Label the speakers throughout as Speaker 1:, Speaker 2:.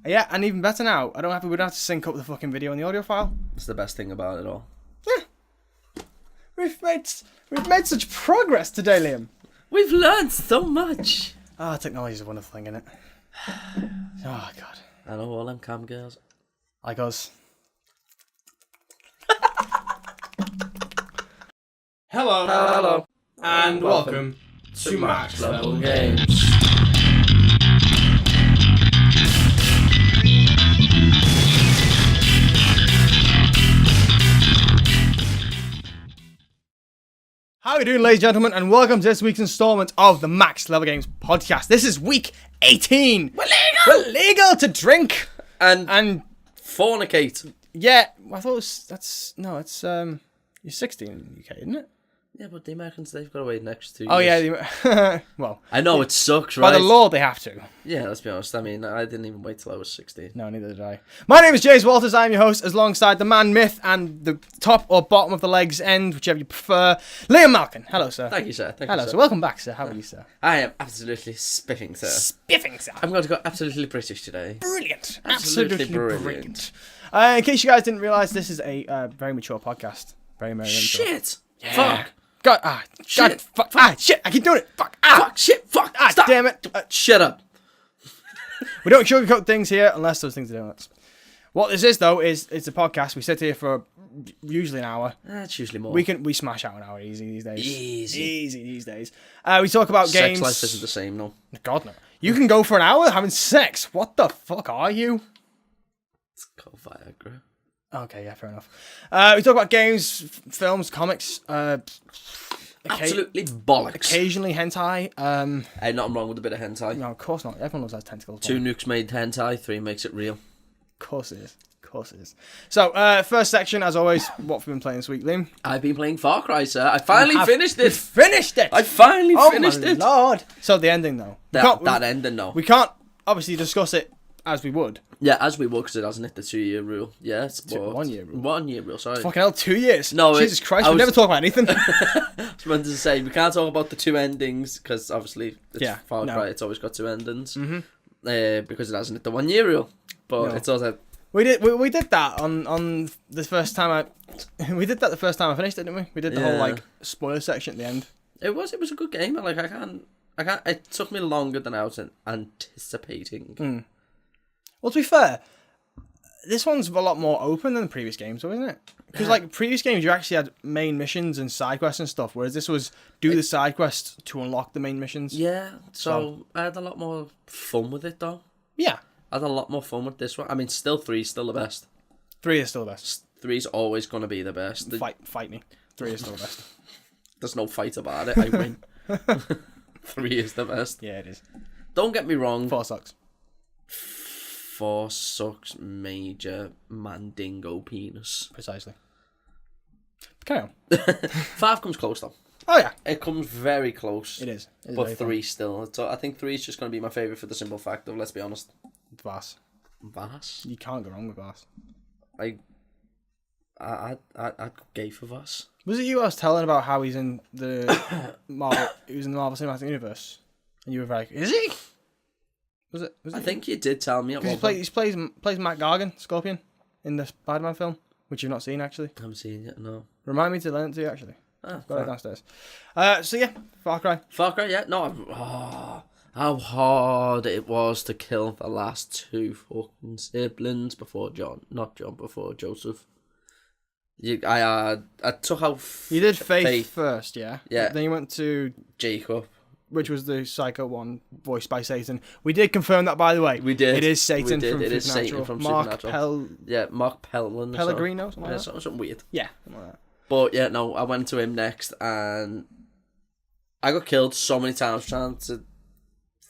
Speaker 1: Yeah, and even better now, we don't have to sync up the fucking video and the audio file.
Speaker 2: It's the best thing about it all.
Speaker 1: Yeah. We've made such progress today, Liam.
Speaker 2: We've learned so much.
Speaker 1: Technology's a wonderful thing, isn't it? Oh, God.
Speaker 2: I know all them cam girls.
Speaker 1: Like us.
Speaker 2: Hello.
Speaker 1: And welcome to Max
Speaker 2: Level Games.
Speaker 1: How are you doing, ladies and gentlemen, and welcome to this week's installment of the Max Level Games podcast. This is week 18. We're legal to drink
Speaker 2: And fornicate.
Speaker 1: Yeah, I thought it's you're 16 in the UK, isn't it?
Speaker 2: Yeah, but the Americans, they've got to wait next 2 years.
Speaker 1: Oh yeah, well,
Speaker 2: I know it sucks, right?
Speaker 1: by the law they have to.
Speaker 2: Yeah, let's be honest. I mean, I didn't even wait till I was 16.
Speaker 1: No, neither did I. My name is James Walters. I'm your host, alongside the man, myth, and the top or bottom of the legs end, whichever you prefer, Liam Malkin. Hello, sir.
Speaker 2: Thank you, sir.
Speaker 1: Hello, sir. Welcome back, sir. How are you, sir?
Speaker 2: I am absolutely spiffing, sir.
Speaker 1: Spiffing, sir.
Speaker 2: I'm going to go absolutely British today.
Speaker 1: Brilliant.
Speaker 2: Absolutely
Speaker 1: Absolutely
Speaker 2: brilliant.
Speaker 1: brilliant. In case you guys didn't realise, this is a very mature podcast. Very mature.
Speaker 2: Shit!
Speaker 1: Yeah.
Speaker 2: Fuck!
Speaker 1: God,
Speaker 2: Shit.
Speaker 1: fuck, shit, I keep doing it. Fuck,
Speaker 2: Fuck! Shit! Fuck! Stop!
Speaker 1: damn it.
Speaker 2: Shut up!
Speaker 1: We don't sugarcoat things here unless those things are donuts. What this is, though, is it's a podcast. We sit here for usually an hour.
Speaker 2: That's usually more.
Speaker 1: We smash out an hour easy these days.
Speaker 2: Easy
Speaker 1: these days. We talk about games.
Speaker 2: Sex life isn't the same, no.
Speaker 1: God, no. You can go for an hour having sex. What the fuck are you?
Speaker 2: It's called Viagra.
Speaker 1: Okay, yeah, fair enough. We talk about games, films, comics,
Speaker 2: Absolutely bollocks.
Speaker 1: occasionally hentai.
Speaker 2: Hey, nothing wrong with a bit of hentai.
Speaker 1: No, of course not. Everyone loves those tentacles.
Speaker 2: 2 nukes made hentai, 3 makes it real.
Speaker 1: Of course it is. Of course it is. So, first section, as always, what have we been playing this week, Liam?
Speaker 2: I've been playing Far Cry, sir. I finally finished it.
Speaker 1: Finished it!
Speaker 2: I finally finished
Speaker 1: my
Speaker 2: it.
Speaker 1: Lord! So, the ending, though.
Speaker 2: That ending, no.
Speaker 1: We can't, obviously, discuss it as we would.
Speaker 2: Yeah, as we will, because it hasn't hit the 2-year rule. Yeah, it's
Speaker 1: 1 year rule.
Speaker 2: 1 year rule, sorry.
Speaker 1: Fucking hell, 2 years.
Speaker 2: No,
Speaker 1: Jesus Christ, we never talk about anything.
Speaker 2: I was meant to say, we can't talk about the 2 endings, because obviously, it's Far Cry, it's always got 2 endings. Mm-hmm. Because it hasn't hit the 1 year rule. But it's also...
Speaker 1: We did that on the first time we did that the first time I finished it, didn't we? We did the whole spoiler section at the end.
Speaker 2: It was a good game. Like I can't. It took me longer than I was anticipating.
Speaker 1: Well, to be fair, this one's a lot more open than the previous games, though, isn't it? Because like previous games, you actually had main missions and side quests and stuff, whereas this was the side quests to unlock the main missions.
Speaker 2: Yeah. So I had a lot more fun with it, though.
Speaker 1: Yeah.
Speaker 2: I had a lot more fun with this one. I mean, still 3's still the best.
Speaker 1: 3 is still the best.
Speaker 2: 3's always going to be the best.
Speaker 1: Fight me. 3 is still the best.
Speaker 2: There's no fight about it. I win. 3 is the best.
Speaker 1: Yeah, it is.
Speaker 2: Don't get me wrong.
Speaker 1: 4 sucks.
Speaker 2: 4 sucks major mandingo penis.
Speaker 1: Precisely. Carry on.
Speaker 2: 5 comes close, though.
Speaker 1: Oh, yeah.
Speaker 2: It comes very close.
Speaker 1: It is.
Speaker 2: But 3 still. So I think 3 is just going to be my favourite for the simple fact of, let's be honest.
Speaker 1: Vass.
Speaker 2: Vass?
Speaker 1: You can't go wrong with Vass.
Speaker 2: I'd go gay for Vass.
Speaker 1: Was it you I was telling about how he's in the Marvel? He was in the Marvel Cinematic Universe, and you were like, "Is he?" Was it?
Speaker 2: I think you did tell me.
Speaker 1: Because he plays Matt Gargan, Scorpion, in the Spider-Man film, which you've not seen actually.
Speaker 2: I haven't seen it. No.
Speaker 1: Remind me to lend it to you actually. Got it downstairs. So yeah, Far Cry.
Speaker 2: Far Cry, yeah. No. How hard it was to kill the last 2 fucking siblings before before Joseph. I took out.
Speaker 1: You did Faith first, yeah.
Speaker 2: Yeah.
Speaker 1: Then you went to
Speaker 2: Jacob,
Speaker 1: which was the Psycho one, voiced by Satan. We did confirm that, by the way.
Speaker 2: We did.
Speaker 1: It is Satan from
Speaker 2: It is
Speaker 1: Supernatural.
Speaker 2: Satan from
Speaker 1: Mark
Speaker 2: Supernatural. Mark Pellegrino.
Speaker 1: Pellegrino, something like that.
Speaker 2: Something weird.
Speaker 1: Yeah, something like that.
Speaker 2: But yeah, no, I went to him next, and I got killed so many times trying to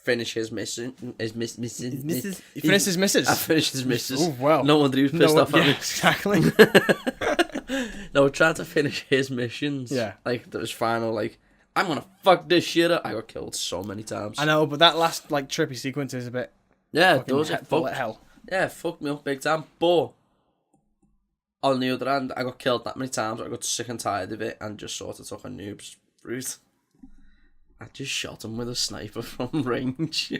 Speaker 2: finish his mission.
Speaker 1: He finished his missus.
Speaker 2: I finished his missus.
Speaker 1: Oh, well.
Speaker 2: No wonder he was pissed off at me.
Speaker 1: Exactly.
Speaker 2: No, trying to finish his missions.
Speaker 1: Yeah.
Speaker 2: Like, there was final, like, I'm gonna fuck this shit up. I got killed so many times.
Speaker 1: I know, but that last, trippy sequence is a bit
Speaker 2: Yeah,
Speaker 1: fucking
Speaker 2: those are
Speaker 1: bullet hell.
Speaker 2: Yeah, fucked me up big time. But on the other hand, I got killed that many times. I got sick and tired of it and just sort of took a noob's route. I just shot him with a sniper from range.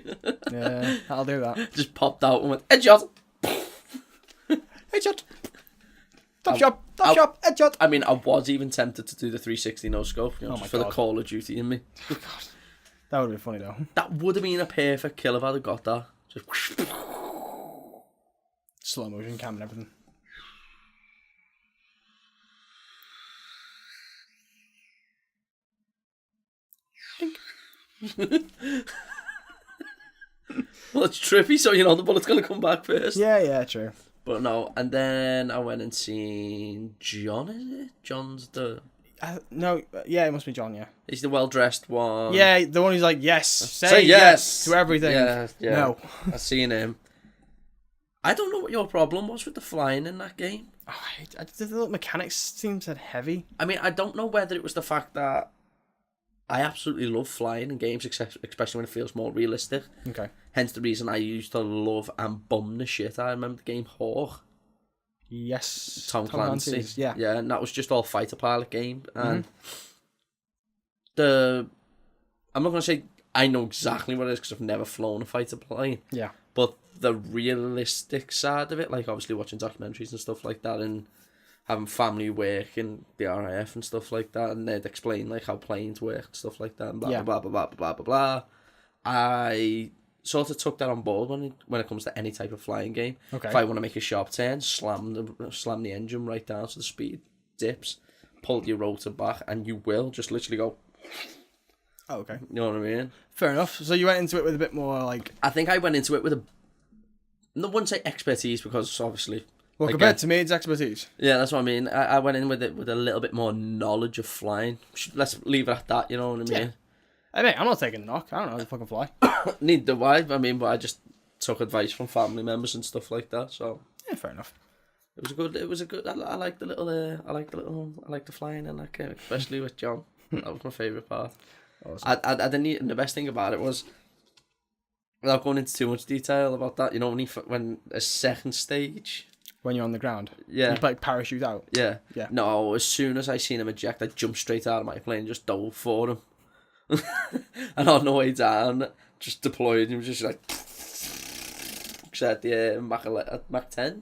Speaker 1: Yeah, I'll do that.
Speaker 2: Just popped out and went, headshot!
Speaker 1: Headshot. Top shot, headshot.
Speaker 2: I mean, I was even tempted to do the 360 no scope, you know, just for the
Speaker 1: God.
Speaker 2: Call of Duty in me.
Speaker 1: That would have been funny though.
Speaker 2: That would have been a perfect kill if I'd have got that. Just
Speaker 1: Slow motion cam and everything.
Speaker 2: well, it's trippy, so you know the bullet's gonna come back first.
Speaker 1: Yeah, true.
Speaker 2: But no, and then I went and seen John. Is it? John's the.
Speaker 1: No, yeah, it must be John. Yeah.
Speaker 2: He's the well-dressed one.
Speaker 1: Yeah, the one who's like, yes,
Speaker 2: Say yes
Speaker 1: to everything.
Speaker 2: Yeah.
Speaker 1: No.
Speaker 2: I seen him. I don't know what your problem was with the flying in that game.
Speaker 1: The mechanics seems that heavy.
Speaker 2: I mean, I don't know whether it was the fact that I absolutely love flying in games, especially when it feels more realistic.
Speaker 1: Okay.
Speaker 2: Hence the reason I used to love and bum the shit. I remember the game Hawk.
Speaker 1: Yes.
Speaker 2: Tom Clancy's.
Speaker 1: Yeah.
Speaker 2: Yeah, and that was just all fighter pilot game. And I'm not going to say I know exactly what it is because I've never flown a fighter plane.
Speaker 1: Yeah.
Speaker 2: But the realistic side of it, like obviously watching documentaries and stuff like that and having family work in the RAF and stuff like that, and they'd explain like how planes work and stuff like that and blah, blah, blah, blah, blah, blah, blah. I sort of took that on board when it comes to any type of flying game.
Speaker 1: Okay.
Speaker 2: If I want to make a sharp turn, slam the engine right down so the speed dips, pull your rotor back, and you will just literally go.
Speaker 1: Oh, okay.
Speaker 2: You know what I mean?
Speaker 1: Fair enough. So you went into it with a bit more like.
Speaker 2: I think I went into it with a. I wouldn't say expertise because obviously.
Speaker 1: Well, compared to me, it's expertise.
Speaker 2: Yeah, that's what I mean. I went in with it with a little bit more knowledge of flying. Let's leave it at that. You know what I mean?
Speaker 1: I mean, I'm not taking a knock. I don't know how to fucking fly.
Speaker 2: Neither do I. I mean, but I just took advice from family members and stuff like that. So
Speaker 1: Yeah, fair enough.
Speaker 2: it was a good. I like the little. I like the flying in that game, especially with John. That was my favourite part.
Speaker 1: Awesome.
Speaker 2: I didn't. And the best thing about it was, without going into too much detail about that, you know, when a second stage.
Speaker 1: When you're on the ground.
Speaker 2: Yeah.
Speaker 1: You like parachute out.
Speaker 2: Yeah.
Speaker 1: Yeah.
Speaker 2: No, as soon as I seen him eject, I jumped straight out of my plane and just dove for him. And on the way down, just deployed him, just like. Said the Mach 10.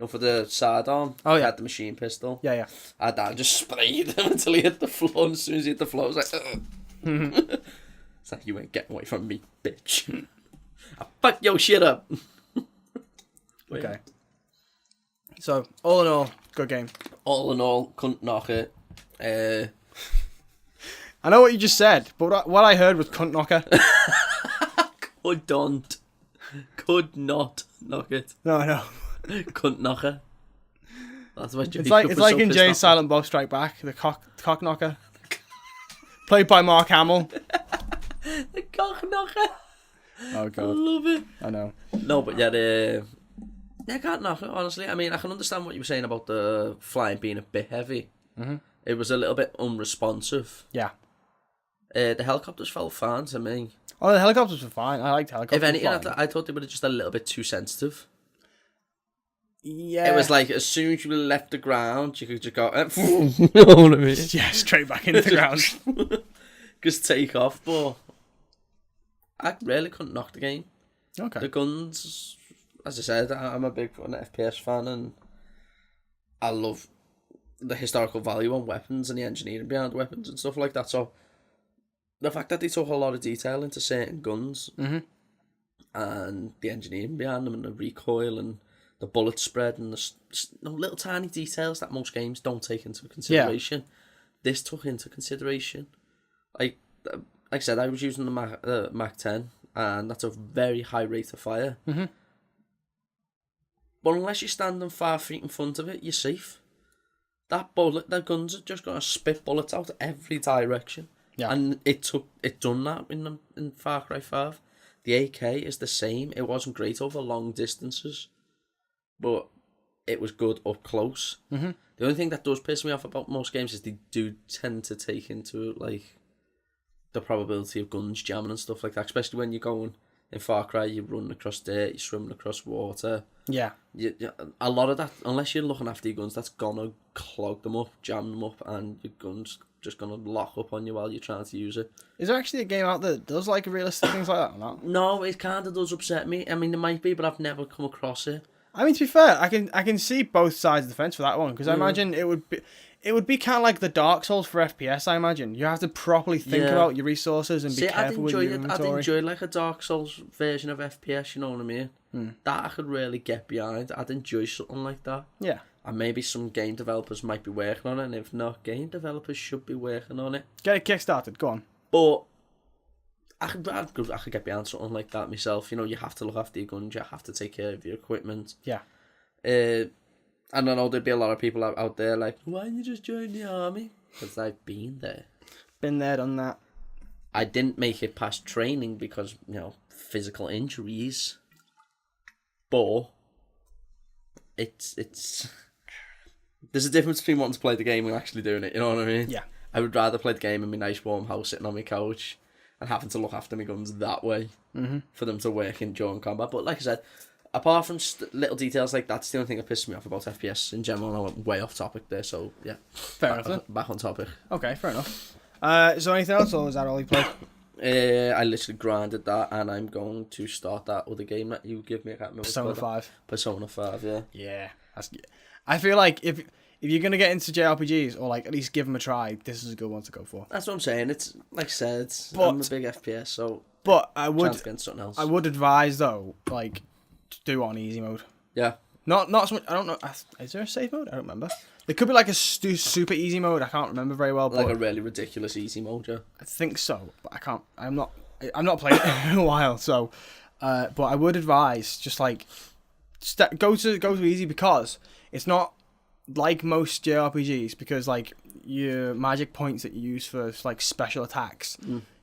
Speaker 2: No, for the sidearm.
Speaker 1: Oh, yeah.
Speaker 2: I had the machine pistol.
Speaker 1: Yeah.
Speaker 2: I just sprayed him until he hit the floor. And as soon as he hit the floor, I was like, ugh. It's like, you ain't getting away from me, bitch. I fuck your shit up.
Speaker 1: Okay. So, all in all, good game.
Speaker 2: All in all, couldn't knock it.
Speaker 1: I know what you just said, but what I heard was cunt knocker.
Speaker 2: Could not knock it.
Speaker 1: No, I know.
Speaker 2: Couldn't knock it. That's what you.
Speaker 1: It's like in Jay Silent Bob Strike Back, the cock knocker, played by Mark Hamill.
Speaker 2: The cock knocker.
Speaker 1: Oh
Speaker 2: I
Speaker 1: god,
Speaker 2: love it.
Speaker 1: I know.
Speaker 2: No, but yeah, I can't knock it, honestly. I mean, I can understand what you were saying about the flying being a bit heavy.
Speaker 1: Mm-hmm.
Speaker 2: It was a little bit unresponsive.
Speaker 1: Yeah.
Speaker 2: The helicopters felt fine to me.
Speaker 1: Oh, the helicopters were fine. I liked helicopters.
Speaker 2: If anything,
Speaker 1: fine.
Speaker 2: I thought they were just a little bit too sensitive.
Speaker 1: Yeah.
Speaker 2: It was like, as soon as you left the ground, you could just go, you know what I mean?
Speaker 1: Yeah, straight back into the ground.
Speaker 2: Just take off, but I really couldn't knock the game.
Speaker 1: Okay.
Speaker 2: The guns, as I said, I'm a big FPS fan, and I love the historical value on weapons and the engineering behind weapons and stuff like that. So the fact that they took a lot of detail into certain guns and the engineering behind them and the recoil and the bullet spread and the little tiny details that most games don't take into consideration, this took into consideration. Like I said, I was using the Mach 10, and that's a very high rate of fire.
Speaker 1: Mm-hmm.
Speaker 2: But unless you're standing 5 feet in front of it, you're safe. The guns are just going to spit bullets out every direction.
Speaker 1: Yeah.
Speaker 2: And it done that in Far Cry 5. The AK is the same. It wasn't great over long distances, but it was good up close.
Speaker 1: Mm-hmm.
Speaker 2: The only thing that does piss me off about most games is they do tend to take into like the probability of guns jamming and stuff like that, especially when you're going in Far Cry, you're running across dirt, you're swimming across water.
Speaker 1: Yeah.
Speaker 2: A lot of that, unless you're looking after your guns, that's gonna clog them up, jam them up, and your guns just gonna lock up on you while you're trying to use it.
Speaker 1: Is there actually a game out there that does like realistic things like that or not?
Speaker 2: No, it kind of does upset me. I mean, there might be, but I've never come across it.
Speaker 1: I mean, to be fair, I can see both sides of the fence for that one, because I imagine it would be kind of like the Dark Souls for FPS. I imagine you have to properly think about your resources and be careful with your inventory.
Speaker 2: I'd enjoy like a Dark Souls version of FPS. You know what I mean? That I could really get behind. I'd enjoy something like that.
Speaker 1: Yeah.
Speaker 2: And maybe some game developers might be working on it, and if not, game developers should be working on it.
Speaker 1: Get it kickstarted. Go on.
Speaker 2: But I could get behind something like that myself. You know, you have to look after your guns, you have to take care of your equipment.
Speaker 1: Yeah.
Speaker 2: And I know there'd be a lot of people out there like, why didn't you just join the army? Because I've been there.
Speaker 1: Been there, done that.
Speaker 2: I didn't make it past training because, you know, physical injuries. But it's there's a difference between wanting to play the game and actually doing it, you know what I mean?
Speaker 1: Yeah.
Speaker 2: I would rather play the game in my nice warm house sitting on my couch and having to look after my guns that way for them to work in during combat. But like I said, apart from little details like that, it's the only thing that pisses me off about FPS in general. I went way off topic there, so yeah.
Speaker 1: Fair enough then.
Speaker 2: Back on topic.
Speaker 1: Okay, fair enough. Is there anything else, or is that all you played?
Speaker 2: I literally grinded that, and I'm going to start that other game that you give me. I can't remember.
Speaker 1: Persona 5.
Speaker 2: Persona 5, yeah.
Speaker 1: Yeah, I feel like if you're gonna get into JRPGs, or like at least give them a try, this is a good one to go for.
Speaker 2: That's what I'm saying. It's like I said, I'm a big FPS, so.
Speaker 1: But I would
Speaker 2: something else.
Speaker 1: I would advise though, like, to do it on easy mode.
Speaker 2: Yeah.
Speaker 1: Not so much. I don't know. Is there a safe mode? I don't remember. There could be like a super easy mode. I can't remember very well. But
Speaker 2: Like a really ridiculous easy mode, yeah.
Speaker 1: I think so, but I can't. I'm not playing it in a while. So, but I would advise just like go to easy, because it's not like most JRPGs, because like your magic points that you use for like special attacks,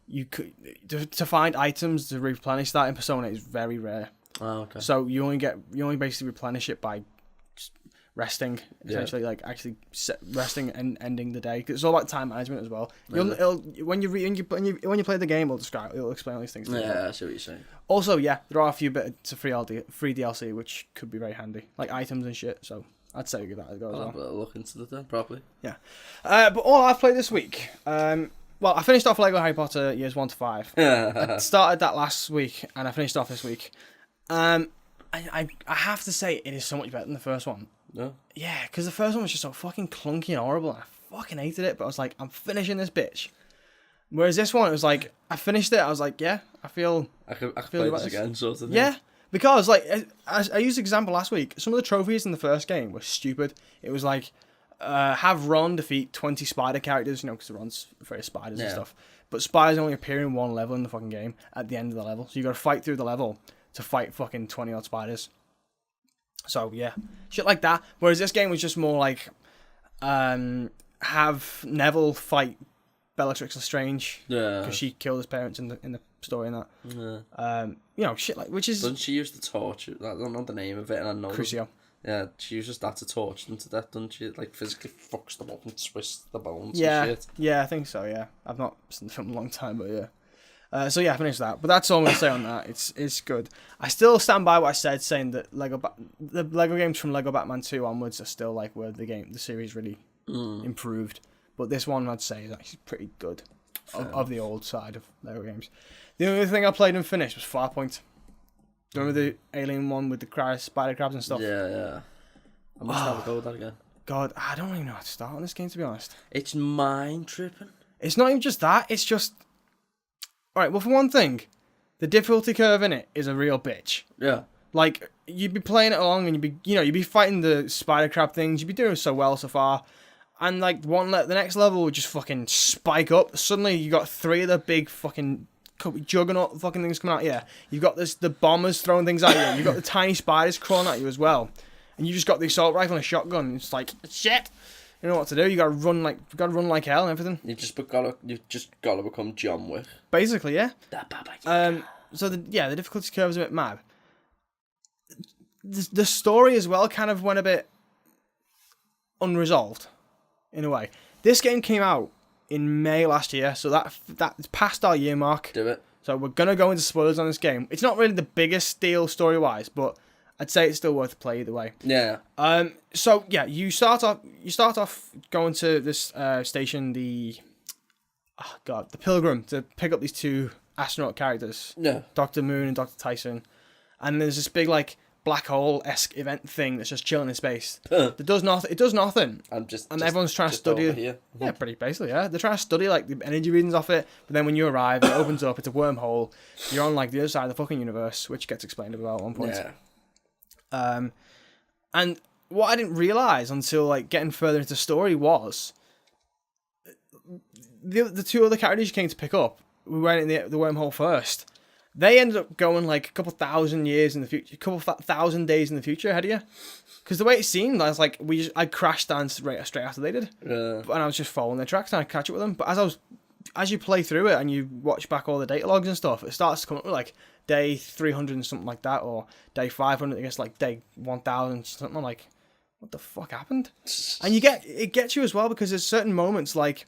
Speaker 1: you could to find items to replenish that in Persona is very rare.
Speaker 2: Oh, okay.
Speaker 1: So you only basically replenish it by resting, essentially, like actually resting and ending the day. 'Cause it's all about time management as well.
Speaker 2: Really?
Speaker 1: When you play the game, it'll explain all these things to you.
Speaker 2: Yeah, I see what you're saying.
Speaker 1: Also, yeah, there are a few bits of free DLC which could be very handy, like items and shit. So I'd say give that a go as
Speaker 2: I'll
Speaker 1: well.
Speaker 2: have a look into that then, properly.
Speaker 1: Yeah, but all I've played this week, well, I finished off Lego Harry Potter years 1 to 5. I started that last week, and I finished off this week. I have to say it is so much better than the first one.
Speaker 2: No?
Speaker 1: Yeah, because the first one was just so fucking clunky and horrible, and I fucking hated it. But I was like, I'm finishing this bitch. Whereas this one, it was like, I finished it. I was like, yeah, I could
Speaker 2: play this again, sort of thing.
Speaker 1: Yeah, because like I used the example last week. Some of the trophies in the first game were stupid. It was like, have Ron defeat 20 spider characters, you know, because Ron's afraid of spiders and stuff. But spiders only appear in one level in the fucking game at the end of the level, so you got to fight through the level to fight fucking 20 odd spiders. So yeah, shit like that. Whereas this game was just more like, have Neville fight Bellatrix Lestrange, because she killed his parents in the story and that.
Speaker 2: Yeah.
Speaker 1: You know, shit like, which is.
Speaker 2: Doesn't she use the torch? I don't know the name of it, and I know.
Speaker 1: Crucio.
Speaker 2: Yeah, she uses that to torch them to death, doesn't she? Like physically fucks them up and twists the bones.
Speaker 1: Yeah,
Speaker 2: and shit.
Speaker 1: yeah, I think so. Yeah, I've not seen the film in a long time, but yeah. So yeah, I finished that. But that's all I'm gonna say on that. It's good. I still stand by what I said, saying that the Lego games from Lego Batman 2 onwards are still like where the series really improved. But this one, I'd say, is actually pretty good of the old side of Lego games. The only thing I played and finished was Farpoint. Do you remember the alien one with the spider crabs and stuff?
Speaker 2: Yeah. I must have a go with that again.
Speaker 1: God, I don't even know how to start on this game, to be honest.
Speaker 2: It's mind tripping.
Speaker 1: It's not even just that. It's just. Alright, well, for one thing, the difficulty curve in it is a real bitch.
Speaker 2: Yeah.
Speaker 1: Like, you'd be playing it along and you'd be fighting the spider crab things, you'd be doing so well so far, and like the next level would just fucking spike up. Suddenly you got 3 of the big fucking juggernaut fucking things coming at you. You've got the bombers throwing things at you. You've got the tiny spiders crawling at you as well. And you just got the assault rifle and a shotgun, and it's like, shit! You know what to do. You gotta run like hell and everything.
Speaker 2: You've just gotta become John Wick.
Speaker 1: Basically, yeah. So the difficulty curve is a bit mad. The story as well kind of went a bit unresolved, in a way. This game came out in May last year, so that's past our year mark.
Speaker 2: Do it.
Speaker 1: So we're gonna go into spoilers on this game. It's not really the biggest deal story wise, but I'd say it's still worth a play either way.
Speaker 2: Yeah.
Speaker 1: So yeah, you start off going to this station, the oh God, the Pilgrim to pick up these two astronaut characters,
Speaker 2: Yeah.
Speaker 1: Dr. Moon and Dr. Tyson, and there's this big like black hole-esque event thing that's just chilling in space. That does nothing. It does nothing.
Speaker 2: I'm just
Speaker 1: And
Speaker 2: just-
Speaker 1: everyone's trying to
Speaker 2: just
Speaker 1: study
Speaker 2: over here.
Speaker 1: Yeah, pretty basically, yeah. They're trying to study like the energy readings off it, but then when you arrive, it opens up, it's a wormhole. You're on like the other side of the fucking universe, which gets explained about at one point.
Speaker 2: Yeah.
Speaker 1: And what I didn't realise until like getting further into the story was the two other characters you came to pick up, we went in the wormhole first. They ended up going like a couple thousand years in the future, a couple thousand days in the future ahead of you. Because the way it seemed, I was like, I crashed down straight after they did, and I was just following their tracks trying to catch up with them. But as you play through it and you watch back all the data logs and stuff, it starts to come up with like day 300 and something like that, or day 500. I guess like day 1000 something. I'm like, what the fuck happened? And it gets you as well because there's certain moments like.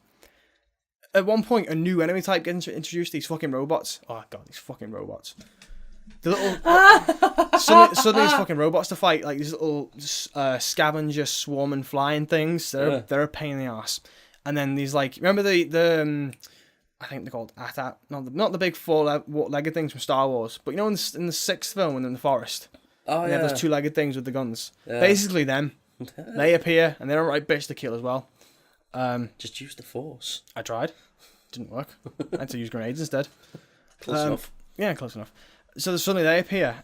Speaker 1: At one point, a new enemy type gets introduced. These fucking robots. Oh god, these fucking robots. The little suddenly these fucking robots to fight, like these little scavenger swarming flying things. They're a pain in the ass. And then these like remember the I think they're called AT-AT, not the big four-legged things from Star Wars, but you know in the sixth film when they're in the forest.
Speaker 2: Oh
Speaker 1: they
Speaker 2: yeah.
Speaker 1: have those two-legged things with the guns.
Speaker 2: Yeah.
Speaker 1: Basically them. They appear and they're a right bitch to kill as well.
Speaker 2: Just use the force.
Speaker 1: I tried. Didn't work. I had to use grenades instead.
Speaker 2: Close enough.
Speaker 1: Yeah, close enough. So suddenly they appear,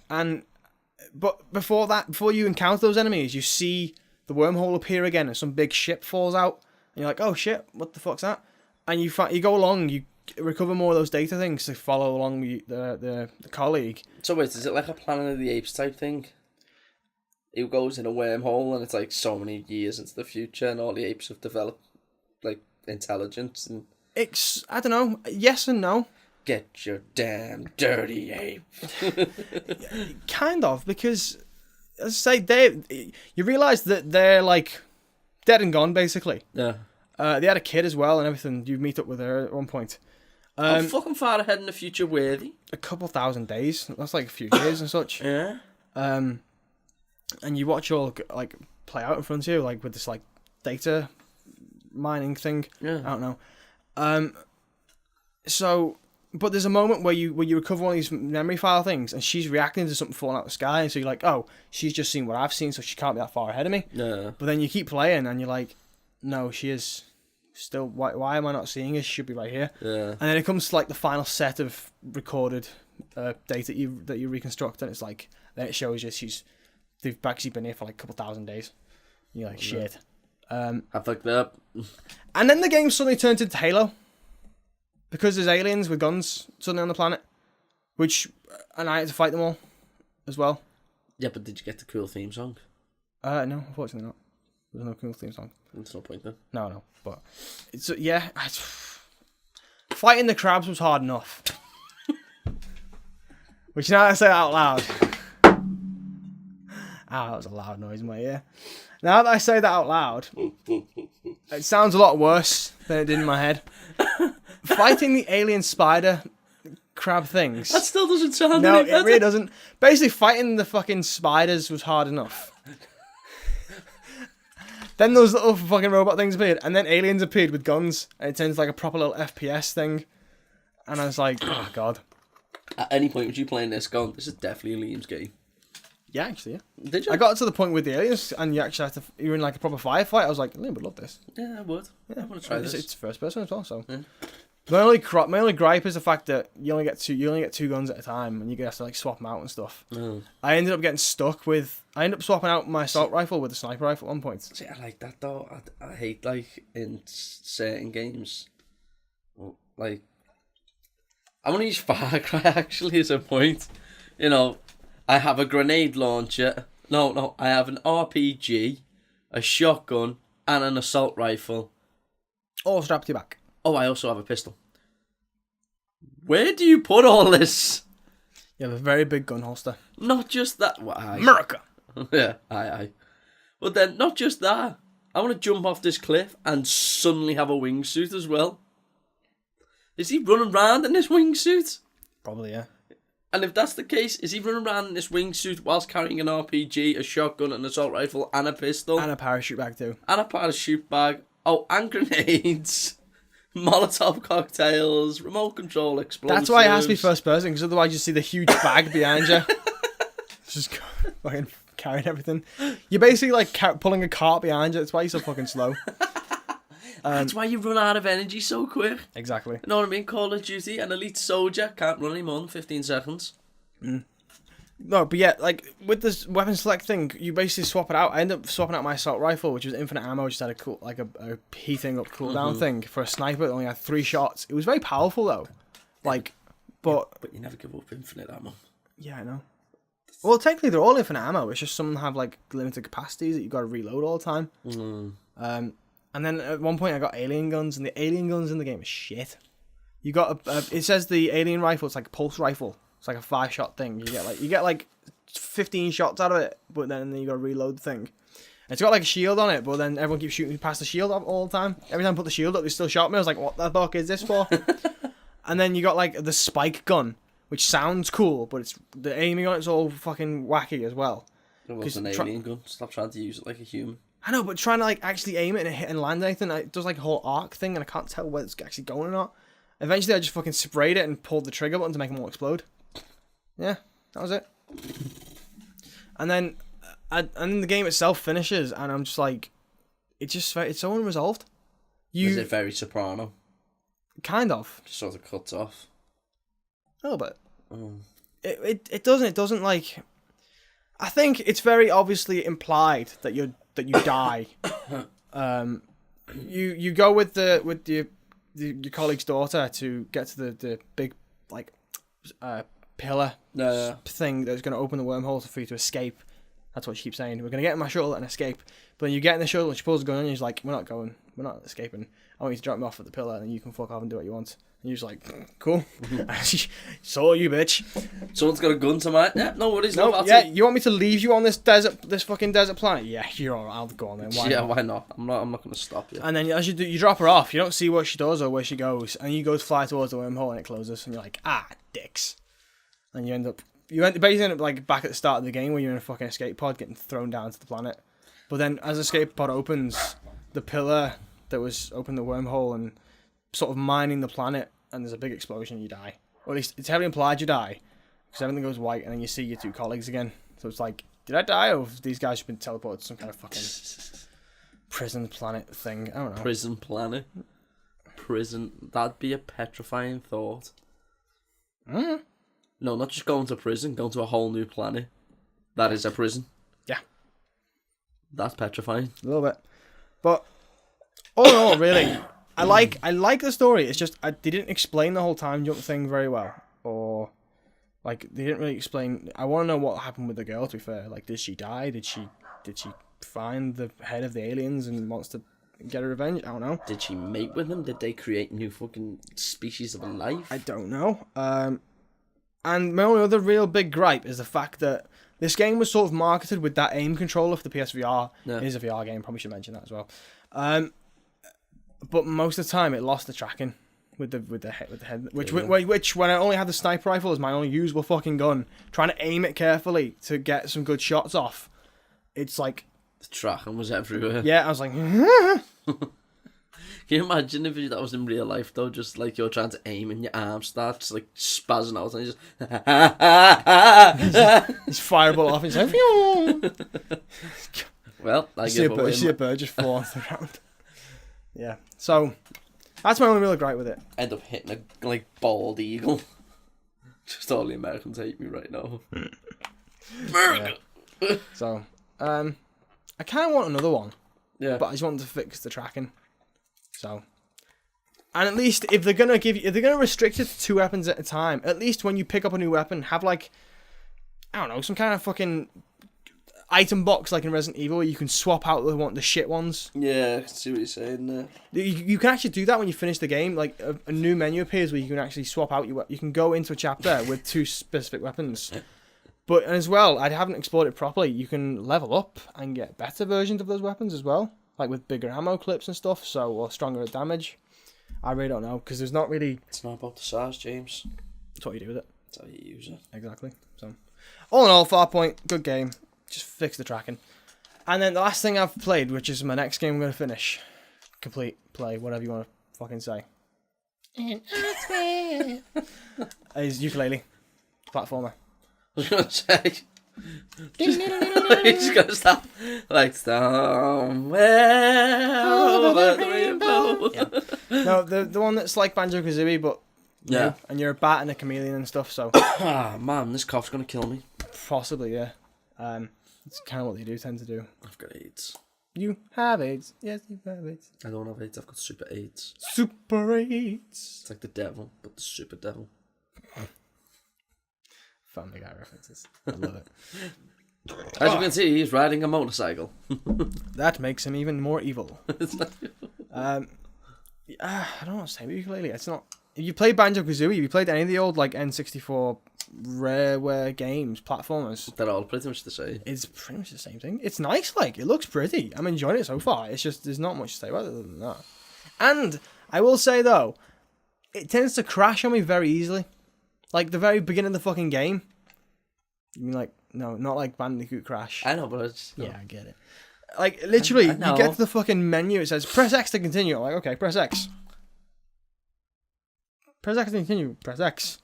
Speaker 1: but before you encounter those enemies, you see the wormhole appear again, and some big ship falls out, and you're like, "Oh shit, what the fuck's that?" And you go along, you recover more of those data things to follow along the colleague.
Speaker 2: So wait, is it like a Planet of the Apes type thing? It goes in a wormhole, and it's like so many years into the future, and all the apes have developed like intelligence and.
Speaker 1: I don't know. Yes and no.
Speaker 2: Get your damn dirty ape.
Speaker 1: Kind of, because as I say, you realise that they're like dead and gone basically.
Speaker 2: Yeah.
Speaker 1: They had a kid as well and everything. You meet up with her at one point.
Speaker 2: How fucking far ahead in the future were they?
Speaker 1: A couple thousand days. That's like a few years and such.
Speaker 2: Yeah.
Speaker 1: And you watch all like play out in front of you, like with this like data mining thing.
Speaker 2: Yeah.
Speaker 1: I don't know. But there's a moment where you recover one of these memory file things, and she's reacting to something falling out of the sky, and so you're like, oh, she's just seen what I've seen, so she can't be that far ahead of me.
Speaker 2: Yeah.
Speaker 1: But then you keep playing, and you're like, no, she is still. Why am I not seeing her? She should be right here.
Speaker 2: Yeah.
Speaker 1: And then it comes to like the final set of recorded data that you reconstruct, and it's like then it shows you they've actually been here for like a couple thousand days. And you're like, shit.
Speaker 2: I fucked up.
Speaker 1: And then the game suddenly turns into Halo. Because there's aliens with guns suddenly on the planet. And I had to fight them all as well.
Speaker 2: Yeah, but did you get the cool theme song?
Speaker 1: No, unfortunately not. There's no cool theme song.
Speaker 2: There's no point then.
Speaker 1: No. But, fighting the crabs was hard enough. Which now I say out loud. That was a loud noise in my ear. Now that I say that out loud, it sounds a lot worse than it did in my head. Fighting the alien spider crab things.
Speaker 2: That still doesn't sound
Speaker 1: No,
Speaker 2: any better.
Speaker 1: it really doesn't. Basically, fighting the fucking spiders was hard enough. Then those little fucking robot things appeared, and then aliens appeared with guns, and it turns like a proper little FPS thing. And I was like, oh god.
Speaker 2: At any point would you playing this going, this is definitely a Liam's game?
Speaker 1: Yeah, actually, yeah.
Speaker 2: Did you?
Speaker 1: I got to the point with the aliens, and you actually had to. You're in like a proper firefight. I was like, Liam would love this.
Speaker 2: Yeah, I would.
Speaker 1: Yeah,
Speaker 2: I want to try this.
Speaker 1: It's first person as well, so.
Speaker 2: Yeah.
Speaker 1: My only gripe is the fact that you only get two guns at a time, and you have to like swap them out and stuff.
Speaker 2: Oh.
Speaker 1: I ended up getting stuck with. I ended up swapping out my assault rifle with the sniper rifle at one point.
Speaker 2: See, I like that though. I hate like in certain games, like I want to use Far Cry actually as a point. You know, I have a grenade launcher. No, I have an RPG, a shotgun, and an assault rifle.
Speaker 1: All strapped to your back.
Speaker 2: Oh, I also have a pistol. Where do you put all this?
Speaker 1: You have a very big gun holster.
Speaker 2: Not just that. Well,
Speaker 1: America.
Speaker 2: Yeah, aye. But then, not just that. I want to jump off this cliff and suddenly have a wingsuit as well. Is he running around in this wingsuit?
Speaker 1: Probably, yeah.
Speaker 2: And if that's the case, is he running around in this wingsuit whilst carrying an RPG, a shotgun, an assault rifle, and a pistol?
Speaker 1: And a parachute bag too.
Speaker 2: And a parachute bag. Oh, and grenades. Molotov cocktails, remote control explosives.
Speaker 1: That's why it has to be first person, because otherwise you see the huge bag behind you. Just fucking carrying everything. You're basically like pulling a cart behind you. That's why you're so fucking slow.
Speaker 2: That's why you run out of energy so quick.
Speaker 1: Exactly.
Speaker 2: You know what I mean? Call of Duty, an elite soldier can't run any more than 15 seconds.
Speaker 1: No, but yeah, like with this weapon select thing, you basically swap it out. I ended up swapping out my assault rifle, which was infinite ammo, which just had a cool, like a heating up cooldown thing for a sniper that only had 3 shots. It was very powerful though, like, but
Speaker 2: you never give up infinite ammo.
Speaker 1: Yeah, I know. Well, technically they're all infinite ammo. It's just some have like limited capacities that you got to reload all the time. And then at one point I got alien guns, and the alien guns in the game are shit. You got it says the alien rifle. It's like a pulse rifle. It's like a 5-shot thing. You get like 15 shots out of it, but then you got to reload the thing. And it's got like a shield on it, but then everyone keeps shooting past the shield all the time. Every time I put the shield up, they still shot me. I was like, what the fuck is this for? And then you got like the spike gun, which sounds cool, but it's the aiming on it's all fucking wacky as well.
Speaker 2: It was an alien gun. Stop trying to use it like a human.
Speaker 1: I know, but trying to like actually aim it and hit and land anything, it does like a whole arc thing, and I can't tell whether it's actually going or not. Eventually, I just fucking sprayed it and pulled the trigger button to make them all explode. Yeah, that was it. And then the game itself finishes, and I'm just like, it's so unresolved.
Speaker 2: Is it very Soprano?
Speaker 1: Kind of.
Speaker 2: Just sort of cuts off.
Speaker 1: A little bit. It doesn't like. I think it's very obviously implied that you die. You go with your colleague's daughter to get to the big like pillar thing that's going to open the wormhole for you to escape. That's what she keeps saying. We're going to get in my shuttle and escape. But then you get in the shuttle and she pulls the gun and she's like, we're not going. We're not escaping. I want you to drop me off at the pillar and you can fuck off and do what you want. And you're just like, cool. So you, bitch.
Speaker 2: Someone's got a gun to my... Yeah, no worries.
Speaker 1: No, yeah, you want me to leave you on this fucking desert planet? Yeah, you're alright. I'll go on then.
Speaker 2: Why not? I'm not going to stop you.
Speaker 1: And then as you drop her off, you don't see what she does or where she goes. And you go to fly towards the wormhole and it closes. And you're like, dicks. And you basically end up like back at the start of the game where you're in a fucking escape pod getting thrown down to the planet. But then as the escape pod opens, the pillar that was open the wormhole and sort of mining the planet, and there's a big explosion, you die. Or at least it's heavily implied you die, because everything goes white, and then you see your 2 colleagues again. So it's like, did I die, or have these guys have been teleported to some kind of fucking prison planet thing? I don't know.
Speaker 2: Prison planet? Prison. That'd be a petrifying thought. No, not just going to prison, going to a whole new planet. That is a prison.
Speaker 1: Yeah.
Speaker 2: That's petrifying.
Speaker 1: A little bit. But all in all, really, I like the story. It's just they didn't explain the whole time jump thing very well, or like they didn't really explain. I want to know what happened with the girl. To be fair, like, did she die? Did she find the head of the aliens and wants to get her revenge? I don't know.
Speaker 2: Did she mate with him? Did they create new fucking species of life?
Speaker 1: I don't know. And my only other real big gripe is the fact that this game was sort of marketed with that aim controller for the PSVR. Yeah. It is a VR game. Probably should mention that as well. But most of the time, it lost the tracking with the head, which when I only had the sniper rifle as my only usable fucking gun, trying to aim it carefully to get some good shots off, it's like
Speaker 2: the tracking was everywhere.
Speaker 1: Yeah, I was like,
Speaker 2: Can you imagine if that was in real life though? Just like you're trying to aim and your arm starts like spazzing out and you just
Speaker 1: he's fireball off and he's like,
Speaker 2: well, I see
Speaker 1: a bird just fall off the ground. Yeah, so that's my only real gripe with it.
Speaker 2: End up hitting a like bald eagle. Just all the Americans hate me right now.
Speaker 1: Yeah. So, I kind of want another one.
Speaker 2: Yeah,
Speaker 1: but I just want to fix the tracking. So, and at least if they're gonna restrict it to 2 weapons at a time, at least when you pick up a new weapon, have like, I don't know, some kind of fucking item box like in Resident Evil where you can swap out the shit ones.
Speaker 2: Yeah, I can see what you're saying there.
Speaker 1: You can actually do that when you finish the game. Like a new menu appears where you can actually swap out you can go into a chapter with 2 specific weapons. But as well, I haven't explored it properly. You can level up and get better versions of those weapons as well, like with bigger ammo clips and stuff, or stronger damage. I really don't know, because there's not really...
Speaker 2: It's not about the size, James.
Speaker 1: It's what you do with it.
Speaker 2: It's how you use it.
Speaker 1: Exactly. So, all in all, Farpoint, good game. Just fix the tracking. And then the last thing I've played, which is my next game I'm going to finish. Complete, play, whatever you want to fucking say. Is ukulele platformer.
Speaker 2: I was gonna say. He's gonna stop like somewhere over the rainbow.
Speaker 1: No, the one that's like Banjo-Kazooie, but
Speaker 2: Yeah.
Speaker 1: new, and you're a bat and a chameleon and stuff. So
Speaker 2: Ah, man, this cough's gonna kill me.
Speaker 1: possibly, yeah. It's kind of what they do tend to do.
Speaker 2: I've got AIDS.
Speaker 1: You have AIDS. Yes, you have AIDS.
Speaker 2: I don't have AIDS. I've got super AIDS.
Speaker 1: Super AIDS.
Speaker 2: It's like the devil, but the super devil.
Speaker 1: Family Guy references. I love it.
Speaker 2: As you can see, he's riding a motorcycle.
Speaker 1: That makes him even more evil.
Speaker 2: It's like-
Speaker 1: I don't know what to say about ukulele. It's not. If you played Banjo-Kazooie, if you played any of the old like N64 Rareware games, platformers,
Speaker 2: They're all pretty much the same.
Speaker 1: it's pretty much the same thing. It's nice, like, it looks pretty. I'm enjoying it so far. It's just, there's not much to say about it other than that. And I will say, though, it tends to crash on me very easily. Like, the very beginning of the fucking game. You mean, like, no, not like Bandicoot Crash.
Speaker 2: I know, but it's
Speaker 1: Yeah, I get it. Like, literally,
Speaker 2: I know.
Speaker 1: you get to the fucking menu, it says, press X to continue. I'm like, okay, press X. Press X to continue, press X.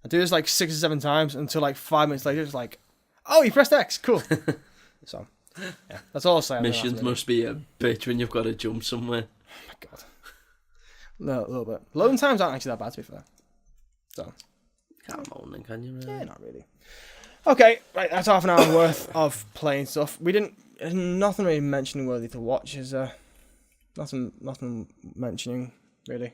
Speaker 1: I do this like 6 or 7 times until like 5 minutes later, it's like, oh, you pressed X, cool. So, yeah, that's all I'll say.
Speaker 2: missions must be a bitch when you've got to jump somewhere.
Speaker 1: Oh my god. No, a little bit. Loading times aren't actually that bad, to be fair. So,
Speaker 2: Can't moan then, can you? Really?
Speaker 1: yeah, not really. Okay, right, that's half an hour worth of playing stuff. There's nothing really mentioning worthy to watch, is there? Nothing mentioning, really.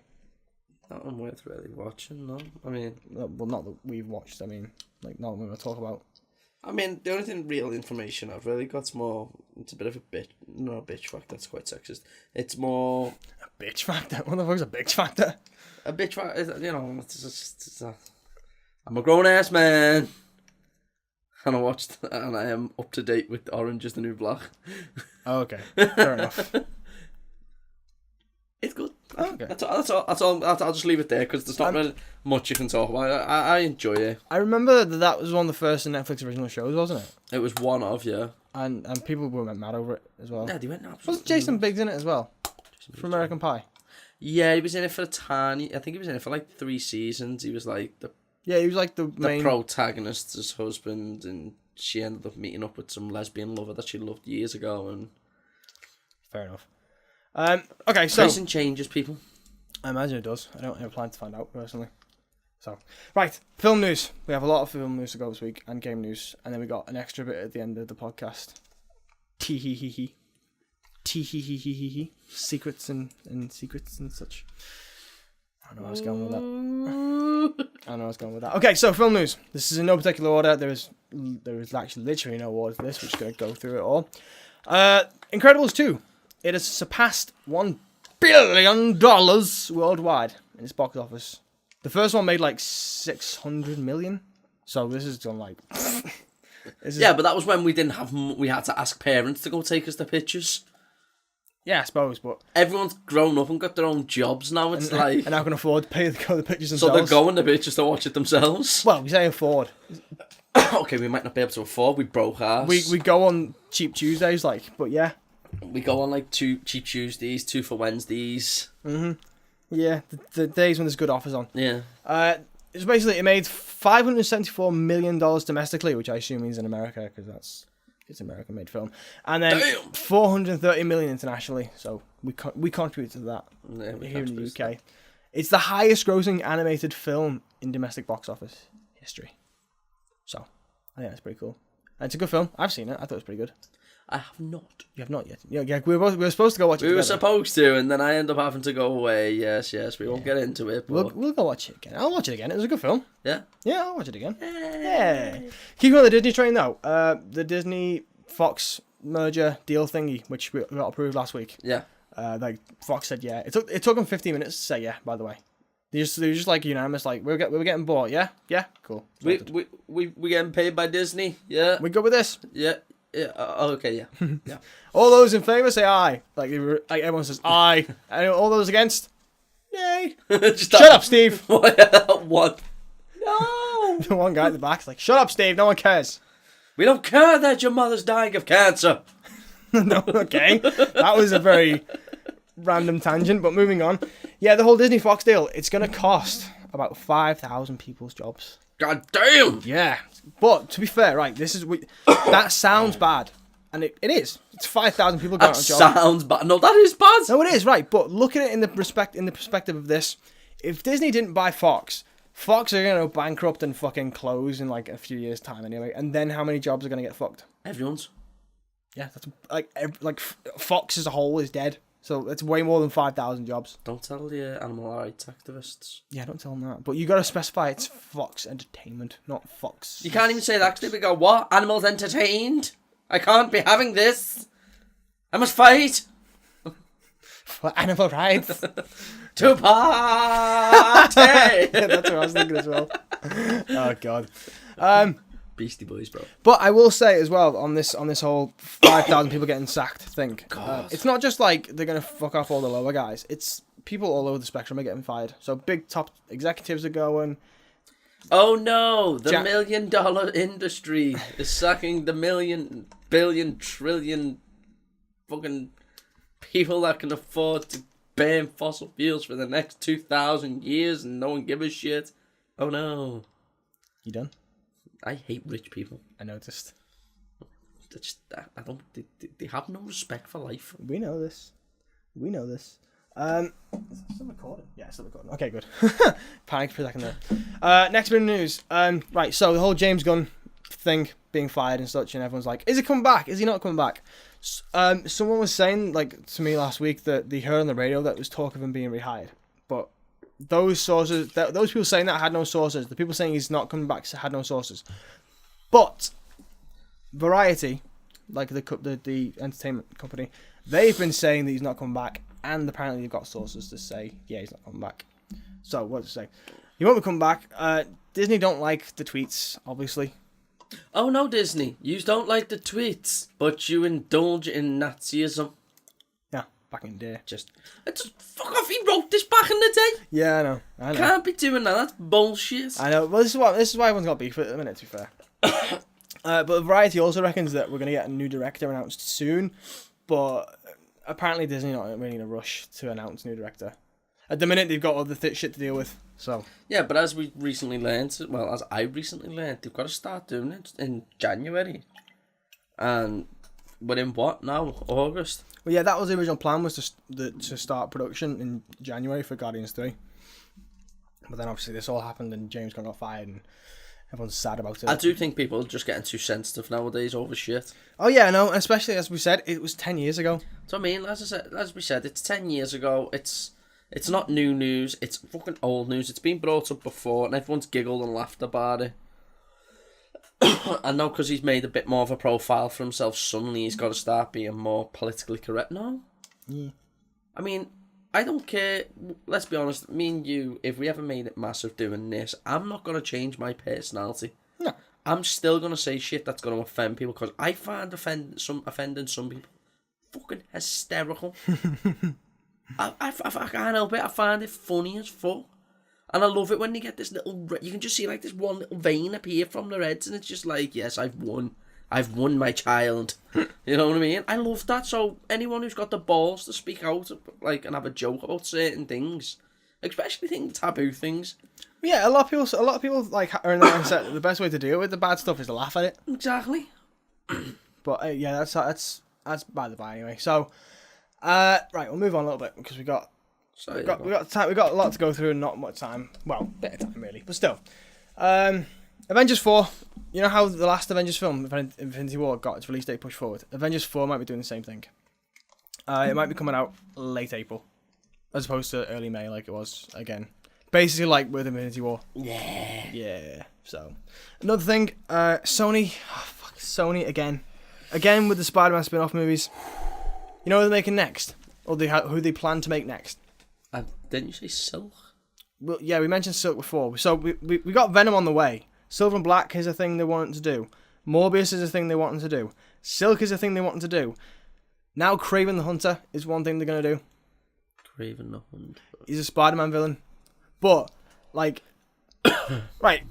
Speaker 2: Not one worth really watching, no. I mean,
Speaker 1: Well, not that we've watched, I mean, like, not that we're going to talk about.
Speaker 2: the only thing real information I've really got's more. It's a bit of a bitch. No, a bitch fact. That's quite sexist. It's more
Speaker 1: A bitch factor? What the fuck's a bitch factor?
Speaker 2: a bitch fact. You know, I'm a grown ass man, and I watched, and I am up to date with Orange is the New Black.
Speaker 1: Oh, okay. Fair enough.
Speaker 2: It's good.
Speaker 1: Oh, okay.
Speaker 2: That's all. I'll just leave it there because there's not really much you can talk about. I enjoy it.
Speaker 1: I remember that was one of the first Netflix original shows, wasn't it?
Speaker 2: It was one of, yeah.
Speaker 1: And people were mad over it as well.
Speaker 2: Yeah, they went nuts.
Speaker 1: Was Jason Biggs in it as well? From American Pie?
Speaker 2: Yeah, he was in it for a tiny. I think he was in it for like 3 seasons. He was like the
Speaker 1: Yeah, he was like the main...
Speaker 2: protagonist's husband, and she ended up meeting up with some lesbian lover that she loved years ago. And
Speaker 1: Fair enough. Okay, so...
Speaker 2: prison changes people.
Speaker 1: I imagine it does. I don't have a plan to find out, personally. So, right, film news. We have a lot of film news to go this week, and game news, and then we got an extra bit at the end of the podcast. Tee-hee-hee-hee. Tee-hee-hee-hee-hee. Secrets and secrets and such. I don't know where I was going with that. I don't know where I was going with that. Okay, so film news. This is in no particular order. There is actually literally no order for this. We're just going to go through it all. Incredibles 2. It has surpassed $1 billion worldwide in its box office. The first one made like 600 million. So this is done like...
Speaker 2: Yeah, but that was when we didn't have. We had to ask parents to go take us the pictures.
Speaker 1: Yeah, I suppose, but...
Speaker 2: Everyone's grown up and got their own jobs now. It's like...
Speaker 1: And I can afford to pay the pictures
Speaker 2: So
Speaker 1: themselves.
Speaker 2: they're going the pictures to watch it themselves.
Speaker 1: Well, we say afford.
Speaker 2: Okay, we might not be able to afford. We broke ours.
Speaker 1: We go on cheap Tuesdays, like, but yeah.
Speaker 2: We go on like 2 cheap Tuesdays, 2 for Wednesdays.
Speaker 1: Yeah, the days when there's good offers on.
Speaker 2: Yeah.
Speaker 1: It's basically, it made $574 million domestically, which I assume means in America, because it's an American-made film. And then
Speaker 2: Damn!
Speaker 1: $430 million internationally, so we contribute to that
Speaker 2: Yeah, we
Speaker 1: here in the
Speaker 2: contribute
Speaker 1: UK. It's the highest-grossing animated film in domestic box office history. So, I think that's pretty cool. And it's a good film. I've seen it. I thought it was pretty good.
Speaker 2: I have not.
Speaker 1: You have not yet. Yeah, we were supposed to go watch it
Speaker 2: We were
Speaker 1: together.
Speaker 2: supposed to, and then I end up having to go away. Yes, we won't get into it. But...
Speaker 1: We'll go watch it again. I'll watch it again. It was a good film.
Speaker 2: Yeah.
Speaker 1: Yeah, I'll watch it again. Yeah. Keeping on the Disney train though, the Disney Fox merger deal thingy, which we got approved last week.
Speaker 2: Yeah.
Speaker 1: Like Fox said, yeah. It took them 15 minutes to say yeah. By the way, they were just like unanimous. Like we're getting bought. Yeah, cool.
Speaker 2: We getting paid by Disney. Yeah.
Speaker 1: We go with this.
Speaker 2: Yeah. Yeah. Okay. Yeah. Yeah.
Speaker 1: All those in favour say aye. Like everyone says aye, and all those against, nay.
Speaker 2: Just
Speaker 1: Shut up, Steve.
Speaker 2: What? No.
Speaker 1: The one guy at the back's like, shut up, Steve. No one cares.
Speaker 2: We don't care that your mother's dying of cancer.
Speaker 1: No, okay. That was a very random tangent, but moving on. Yeah, the whole Disney Fox deal, it's going to cost about 5,000 people's jobs.
Speaker 2: God damn!
Speaker 1: Yeah. But, to be fair, right, that sounds bad. And it is. It's 5,000 people going
Speaker 2: That
Speaker 1: out of job.
Speaker 2: sounds bad. No, that is bad.
Speaker 1: No, it is, right. But look at it in the perspective of this. If Disney didn't buy Fox are going to go bankrupt and fucking close in like a few years' time anyway. And then how many jobs are going to get fucked?
Speaker 2: Everyone's.
Speaker 1: Yeah, that's like Fox as a whole is dead. So it's way more than 5,000 jobs.
Speaker 2: Don't tell the animal rights activists.
Speaker 1: Yeah, don't tell them that. But you got to specify it's Fox Entertainment, not Fox.
Speaker 2: You can't even say that because they go, what? Animals entertained? I can't be having this. I must fight.
Speaker 1: For animal rights.
Speaker 2: To party.
Speaker 1: That's what I was thinking as well. Oh, God.
Speaker 2: Beastie Boys, bro.
Speaker 1: But I will say as well on this whole 5,000 people getting sacked thing. It's not just like they're gonna fuck off all the lower guys. It's people all over the spectrum are getting fired. So big top executives are going.
Speaker 2: Oh no! The $1 million industry is sucking the million, billion, trillion fucking people that can afford to burn fossil fuels for the next 2,000 years and no one give a shit. Oh no!
Speaker 1: You done?
Speaker 2: I hate rich people.
Speaker 1: I noticed.
Speaker 2: I don't. They have no respect for life.
Speaker 1: We know this. Is it still recording? Yeah, it's still recording. Okay, good. Panicked for a second there. Next bit of news. Right, so the whole James Gunn thing being fired and such, and everyone's like, is he coming back? Is he not coming back? Someone was saying, like, to me last week that they heard on the radio that there was talk of him being rehired. But those sources, those people saying that had no sources. The people saying he's not coming back had no sources. But Variety, like the entertainment company, they've been saying that he's not coming back, and apparently they've got sources to say, yeah, he's not coming back. So what to say? He won't be coming back. Disney don't like the tweets, obviously.
Speaker 2: Oh no, Disney! You don't like the tweets, but you indulge in Nazism.
Speaker 1: Yeah, back in the day.
Speaker 2: Just fuck off. He wrote this back in the day.
Speaker 1: Yeah, I know.
Speaker 2: Can't be doing that. That's bullshit.
Speaker 1: I know. Well, this is why everyone's got beef at the minute. To be fair. But Variety also reckons that we're going to get a new director announced soon, but apparently Disney not really in a rush to announce a new director. At the minute, they've got other shit to deal with. So
Speaker 2: yeah, but as we recently learned, well, as I recently learned, they've got to start doing it in January, and we're in what now? August.
Speaker 1: Well, yeah, that was the original plan, was to start production in January for Guardians 3. But then obviously this all happened and James Gunn got fired and everyone's sad about it.
Speaker 2: I do think people are just getting too sensitive nowadays over shit.
Speaker 1: Oh yeah, no, especially as we said, it was 10 years ago.
Speaker 2: So I mean, as we said, it's 10 years ago. It's not new news. It's fucking old news. It's been brought up before and everyone's giggled and laughed about it. And now because he's made a bit more of a profile for himself, suddenly he's got to start being more politically correct. No.
Speaker 1: Yeah.
Speaker 2: I mean, I don't care. Let's be honest. Me and you, if we ever made it massive doing this, I'm not going to change my personality.
Speaker 1: No. I'm
Speaker 2: still going to say shit that's going to offend people because I find offending some people fucking hysterical. I can't help it. I find it funny as fuck. And I love it when they get this little... You can just see like this one little vein appear from their heads and it's just like, yes, I've won. I've won my child. You know what I mean? I love that. So anyone who's got the balls to speak out like and have a joke about certain things, especially taboo things.
Speaker 1: Yeah, a lot of people like are in the mindset that the best way to deal with the bad stuff is to laugh at it.
Speaker 2: Exactly.
Speaker 1: But yeah, that's by the by anyway. So, right, we'll move on a little bit because we got a lot to go through and not much time. Well, bit of time really, but still. Avengers 4. You know how the last Avengers film, Infinity War, got its release date pushed forward? Avengers 4 might be doing the same thing. It might be coming out late April, as opposed to early May like it was again. Basically like with Infinity War.
Speaker 2: Yeah.
Speaker 1: Yeah. So, another thing, Sony again with the Spider-Man spin-off movies. You know what they're making next? Or who they plan to make next?
Speaker 2: Didn't you say Silk?
Speaker 1: Well, yeah, we mentioned Silk before. So we got Venom on the way. Silver and Black is a thing they wanted to do. Morbius is a thing they wanted to do. Silk is a thing they wanted to do. Now Kraven the Hunter is one thing they're going to do.
Speaker 2: Kraven the Hunter.
Speaker 1: He's a Spider-Man villain. But, like... right.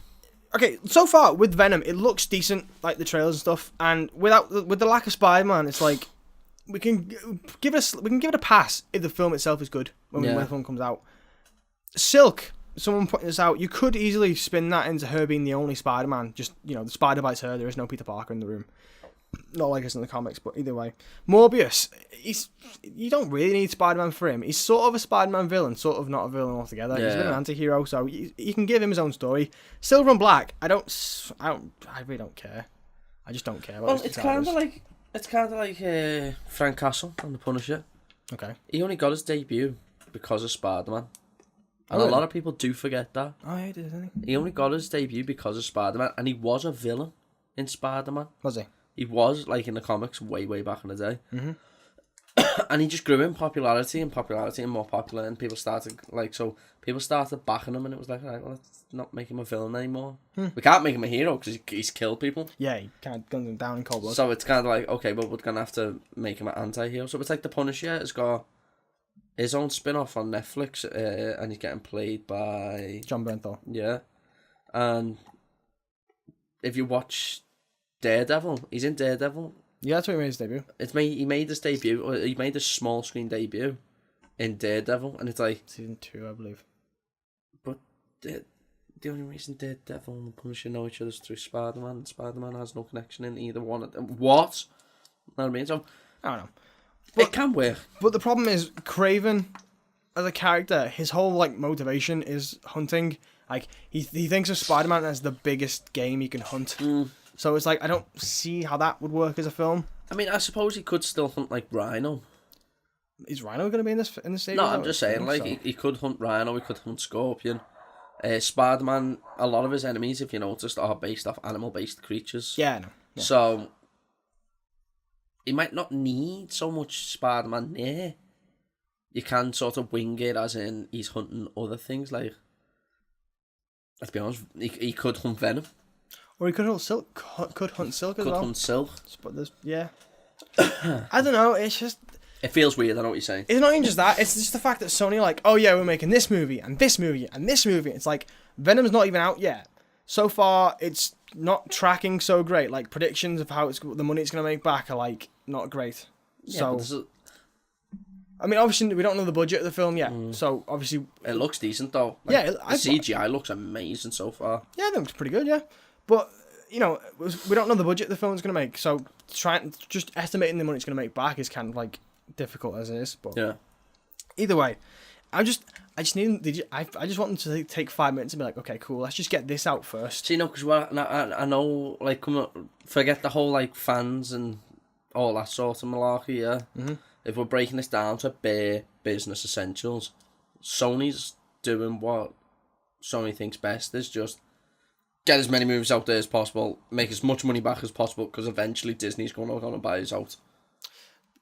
Speaker 1: Okay, so far with Venom, it looks decent, like the trailers and stuff. And with the lack of Spider-Man, it's like... We can give it a pass if the film itself is good when the film comes out. Silk, someone putting this out, you could easily spin that into her being the only Spider-Man. Just, the spider bites her, there is no Peter Parker in the room. Not like it's in the comics, but either way. Morbius, you don't really need Spider-Man for him. He's sort of a Spider-Man villain, sort of not a villain altogether. He's a bit of an anti-hero, so you can give him his own story. Silver and Black, I really don't care. I just don't care.
Speaker 2: Well, it's kind of like Frank Castle on The Punisher.
Speaker 1: Okay.
Speaker 2: He only got his debut because of Spider-Man. And
Speaker 1: really?
Speaker 2: A lot of people do forget that.
Speaker 1: Oh, yeah, he did, didn't he?
Speaker 2: He only got his debut because of Spider-Man, and he was a villain in Spider-Man.
Speaker 1: Was he?
Speaker 2: He was, like, in the comics way, way back in the day.
Speaker 1: Mm-hmm.
Speaker 2: And he just grew in popularity and more popular, and people started backing him, and it was like, alright, well, let's not make him a villain anymore. We can't make him a hero because he's killed people.
Speaker 1: Yeah, he kind of guns them down in cold blood.
Speaker 2: So it's kind of like, okay, but we're going to have to make him an anti-hero. So it's like The Punisher has got his own spin-off on Netflix, and he's getting played by...
Speaker 1: John Bernthal.
Speaker 2: Yeah. And if you watch Daredevil, he's in Daredevil.
Speaker 1: Yeah, that's where he made his debut.
Speaker 2: He made his debut, or he made a small screen debut in Daredevil, and it's like...
Speaker 1: Season 2, I believe.
Speaker 2: But the only reason Daredevil and Punisher know each other is through Spider-Man. Spider-Man has no connection in either one of them. What? You know what I mean? So,
Speaker 1: I don't know.
Speaker 2: it can work.
Speaker 1: But the problem is, Kraven, as a character, his whole, motivation is hunting. Like, he thinks of Spider-Man as the biggest game he can hunt. So it's like, I don't see how that would work as a film.
Speaker 2: I mean, I suppose he could still hunt, like, Rhino.
Speaker 1: Is Rhino going to be in the series?
Speaker 2: No, I'm just saying, like, he could hunt Rhino, he could hunt Scorpion. Spider-Man, a lot of his enemies, if you noticed, are based off animal-based creatures.
Speaker 1: Yeah, I know. Yeah.
Speaker 2: So, he might not need so much Spider-Man there. You can sort of wing it, as in, he's hunting other things, like... Let's be honest, he could hunt Venom.
Speaker 1: Or he could hunt Silk. Could hunt Silk as well.
Speaker 2: Could hunt Silk.
Speaker 1: But yeah. I don't know, it's just...
Speaker 2: It feels weird, I know what you're saying.
Speaker 1: It's not even just that, it's just the fact that Sony are like, oh yeah, we're making this movie, and this movie, and this movie. It's like, Venom's not even out yet. So far, it's not tracking so great. Like, predictions of how the money it's going to make back are, not great.
Speaker 2: Yeah,
Speaker 1: so, I mean, obviously, we don't know the budget of the film yet. So, obviously...
Speaker 2: It looks decent, though.
Speaker 1: Yeah.
Speaker 2: The CGI looks amazing so far.
Speaker 1: Yeah, it looks pretty good, yeah. But, we don't know the budget the film's going to make. So, just estimating the money it's going to make back is kind of, difficult as it is. But
Speaker 2: yeah.
Speaker 1: Either way, I just want them to take 5 minutes and be like, okay, cool, let's just get this out first.
Speaker 2: See, no, because I know, forget the whole, fans and all that sort of malarkey, yeah? Mm-hmm. If we're breaking this down to bare business essentials, Sony's doing what Sony thinks best is just get as many movies out there as possible, make as much money back as possible, because eventually Disney's going to buy us out.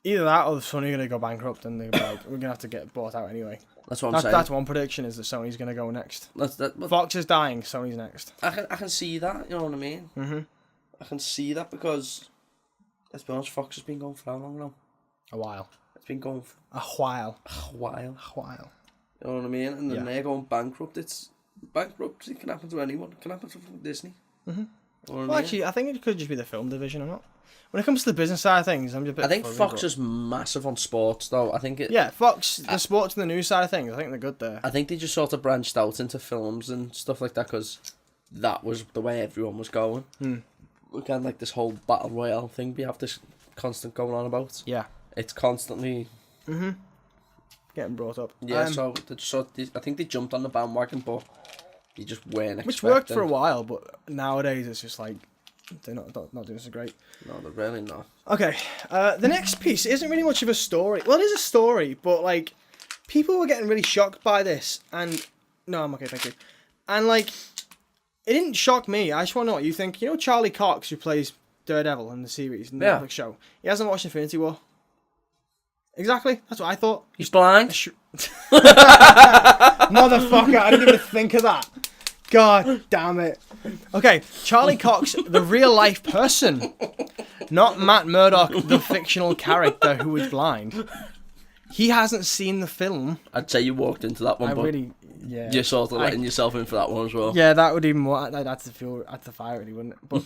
Speaker 1: Either that or Sony going to go bankrupt and they're like, we're going to have to get bought out anyway.
Speaker 2: That's what I'm saying.
Speaker 1: That's one prediction, is that Sony's going to go next.
Speaker 2: But
Speaker 1: Fox is dying, Sony's next.
Speaker 2: I can see that, you know what I mean?
Speaker 1: Mm-hmm.
Speaker 2: I can see that because, let's be honest, Fox has been going for how long now?
Speaker 1: A while.
Speaker 2: It's been going for...
Speaker 1: A while.
Speaker 2: A while.
Speaker 1: A while.
Speaker 2: You know what I mean? And then they're going bankrupt. Bankruptcy can happen to anyone. It can happen to Disney.
Speaker 1: Mm-hmm.
Speaker 2: You know
Speaker 1: well, actually, I think it could just be the film division or not. When it comes to the business side of things, I'm just a bit...
Speaker 2: I think Fox is massive on sports, though. I think it...
Speaker 1: Yeah, Fox, the sports and the news side of things, I think they're good there.
Speaker 2: I think they just sort of branched out into films and stuff like that, because that was the way everyone was going. We got, this whole Battle Royale thing we have this constant going on about.
Speaker 1: Yeah.
Speaker 2: It's constantly...
Speaker 1: Getting brought up.
Speaker 2: Yeah, I think they jumped on the bandwagon, but they just weren't expecting.
Speaker 1: Which worked for a while, but nowadays it's just they're not doing so great.
Speaker 2: No, they're really not.
Speaker 1: Okay, the next piece isn't really much of a story. Well, it is a story, but people were getting really shocked by this, and no, I'm okay, thank you. And it didn't shock me. I just want to know what you think. You know Charlie Cox, who plays Daredevil in the series, in the Netflix show. He hasn't watched Infinity War. Exactly, that's what I thought.
Speaker 2: He's blind.
Speaker 1: Motherfucker! I didn't even think of that. God damn it. Okay, Charlie Cox, the real life person, not Matt Murdock, the fictional character who is blind. He hasn't seen the film.
Speaker 2: I'd say you walked into that one, you're sort of letting yourself in for that one as well.
Speaker 1: Yeah, that would even more. I'd have to fire really, wouldn't it? But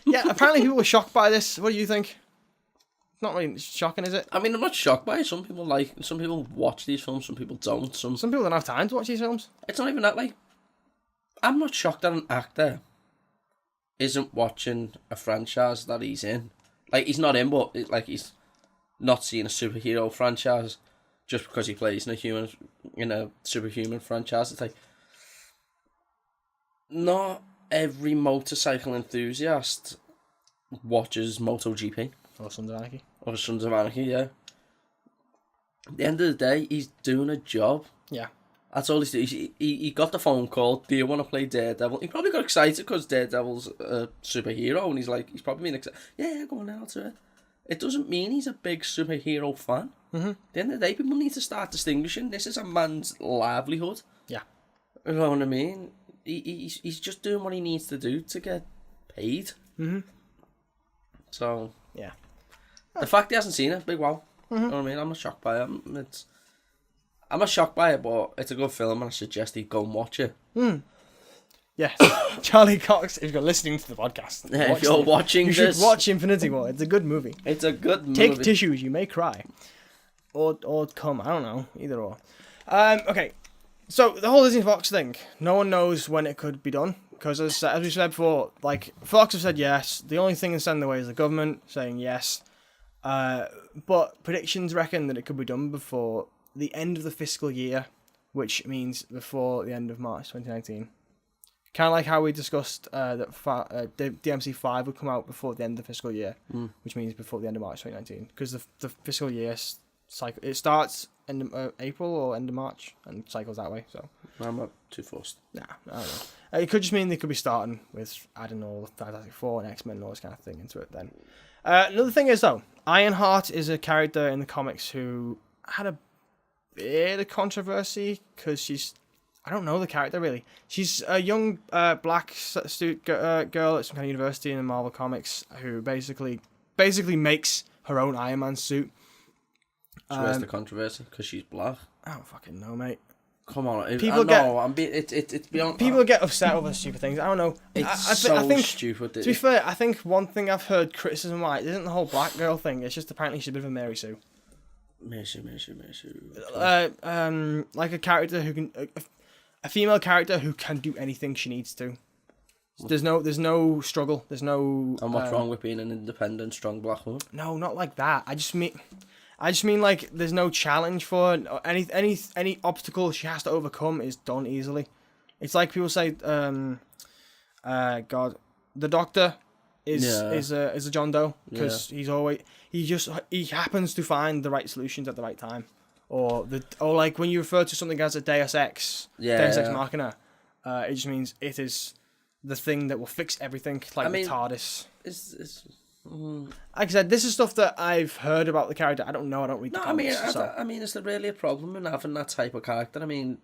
Speaker 1: yeah, apparently people were shocked by this. What do you think? Not really shocking, is it?
Speaker 2: I mean, I'm not shocked by it. Some people watch these films, some people don't.
Speaker 1: Some people don't have time to watch these films.
Speaker 2: It's not even that, like, I'm not shocked that an actor isn't watching a franchise that he's in. Like, he's not in, but he's not seeing a superhero franchise just because he plays in a superhuman franchise. It's like, not every motorcycle enthusiast watches MotoGP.
Speaker 1: Or Sons of Anarchy.
Speaker 2: Or Sons of Anarchy, yeah. At the end of the day, he's doing a job.
Speaker 1: Yeah.
Speaker 2: That's all he's doing. He got the phone call, do you want to play Daredevil? He probably got excited because Daredevil's a superhero, and he's probably been excited. Yeah, go on, I'll do it. It doesn't mean he's a big superhero fan.
Speaker 1: Mm-hmm.
Speaker 2: At the end of the day, people need to start distinguishing. This is a man's livelihood.
Speaker 1: Yeah.
Speaker 2: You know what I mean? He's just doing what he needs to do to get paid.
Speaker 1: Mm-hmm.
Speaker 2: So,
Speaker 1: yeah.
Speaker 2: The fact he hasn't seen it, big wow.
Speaker 1: Mm-hmm.
Speaker 2: You know what I mean? I'm not shocked by it. I'm not shocked by it, but it's a good film, and I suggest he go and watch it.
Speaker 1: Yes. Charlie Cox, if you're listening to the podcast,
Speaker 2: Yeah, if you're watching
Speaker 1: you
Speaker 2: this,
Speaker 1: should watch Infinity War. It's a good movie.
Speaker 2: It's a good movie.
Speaker 1: Take tissues, you may cry. Or come, I don't know, either or. Okay, so the whole Disney Fox thing, no one knows when it could be done. Because as we said before, like, Fox have said yes. The only thing that's standing in the way is the government saying yes. But predictions reckon that it could be done before the end of the fiscal year, which means before the end of March 2019. Kind of like how we discussed that DMC5 would come out before the end of the fiscal year, which means before the end of March 2019. Because the fiscal year cycle, it starts end of April or end of March and cycles that way. So
Speaker 2: I'm not too fussed.
Speaker 1: Nah, I don't know. It could just mean they could be starting with adding all the Fantastic Four and X-Men and all this kind of thing into it then. Another thing is, though, Ironheart is a character in the comics who had a bit of controversy because she's... I don't know the character, really. She's a young black girl at some kind of university in the Marvel Comics who basically makes her own Iron Man suit.
Speaker 2: So where's the controversy? Because she's black?
Speaker 1: I don't fucking know, mate.
Speaker 2: Come on, it's beyond.
Speaker 1: People get upset over stupid things. I don't know.
Speaker 2: I think stupid.
Speaker 1: To be fair, I think one thing I've heard criticism why isn't the whole black girl thing. It's just apparently she's a bit of a Mary Sue.
Speaker 2: Mary Sue.
Speaker 1: Like a character who can, a female character who can do anything she needs to. There's no struggle. There's no.
Speaker 2: And what's wrong with being an independent, strong black woman?
Speaker 1: No, not like that. I just mean like there's no challenge for her. Any obstacle she has to overcome is done easily. It's like people say, the Doctor is a John Doe because he happens to find the right solutions at the right time, or like when you refer to something as a Deus Ex Machina, it just means it is the thing that will fix everything, like the TARDIS. Like I said, this is stuff that I've heard about the character. I don't know. I don't read the comics.
Speaker 2: I mean, is there really a problem in having that type of character? I mean,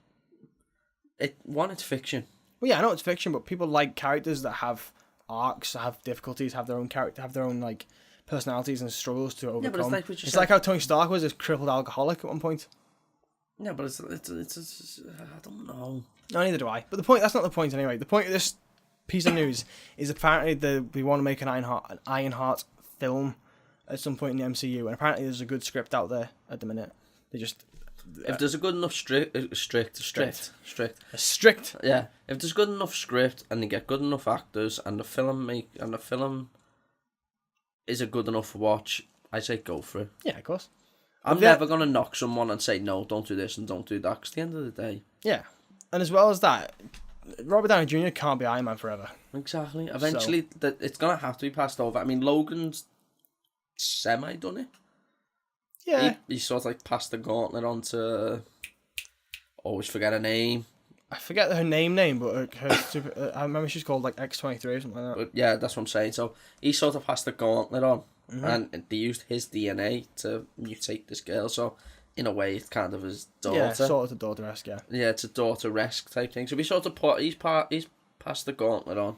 Speaker 2: it's fiction.
Speaker 1: Well, yeah, I know it's fiction, but people like characters that have arcs, have difficulties, have their own character, have their own like personalities and struggles to overcome. Yeah, but it's like how Tony Stark was a crippled alcoholic at one point.
Speaker 2: Yeah, but it's I don't know.
Speaker 1: No, neither do I. But that's not the point anyway. The point of this piece of news is apparently we want to make an Ironheart film at some point in the MCU, and apparently there's a good script out there at the minute. They just
Speaker 2: if there's a good enough strict,
Speaker 1: yeah.
Speaker 2: If there's good enough script and they get good enough actors and the film is a good enough watch, I say go for it.
Speaker 1: Yeah, of course.
Speaker 2: I'm never gonna knock someone and say no, don't do this and don't do that. Because at the end of the day,
Speaker 1: yeah, and as well as that, Robert Downey Jr. can't be Iron Man forever.
Speaker 2: Exactly. Eventually, it's gonna have to be passed over. I mean, Logan's semi done it.
Speaker 1: Yeah.
Speaker 2: He sort of like passed the gauntlet on to. Always forget her name.
Speaker 1: I forget her name, but I remember she's called like X-23 or something like that.
Speaker 2: But yeah, that's what I'm saying. So he sort of passed the gauntlet on, and they used his DNA to mutate this girl. So in a way, it's kind of his daughter.
Speaker 1: Yeah, sort of a daughter-esque, yeah.
Speaker 2: Yeah, it's a daughter-esque type thing. So we sort of he's passed the gauntlet on.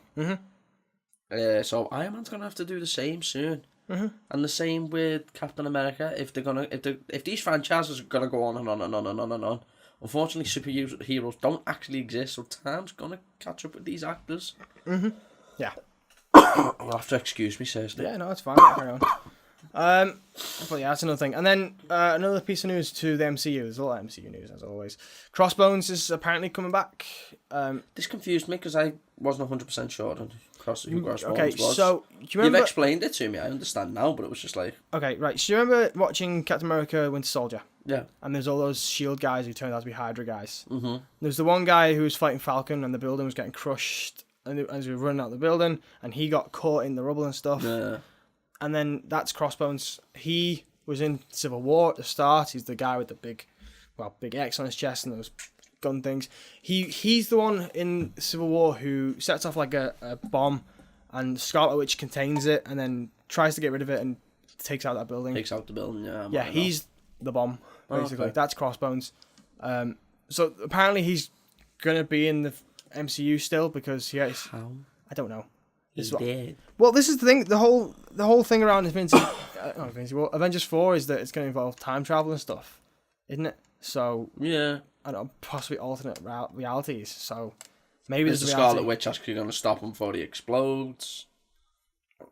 Speaker 2: So Iron Man's gonna have to do the same soon. And the same with Captain America. If these franchises are gonna go on and on and on and on and on, unfortunately, superheroes don't actually exist. So time's gonna catch up with these actors.
Speaker 1: Yeah.
Speaker 2: You'll have to excuse me, seriously.
Speaker 1: Yeah, no, it's fine. Carry on. But yeah, that's another thing. And then another piece of news to the MCU. There's a lot of MCU news as always. Crossbones is apparently coming back.
Speaker 2: This confused me because I wasn't 100% sure on who Crossbones
Speaker 1: Okay,
Speaker 2: was.
Speaker 1: so do you
Speaker 2: You've
Speaker 1: remember?
Speaker 2: explained it to me. I understand now, but it was just like,
Speaker 1: Okay, right. So you remember watching Captain America: Winter Soldier?
Speaker 2: yeah.
Speaker 1: And there's all those Shield guys who turned out to be Hydra guys.
Speaker 2: Mm-hmm.
Speaker 1: There's the one guy who was fighting Falcon, and the building was getting crushed, and as we were running out the building, and he got caught in the rubble and stuff.
Speaker 2: Yeah.
Speaker 1: And then that's Crossbones. He was in Civil War at the start. He's the guy with the big X on his chest and those gun things. He's the one in Civil War who sets off like a bomb, and Scarlet Witch contains it, and then tries to get rid of it and takes out that building.
Speaker 2: Takes out the building, yeah.
Speaker 1: Yeah, he's the bomb, basically.
Speaker 2: Okay.
Speaker 1: That's Crossbones. So apparently he's going to be in the MCU still because
Speaker 2: How?
Speaker 1: I don't know.
Speaker 2: He's
Speaker 1: This is
Speaker 2: dead.
Speaker 1: Well, this is the thing. The whole thing around Avengers 4 is that it's going to involve time travel and stuff, isn't it? So
Speaker 2: Yeah.
Speaker 1: I don't know, possibly alternate realities. So maybe
Speaker 2: Is
Speaker 1: there's
Speaker 2: the
Speaker 1: a reality.
Speaker 2: Scarlet Witch actually going to stop him before he explodes?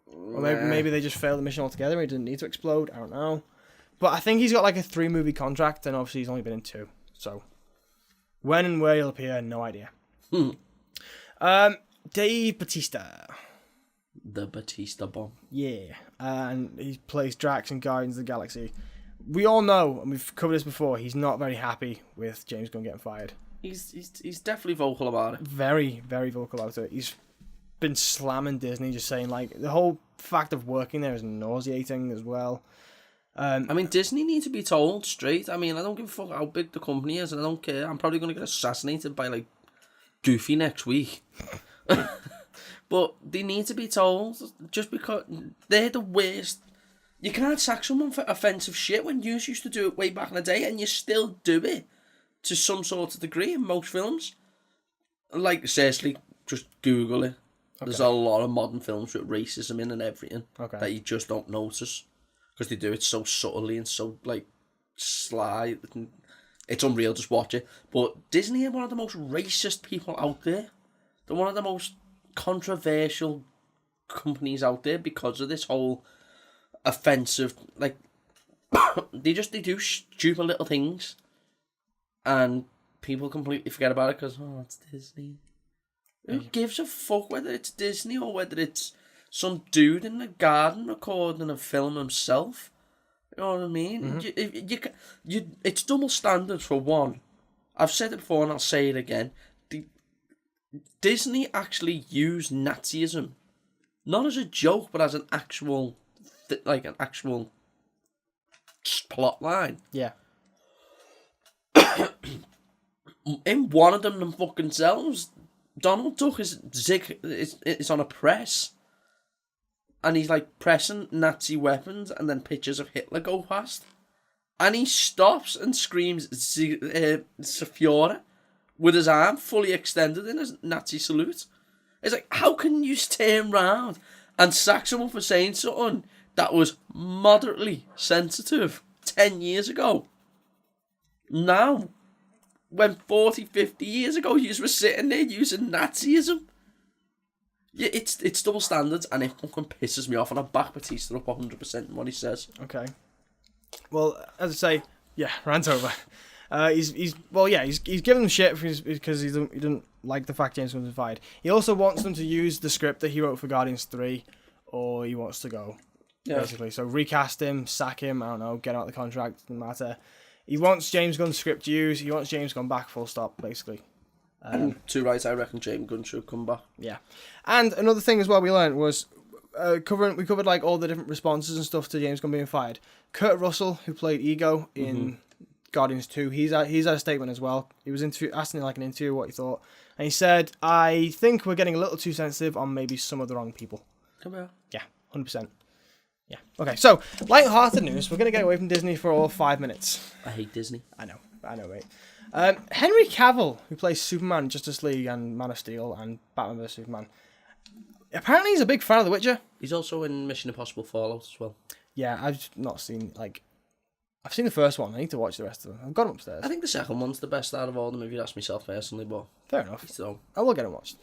Speaker 1: Or maybe they just failed the mission altogether. He didn't need to explode. I don't know. But I think he's got like a 3-movie contract, and obviously he's only been in 2. So when and where he'll appear, no idea. Dave Bautista.
Speaker 2: The Batista bomb.
Speaker 1: Yeah, and he plays Drax in Guardians of the Galaxy. We all know, and we've covered this before, he's not very happy with James Gunn getting fired.
Speaker 2: He's definitely vocal about it.
Speaker 1: Very, very vocal about it. He's been slamming Disney, just saying, like, the whole fact of working there is nauseating as well.
Speaker 2: I mean, Disney need to be told straight. I mean, I don't give a fuck how big the company is, and I don't care. I'm probably going to get assassinated by, like, Goofy next week. But they need to be told, just because they're the worst. You can't sack someone for offensive shit when you used to do it way back in the day, and you still do it to some sort of degree in most films. Like, seriously, just Google it. Okay. There's a lot of modern films with racism in and everything that you just don't notice. Because they do it so subtly and so, like, sly. It's unreal, just watch it. But Disney are one of the most racist people out there. They're one of the most controversial companies out there because of this whole offensive, like, they do stupid little things and people completely forget about it because, oh, it's Disney. Who gives a fuck whether it's Disney or whether it's some dude in the garden recording a film himself? You know what I mean? Mm-hmm. It's double standards for one. I've said it before and I'll say it again. Disney actually used Nazism, not as a joke, but as an actual, an actual plot line.
Speaker 1: Yeah.
Speaker 2: In one of them fucking selves, Donald Duck is on a press, and he's like pressing Nazi weapons, and then pictures of Hitler go past, and he stops and screams Sephora with his arm fully extended in his Nazi salute. It's like, how can you turn round and sack someone for saying something that was moderately sensitive 10 years ago? Now, when 40, 50 years ago you were sitting there using Nazism. Yeah, it's double standards, and it fucking pisses me off, and I back Batista up 100% in what he says.
Speaker 1: Okay. Well, as I say, yeah, rant over. He's giving them shit because he didn't like the fact James Gunn was fired. He also wants them to use the script that he wrote for Guardians 3, or he wants to go, basically. So recast him, sack him, I don't know, get out of the contract, doesn't matter. He wants James Gunn's script used, he wants James Gunn back, full stop, basically.
Speaker 2: Too right, I reckon James Gunn should come back.
Speaker 1: Yeah. And another thing as well we learned was, we covered like all the different responses and stuff to James Gunn being fired. Kurt Russell, who played Ego in Guardians 2, he's had a statement as well. He was asked in like an interview what he thought, and he said, "I think we're getting a little too sensitive on maybe some of the wrong people."
Speaker 2: Come here.
Speaker 1: Yeah, 100%. Yeah. Okay, so light-hearted news. We're gonna get away from Disney for all 5 minutes.
Speaker 2: I hate Disney.
Speaker 1: I know, mate. Henry Cavill, who plays Superman, Justice League, and Man of Steel, and Batman vs Superman, apparently he's a big fan of The Witcher.
Speaker 2: He's also in Mission Impossible Fallout as well.
Speaker 1: Yeah, I've not seen, I've seen the first one. I need to watch the rest of them. I've got them upstairs.
Speaker 2: I think the second one's the best out of all of them, if you'd ask myself personally, but...
Speaker 1: Fair enough.
Speaker 2: So.
Speaker 1: I will get them watched.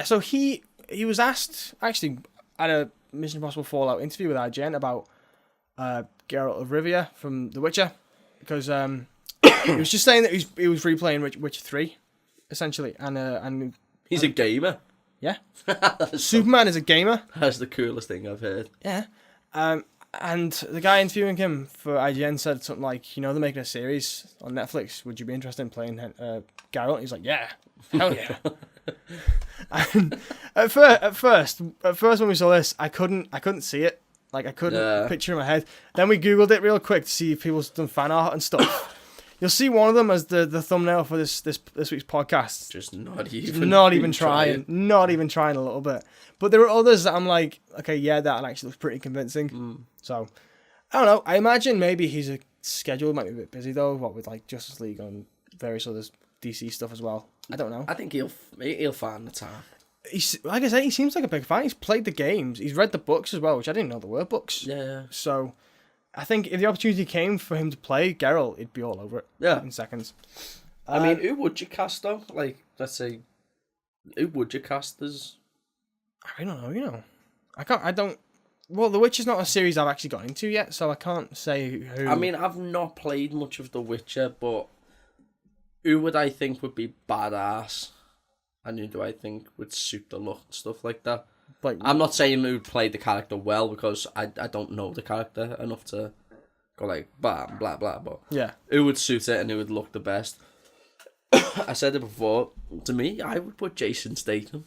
Speaker 1: So he was asked, actually, at a Mission Impossible Fallout interview with IGN about Geralt of Rivia from The Witcher, because he was just saying that he was replaying Witcher 3, essentially, and
Speaker 2: He's a gamer.
Speaker 1: yeah,
Speaker 2: That's
Speaker 1: Superman is a gamer.
Speaker 2: That's the coolest thing I've heard.
Speaker 1: Yeah. And the guy interviewing him for IGN said something like, they're making a series on Netflix. Would you be interested in playing Geralt? He's like, yeah, hell yeah. And at first when we saw this, I couldn't see it. Like, I couldn't picture it in my head. Then we Googled it real quick to see if people's done fan art and stuff. You'll see one of them as the thumbnail for this week's podcast.
Speaker 2: Just
Speaker 1: Not even trying a little bit. But there are others that I'm like, okay, yeah, that actually looks pretty convincing. So, I don't know. I imagine maybe his schedule might be a bit busy though, with like Justice League and various other DC stuff as well. I don't know.
Speaker 2: I think he'll find the time.
Speaker 1: Like I said, he seems like a big fan. He's played the games. He's read the books as well, which I didn't know there were books.
Speaker 2: Yeah.
Speaker 1: So, I think if the opportunity came for him to play Geralt, he'd be all over it.
Speaker 2: Yeah.
Speaker 1: In seconds.
Speaker 2: I mean, who would you cast though? Like, let's say, who would you cast as?
Speaker 1: I don't know. Well, The Witcher's not a series I've actually got into yet, so I can't say who.
Speaker 2: I mean, I've not played much of The Witcher, but who would I think would be badass? And who do I think would suit the look and stuff like that?
Speaker 1: Like,
Speaker 2: I'm not saying who played the character well, because I don't know the character enough to go like, bam, blah, blah, but
Speaker 1: yeah.
Speaker 2: who would suit it and who would look the best? I said it before, to me, I would put Jason Statham.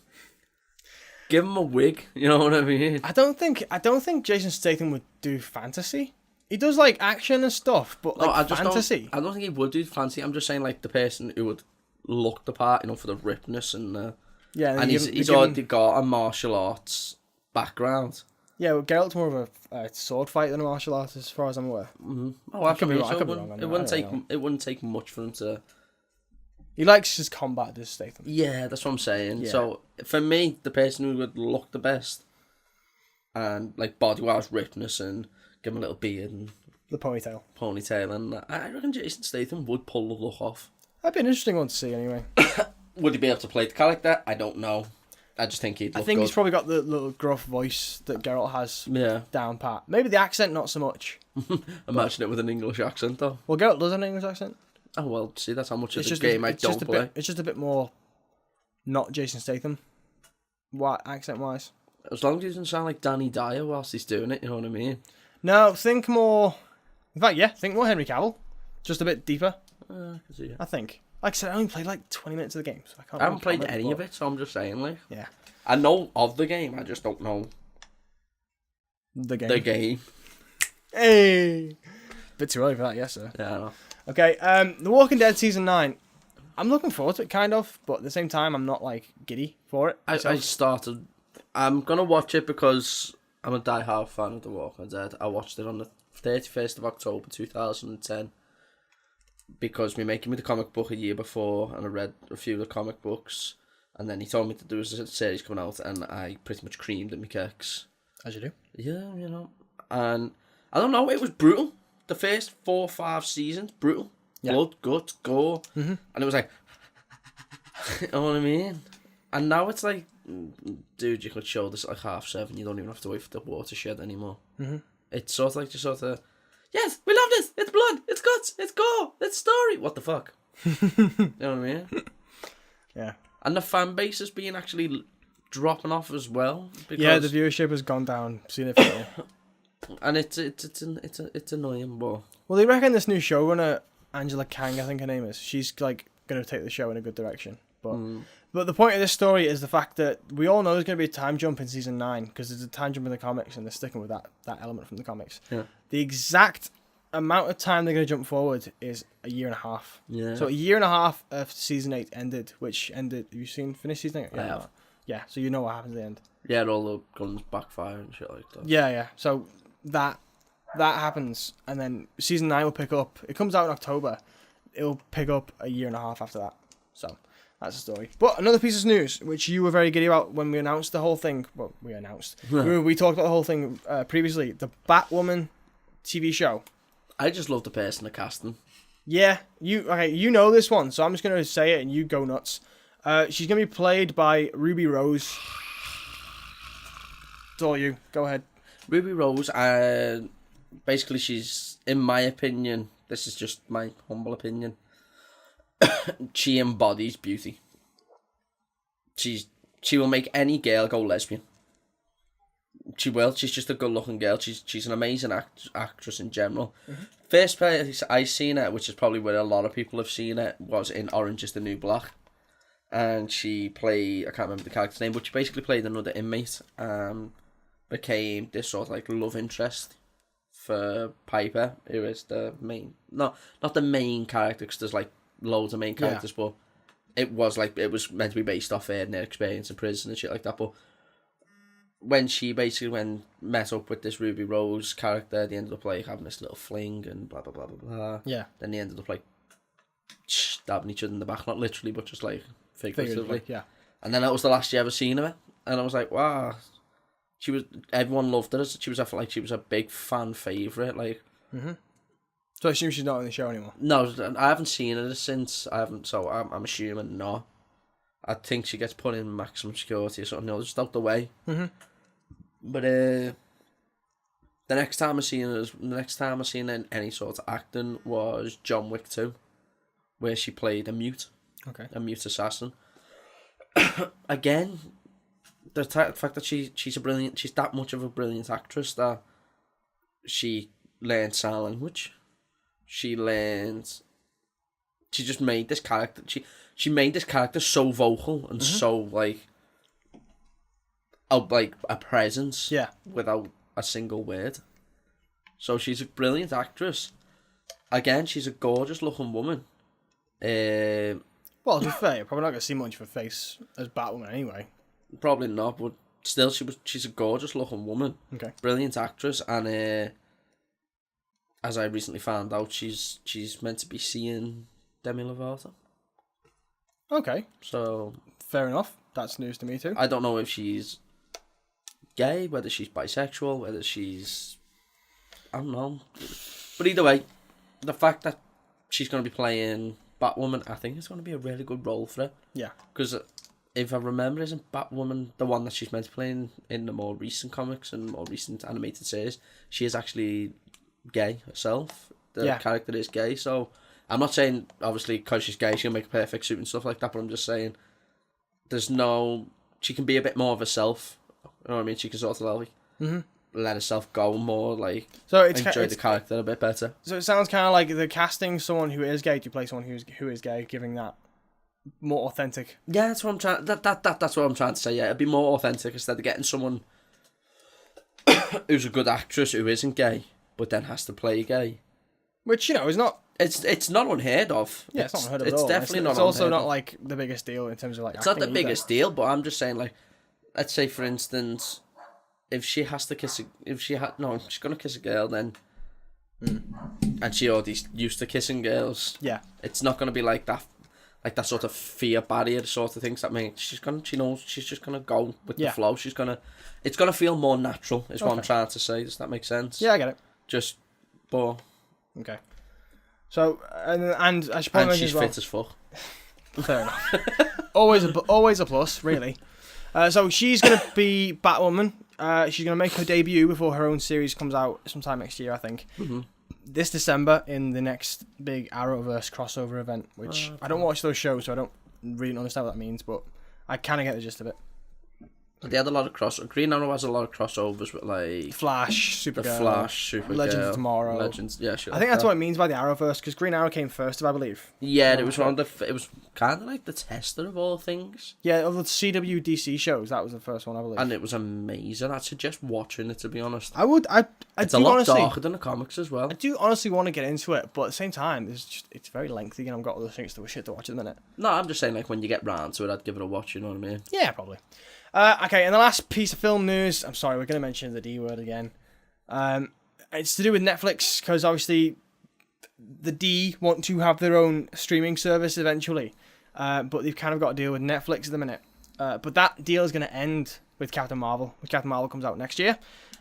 Speaker 2: Give him a wig, you know what I mean?
Speaker 1: I don't think Jason Statham would do fantasy. He does like action and stuff, but like fantasy.
Speaker 2: I don't think he would do fantasy. I'm just saying like the person who would look the part, for the ripness and and he's already got a martial arts background.
Speaker 1: Yeah, well, Geralt's more of a sword fighter than a martial artist, as far as I'm aware.
Speaker 2: Mm-hmm. Oh, I could be wrong. It wouldn't take much for him to.
Speaker 1: He likes his combat, does Statham.
Speaker 2: Yeah, that's what I'm saying.
Speaker 1: Yeah.
Speaker 2: So for me, the person who would look the best, and like body-wise, ripness, and give him a little beard and
Speaker 1: the ponytail,
Speaker 2: and I reckon Jason Statham would pull the look off.
Speaker 1: That'd be an interesting one to see, anyway.
Speaker 2: Would he be able to play the character? I don't know. I just think he'd look good.
Speaker 1: He's probably got the little gruff voice that Geralt has down pat. Maybe the accent, not so much.
Speaker 2: Imagine it with an English accent, though.
Speaker 1: Well, Geralt does have an English accent.
Speaker 2: Oh, well, see, that's how much of the game I don't play.
Speaker 1: It's just a bit more not Jason Statham, accent-wise.
Speaker 2: As long as he doesn't sound like Danny Dyer whilst he's doing it, you know what I mean?
Speaker 1: No, think more... In fact, think more Henry Cavill. Just a bit deeper, I think. Like I said, I only played like 20 minutes of the game, so I
Speaker 2: haven't played any of it, so I'm just saying, like...
Speaker 1: Yeah.
Speaker 2: I know of the game, I just don't know...
Speaker 1: The game. Hey! Bit too early for that, yes, sir.
Speaker 2: Yeah, I know.
Speaker 1: Okay, The Walking Dead Season 9. I'm looking forward to it, kind of, but at the same time, I'm not, like, giddy for it.
Speaker 2: I'm going to watch it because I'm a die-hard fan of The Walking Dead. I watched it on the 31st of October 2010 because we making me the comic book a year before, and I read a few of the comic books, and then he told me that there was a series coming out, and I pretty much creamed at my kicks.
Speaker 1: As you do.
Speaker 2: Yeah, and I don't know, it was brutal. The first 4 or 5 seasons, brutal. Yeah. Blood, guts, gore. Mm-hmm. And it was like, you know what I mean? And now it's like, dude, you could show this at like 7:30. You don't even have to wait for the watershed anymore. Mm-hmm. It's sort of like, yes, we love this. It's blood. It's guts. It's gore. It's story. What the fuck? You know what I mean?
Speaker 1: Yeah. And
Speaker 2: the fan base is being actually dropping off as well.
Speaker 1: Yeah, the viewership has gone down significantly.
Speaker 2: And it's annoying, but...
Speaker 1: Well, they reckon this new showrunner, Angela Kang, I think her name is, she's like going to take the show in a good direction. But the point of this story is the fact that we all know there's going to be a time jump in season 9 because there's a time jump in the comics and they're sticking with that element from the comics.
Speaker 2: Yeah.
Speaker 1: The exact amount of time they're going to jump forward is a year and a half.
Speaker 2: Yeah.
Speaker 1: So a year and a half of season 8 ended, which ended... Have you finished season 8?
Speaker 2: Yeah, I have.
Speaker 1: Yeah, so you know what happens at the end.
Speaker 2: Yeah, all the guns backfire and shit like that.
Speaker 1: Yeah. So that happens, and then season 9 will pick up. It comes out in October. It'll pick up a year and a half after that. So that's the story. But another piece of news, which you were very giddy about when we announced the whole thing. Well, we talked about the whole thing previously. The Batwoman TV show.
Speaker 2: I just love the person of casting.
Speaker 1: Yeah, you know this one, so I'm just gonna say it and you go nuts. She's gonna be played by Ruby Rose. It's all you. Go ahead.
Speaker 2: Ruby Rose, basically she's, in my opinion, this is just my humble opinion, she embodies beauty. She will make any girl go lesbian. She will. She's just a good-looking girl. She's an amazing actress in general. Mm-hmm. First place I seen it, which is probably where a lot of people have seen it, was in Orange Is the New Black. And she played, I can't remember the character's name, but she basically played another inmate. Became this sort of like love interest for Piper, who is the main, not the main character, because there's like loads of main characters, but it was meant to be based off her and her experience in prison and shit like that. But when she basically met up with this Ruby Rose character, they ended up like having this little fling and blah blah blah blah blah.
Speaker 1: Yeah.
Speaker 2: Then they ended up like stabbing each other in the back, not literally, but just like figuratively.
Speaker 1: Yeah.
Speaker 2: And then that was the last you ever seen of her, and I was like, wow. Everyone loved her. She was a big fan favorite. Like.
Speaker 1: Mm-hmm. So I assume she's not on the show anymore.
Speaker 2: No, I haven't seen her since. So I'm assuming no. I think she gets put in maximum security or something. No, just out the way.
Speaker 1: Mm-hmm.
Speaker 2: But the next time I seen her in any sort of acting was John Wick 2, where she played a mute assassin. Again, the fact that she's that much of a brilliant actress that she learned sign language. She just made this character. She made this character so vocal and so like a presence.
Speaker 1: Yeah.
Speaker 2: Without a single word. So she's a brilliant actress. Again, she's a gorgeous looking woman.
Speaker 1: Well, to be fair, you're probably not going to see much of her face as Batwoman anyway.
Speaker 2: Probably not, but still, she's a gorgeous looking woman.
Speaker 1: Okay.
Speaker 2: Brilliant actress, and as I recently found out, she's meant to be seeing Demi Lovato.
Speaker 1: Okay.
Speaker 2: So
Speaker 1: fair enough. That's news to me too.
Speaker 2: I don't know if she's gay, whether she's bisexual, whether she's, I don't know. But either way, the fact that she's going to be playing Batwoman, I think it's going to be a really good role for her.
Speaker 1: Yeah.
Speaker 2: Because if I remember, isn't Batwoman the one that she's meant to play in the more recent comics and more recent animated series? She is actually gay herself. The character is gay, so I'm not saying obviously because she's gay she'll make a perfect suit and stuff like that, but I'm just saying she can be a bit more of herself. You know what I mean? She can sort of like let herself go more, like enjoy the character a bit better.
Speaker 1: So it sounds kind of like they're casting someone who is gay to play someone who is gay, giving that more authentic.
Speaker 2: Yeah, that's what I'm trying. That's what I'm trying to say. Yeah, it'd be more authentic instead of getting someone who's a good actress who isn't gay, but then has to play gay.
Speaker 1: Which, you know, is not...
Speaker 2: It's not unheard of.
Speaker 1: Yeah, it's not unheard of at all.
Speaker 2: It's definitely not
Speaker 1: It's also
Speaker 2: unheard
Speaker 1: not,
Speaker 2: of.
Speaker 1: like, the biggest deal in terms of, like,
Speaker 2: It's not the biggest deal, but I'm just saying, like, let's say, for instance, if she has to kiss she's going to kiss a girl, then... And she already used to kissing girls.
Speaker 1: Yeah.
Speaker 2: It's not going to be like that sort of fear barrier sort of things that make she knows she's just gonna go with the flow. It's gonna feel more natural is what I'm trying to say. Does that make sense?
Speaker 1: Yeah, I get it.
Speaker 2: Okay.
Speaker 1: So and I should probably
Speaker 2: she's fit as fuck.
Speaker 1: Fair enough. always a plus, really. So she's gonna be Batwoman. She's gonna make her debut before her own series comes out sometime next year, I think. Mm-hmm. This December in the next big Arrowverse crossover event, which I don't watch those shows, so I don't really understand what that means, but I kind of get the gist of it.
Speaker 2: They had a lot of Green Arrow has a lot of crossovers with like
Speaker 1: Flash, Supergirl,
Speaker 2: Supergirl,
Speaker 1: Legends of Tomorrow.
Speaker 2: Yeah,
Speaker 1: I think that's what it means by the Arrowverse, because Green Arrow came first, I believe.
Speaker 2: Yeah, it was it was kind of like the tester of all things.
Speaker 1: Yeah, of the CWDC shows, that was the first one, I believe.
Speaker 2: And it was amazing. I'd suggest watching it, to be honest.
Speaker 1: It's
Speaker 2: a lot darker than the comics as well.
Speaker 1: I do honestly want to get into it, but at the same time, it's very lengthy, and I've got other things to watch at the minute.
Speaker 2: No, I'm just saying, like, when you get round to it, I'd give it a watch, you know what I mean?
Speaker 1: Yeah, probably. Okay, and the last piece of film news, I'm sorry, we're going to mention the D word again. It's to do with Netflix, because obviously the D want to have their own streaming service eventually, but they've kind of got to deal with Netflix at the minute. But that deal is going to end with Captain Marvel, when Captain Marvel comes out next year.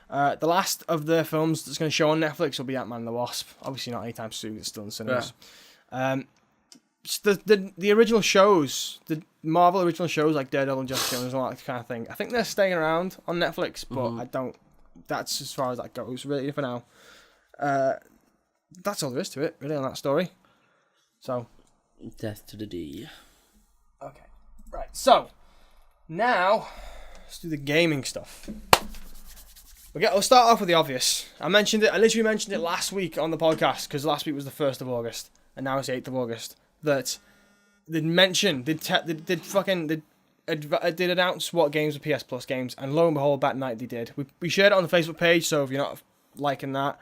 Speaker 1: The last of the films that's going to show on Netflix will be Ant-Man and the Wasp. Obviously not anytime soon, it's still in cinemas. Yeah. The original shows, the Marvel original shows like Daredevil and Jessica Jones and all that kind of thing, I think they're staying around on Netflix, but that's as far as that goes really for now. That's all there is to it, really, on that story. So,
Speaker 2: Death to the D.
Speaker 1: okay. Right, so, now, let's do the gaming stuff. We'll start off with the obvious. I literally mentioned it last week on the podcast, because last week was the 1st of August, and now it's the 8th of August, that they'd announce what games were PS Plus games, and lo and behold, that night they did. We shared it on the Facebook page, so if you're not liking that,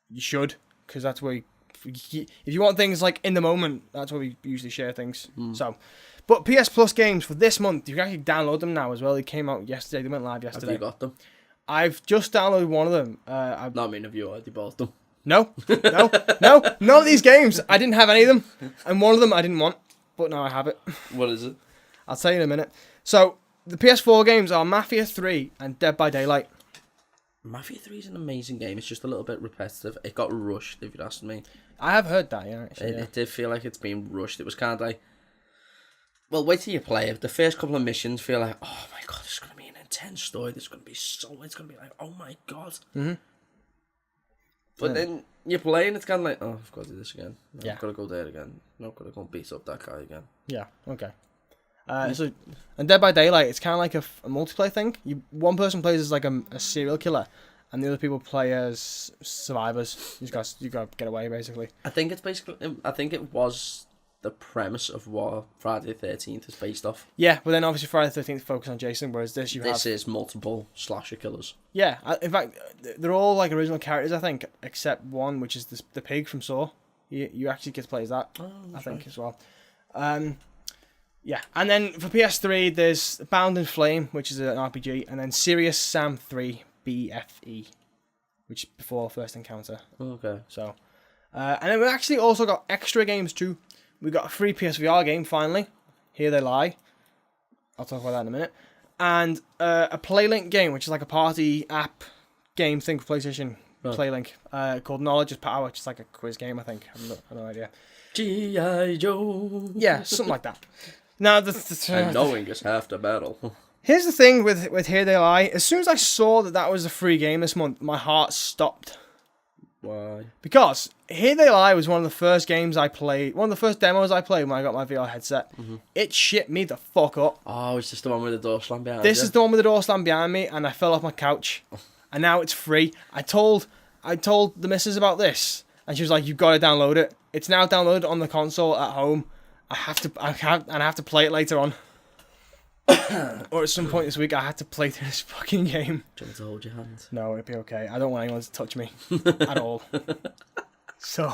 Speaker 1: you should, because that's where if you want things like in the moment, that's where we usually share things. So, but PS Plus games for this month, you can actually download them now as well. They came out yesterday. They went live yesterday.
Speaker 2: Have you got them?
Speaker 1: I've just downloaded one of them.
Speaker 2: Not mean of you already bought them.
Speaker 1: No, none of these games. I didn't have any of them, and one of them I didn't want, but now I have it.
Speaker 2: What is it?
Speaker 1: I'll tell you in a minute. So, the PS4 games are Mafia 3 and Dead by Daylight.
Speaker 2: Mafia 3 is an amazing game. It's just a little bit repetitive. It got rushed, if you'd asked me.
Speaker 1: I have heard that, yeah. Actually,
Speaker 2: It did feel like it's been rushed. It was kind of like, well, wait till you play it. The first couple of missions feel like, oh my god, this is going to be an intense story. It's going to be like, oh my god.
Speaker 1: Mm-hmm.
Speaker 2: But then you play and it's kind of like, oh, I've got to do this again. No,
Speaker 1: Yeah.
Speaker 2: I've got to go there again. No, I've got to go and beat up that guy again.
Speaker 1: Yeah, okay. And Dead by Daylight, it's kind of like a multiplayer thing. One person plays as like a serial killer, and the other people play as survivors. You got to get away, basically.
Speaker 2: I think it was the premise of what Friday the 13th is based off.
Speaker 1: Yeah, but then obviously Friday the 13th focus on Jason, whereas this
Speaker 2: is multiple slasher killers.
Speaker 1: Yeah, in fact, they're all like original characters, I think, except one, which is the pig from Saw. You actually get to play as that, I think, right, as well. Yeah, and then for PS3, there's Bound in Flame, which is an RPG, and then Serious Sam 3 BFE, which is before First Encounter.
Speaker 2: Okay.
Speaker 1: So, and then we actually also got extra games too. We got a free PSVR game finally. Here They Lie. I'll talk about that in a minute. And a PlayLink game, which is like a party app game thing for PlayStation. Right. PlayLink, called Knowledge is Power, which is like a quiz game, I think. I have no idea. G.I. Joe. Yeah, something like that. Now,
Speaker 2: and knowing is half the battle.
Speaker 1: Here's the thing with Here They Lie. As soon as I saw that was a free game this month, my heart stopped.
Speaker 2: Why?
Speaker 1: Because Here They Lie was one of the first games I played, one of the first demos I played when I got my VR headset. Mm-hmm. It shit me the fuck up.
Speaker 2: Oh, it's just the one with the door slammed behind
Speaker 1: This is the one with the door slammed behind me, and I fell off my couch. And now it's free. I told the missus about this, and she was like, "You've got to download it. It's now downloaded on the console at home. I have to play it later on." Or at some point this week, I had to play through this fucking game.
Speaker 2: Do you want to hold your hand?
Speaker 1: No, it'd be okay. I don't want anyone to touch me at all. So,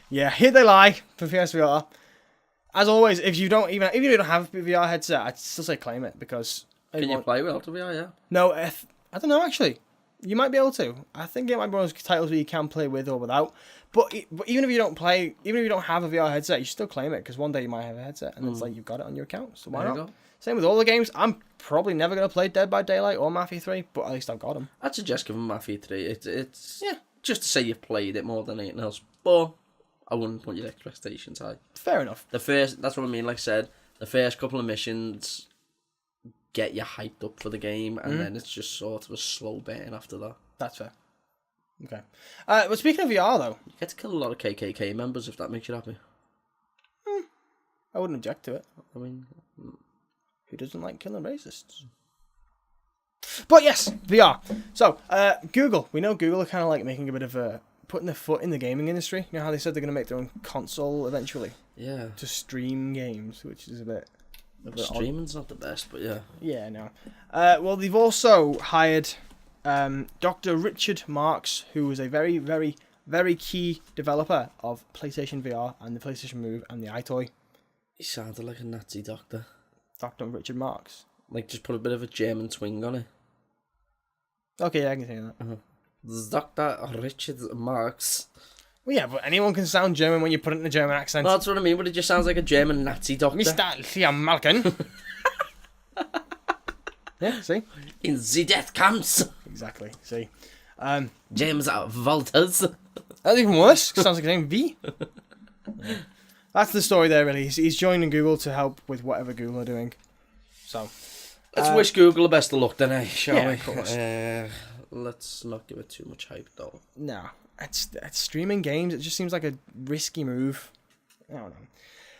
Speaker 1: yeah, Here They Lie for PSVR. As always, if you don't even if you don't have a VR headset, I'd still say claim it because.
Speaker 2: Can you play without a VR? Yeah.
Speaker 1: No, I don't know actually. You might be able to. I think it might be one of those titles where you can play with or without. But even if you don't have a VR headset, you still claim it because one day you might have a headset and it's like you've got it on your account. So why not? Same with all the games. I'm probably never going to play Dead by Daylight or Mafia 3, but at least I've got them.
Speaker 2: I'd suggest giving Mafia 3. It's just to say you've played it more than anything else. But I wouldn't put your expectations high.
Speaker 1: Fair enough.
Speaker 2: That's what I mean. Like I said, the first couple of missions get you hyped up for the game, and then it's just sort of a slow burn after that.
Speaker 1: That's fair. Okay. But speaking of VR, though...
Speaker 2: You get to kill a lot of KKK members, if that makes you happy.
Speaker 1: I wouldn't object to it.
Speaker 2: I mean...
Speaker 1: Who doesn't like killing racists? But yes, VR. So, Google. We know Google are kind of like making a bit of a... putting their foot in the gaming industry. You know how they said they're going to make their own console eventually?
Speaker 2: Yeah.
Speaker 1: To stream games, which is a bit
Speaker 2: streaming's not the best, but yeah.
Speaker 1: Yeah, no. Well, they've also hired Dr. Richard Marks, who is a very, very, very key developer of PlayStation VR and the PlayStation Move and the iToy.
Speaker 2: He sounded like a Nazi doctor.
Speaker 1: Dr. Richard Marks.
Speaker 2: Like, just put a bit of a German twang on it.
Speaker 1: Okay, yeah, I can say that.
Speaker 2: Dr. Richard Marks.
Speaker 1: Well, yeah, but anyone can sound German when you put it in a German accent.
Speaker 2: Well, that's what I mean, but it just sounds like a German Nazi doctor.
Speaker 1: Mr. Malkin. Yeah, see?
Speaker 2: In the death camps.
Speaker 1: Exactly, see.
Speaker 2: James Walters.
Speaker 1: That's even worse. Sounds like a name V. Yeah. That's the story there, really. He's joining Google to help with whatever Google are doing. So,
Speaker 2: let's wish Google the best of luck then, shall we?
Speaker 1: Of course.
Speaker 2: Let's not give it too much hype, though.
Speaker 1: No. it's streaming games. It just seems like a risky move. I don't know.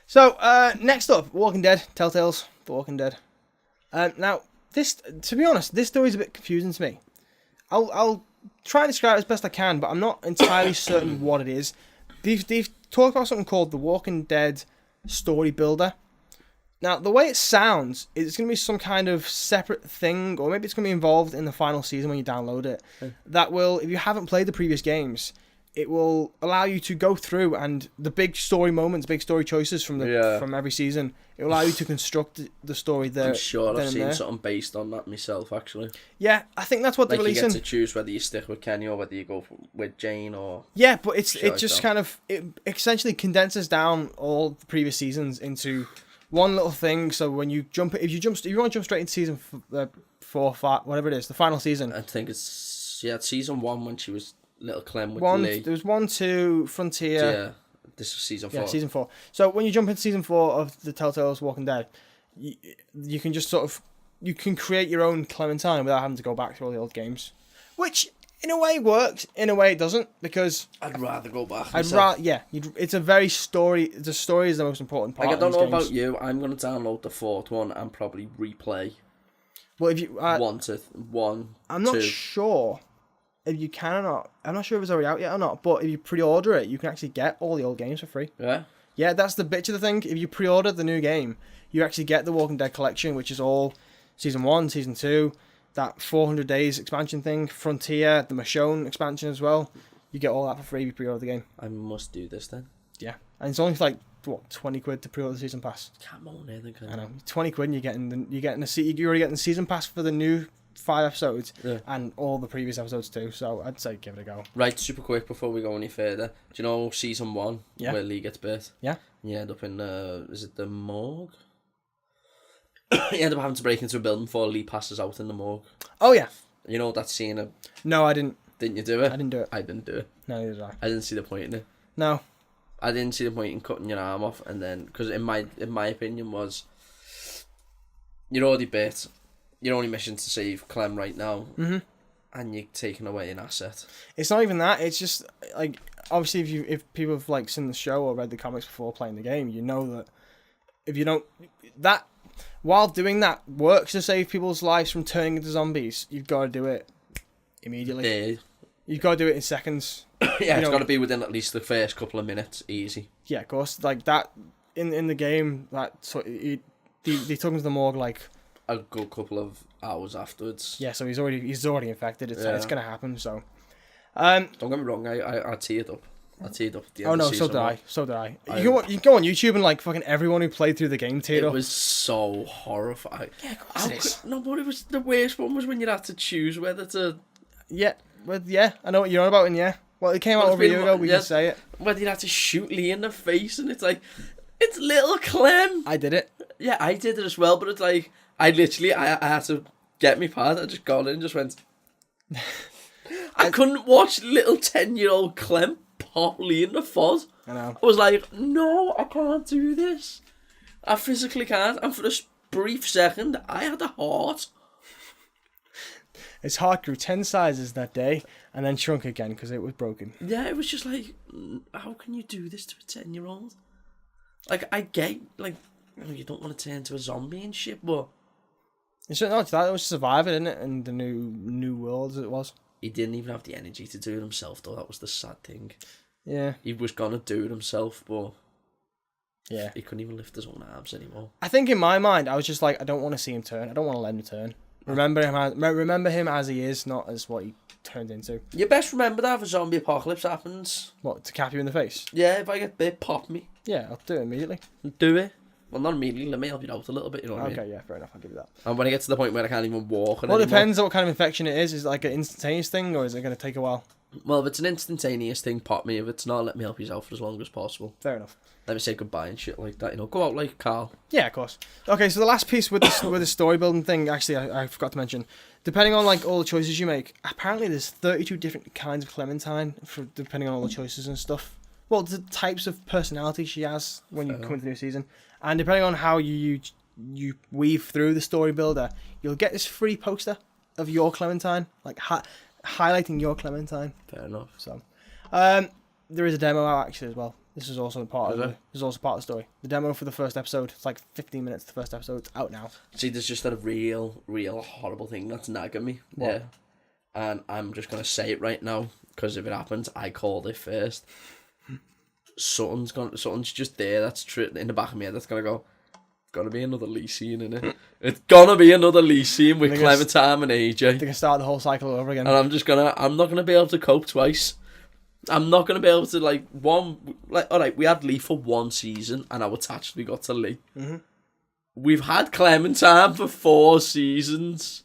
Speaker 1: So next up, Walking Dead, Telltale's The Walking Dead. Now this, to be honest, this story's a bit confusing to me. I'll try and describe it as best I can, but I'm not entirely certain what it is. They've talked about something called The Walking Dead Story Builder. Now, the way it sounds, it's going to be some kind of separate thing, or maybe it's going to be involved in the final season when you download it, that will, if you haven't played the previous games, it will allow you to go through and the big story moments, big story choices from every season, it will allow you to construct the story there.
Speaker 2: I'm sure I've seen something based on that myself, actually.
Speaker 1: Yeah, I think that's what they're releasing.
Speaker 2: You get to choose whether you stick with Kenny or whether you go with Jane or...
Speaker 1: Yeah, but it just kind of, it essentially condenses down all the previous seasons into one little thing. So when you if you want to jump straight into season 4, 5, whatever it is, the final season.
Speaker 2: I think it's season 1 when she was little Clem with Lee.
Speaker 1: There was 1, 2, Frontier.
Speaker 2: Yeah, this was season 4.
Speaker 1: Yeah, season 4. So when you jump into season 4 of the Telltale's Walking Dead, you can just sort of, you can create your own Clementine without having to go back through all the old games, which in a way works, in a way it doesn't, because
Speaker 2: I'd rather go back.
Speaker 1: It's a very story. The story is the most important part.
Speaker 2: Like, I don't know
Speaker 1: games.
Speaker 2: about you. I'm gonna download the 4th one and probably replay.
Speaker 1: Well, if you
Speaker 2: one,
Speaker 1: I'm not
Speaker 2: two.
Speaker 1: sure if you can or not. I'm not sure if it's already out yet or not. But if you pre-order it, you can actually get all the old games for free.
Speaker 2: Yeah.
Speaker 1: Yeah, that's the bitch of the thing. If you pre-order the new game, you actually get the Walking Dead collection, which is all season 1, season 2. That 400 days expansion thing, Frontier, the Michonne expansion as well. You get all that for free if you pre-order the game.
Speaker 2: I must do this then.
Speaker 1: Yeah, and it's only like what, 20 quid to pre-order the season pass.
Speaker 2: Come on, Nathan.
Speaker 1: I know, 20 quid and you're already getting the season pass for the new 5 episodes and all the previous episodes too. So I'd say give it a go.
Speaker 2: Right, super quick before we go any further. Do you know season 1 where Lee gets bit?
Speaker 1: Yeah.
Speaker 2: You end up in is it the morgue? You end up having to break into a building before Lee passes out in the morgue.
Speaker 1: Oh yeah.
Speaker 2: You know that scene?
Speaker 1: No, I didn't.
Speaker 2: Didn't you do it?
Speaker 1: I didn't do it.
Speaker 2: I didn't do it.
Speaker 1: No, neither did I.
Speaker 2: I didn't see the point in it.
Speaker 1: No.
Speaker 2: I didn't see the point in cutting your arm off, and then because in my opinion was, you're already bit. Your only mission to save Clem right now, and you're taking away an asset.
Speaker 1: It's not even that. It's just like, obviously if people have like seen the show or read the comics before playing the game, you know that if you don't, that while doing that works to save people's lives from turning into zombies, you've got to do it immediately.
Speaker 2: Yeah.
Speaker 1: You've got to do it in seconds.
Speaker 2: Yeah, it's got to be within at least the first couple of minutes, easy.
Speaker 1: Yeah, of course. Like that in the game, that they took him to the morgue like
Speaker 2: a good couple of hours afterwards.
Speaker 1: Yeah, so he's already infected. It's gonna happen. So,
Speaker 2: don't get me wrong. I teared up. I teared up at the end.
Speaker 1: Oh no, so did I. So did I. You can go on YouTube and like fucking everyone who played through the game teared up.
Speaker 2: It was so horrifying.
Speaker 1: Yeah, of course it is.
Speaker 2: No, but it was the worst one was when you had to choose whether to.
Speaker 1: Yeah, I know what you're on about, and yeah. Well, it came out over a year ago. We can say it.
Speaker 2: Whether you had to shoot Lee in the face, and it's like, it's little Clem.
Speaker 1: I did it.
Speaker 2: Yeah, I did it as well, but it's like I had to get me pad. I just got in and just went. I couldn't watch little 10-year-old Clem pop Lee in the fuzz.
Speaker 1: I know.
Speaker 2: I was like, no, I can't do this. I physically can't. And for a brief second, I had a heart.
Speaker 1: His heart grew 10 sizes that day and then shrunk again because it was broken.
Speaker 2: Yeah, it was just like, how can you do this to a 10-year-old? Like, I get, like, you don't want to turn into a zombie and shit, but...
Speaker 1: It's not that, it was surviving, isn't it? In the new world as it was.
Speaker 2: He didn't even have the energy to do it himself, though. That was the sad thing.
Speaker 1: Yeah.
Speaker 2: He was going to do it himself, but...
Speaker 1: Yeah.
Speaker 2: He couldn't even lift his own arms anymore.
Speaker 1: I think in my mind, I was just like, I don't want to see him turn. I don't want to let him turn. Remember him as he is, not as what he turned into.
Speaker 2: You best remember that if a zombie apocalypse happens.
Speaker 1: What, to cap you in the face?
Speaker 2: Yeah, if I get bit, pop me.
Speaker 1: Yeah, I'll do it immediately.
Speaker 2: Do it. Well, not immediately. Let me help you out a little bit, you know what I mean?
Speaker 1: Okay, yeah, fair enough. I'll give you that.
Speaker 2: And when I get to the point where I can't even walk...
Speaker 1: Well, it depends on what kind of infection it is. Is it like an instantaneous thing, or is it going to take a while?
Speaker 2: Well, if it's an instantaneous thing, pop me. If it's not, let me help you out for as long as possible.
Speaker 1: Fair enough.
Speaker 2: Let me say goodbye and shit like that, you know. Go out like Carl.
Speaker 1: Yeah, of course. Okay, so the last piece with the story building thing, actually, I forgot to mention. Depending on like all the choices you make, apparently there's 32 different kinds of Clementine, depending on all the choices and stuff. Well, the types of personality she has when you come into the new season, and depending on how you weave through the story builder, you'll get this free poster of your Clementine, like highlighting your Clementine.
Speaker 2: Fair enough.
Speaker 1: So, There is a demo out actually as well. This is also part
Speaker 2: Is
Speaker 1: of
Speaker 2: it?
Speaker 1: this is also part of the story. The demo for the first episode. It's like 15 minutes. The first episode. It's out now.
Speaker 2: See, there's just a real horrible thing that's nagging me.
Speaker 1: What?
Speaker 2: Yeah. And I'm just going to say it right now, because if it happens, I called it first. Something's just there that's in the back of my head that's going to go, gonna be another Lee scene in it. It's gonna be another Lee scene with Clementine and AJ.
Speaker 1: They can start the whole cycle over again.
Speaker 2: And I'm not gonna be able to cope twice. I'm not gonna be able to alright, we had Lee for one season and how attached we got to Lee.
Speaker 1: Mm-hmm.
Speaker 2: We've had Clementine for 4 seasons.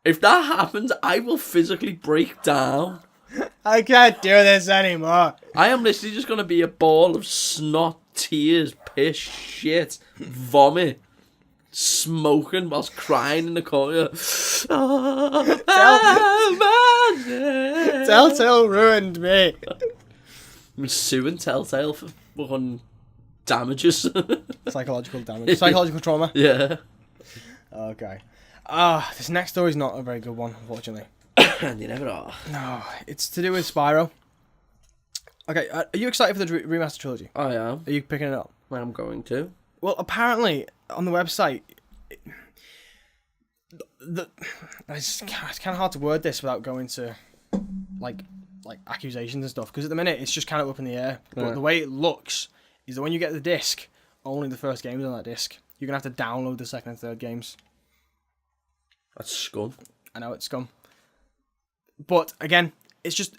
Speaker 2: If that happens, I will physically break down.
Speaker 1: I can't do this anymore.
Speaker 2: I am literally just gonna be a ball of snot, tears, piss, shit, vomit, smoking whilst crying in the corner.
Speaker 1: Telltale ruined me.
Speaker 2: I'm suing Telltale for fucking damages.
Speaker 1: Psychological damage. Psychological trauma.
Speaker 2: Yeah.
Speaker 1: Okay. This next story is not a very good one, unfortunately.
Speaker 2: And you never are.
Speaker 1: No, it's to do with Spyro. Okay, are you excited for the remaster trilogy?
Speaker 2: I am.
Speaker 1: Are you picking it up?
Speaker 2: I'm going to.
Speaker 1: Well, apparently on the website, it's kind of hard to word this without going to like accusations and stuff. Because at the minute it's just kind of up in the air. But the way it looks is that when you get the disc, only the first game's on that disc. You're gonna have to download the second and third games.
Speaker 2: That's scum.
Speaker 1: I know it's scum. But again, it's just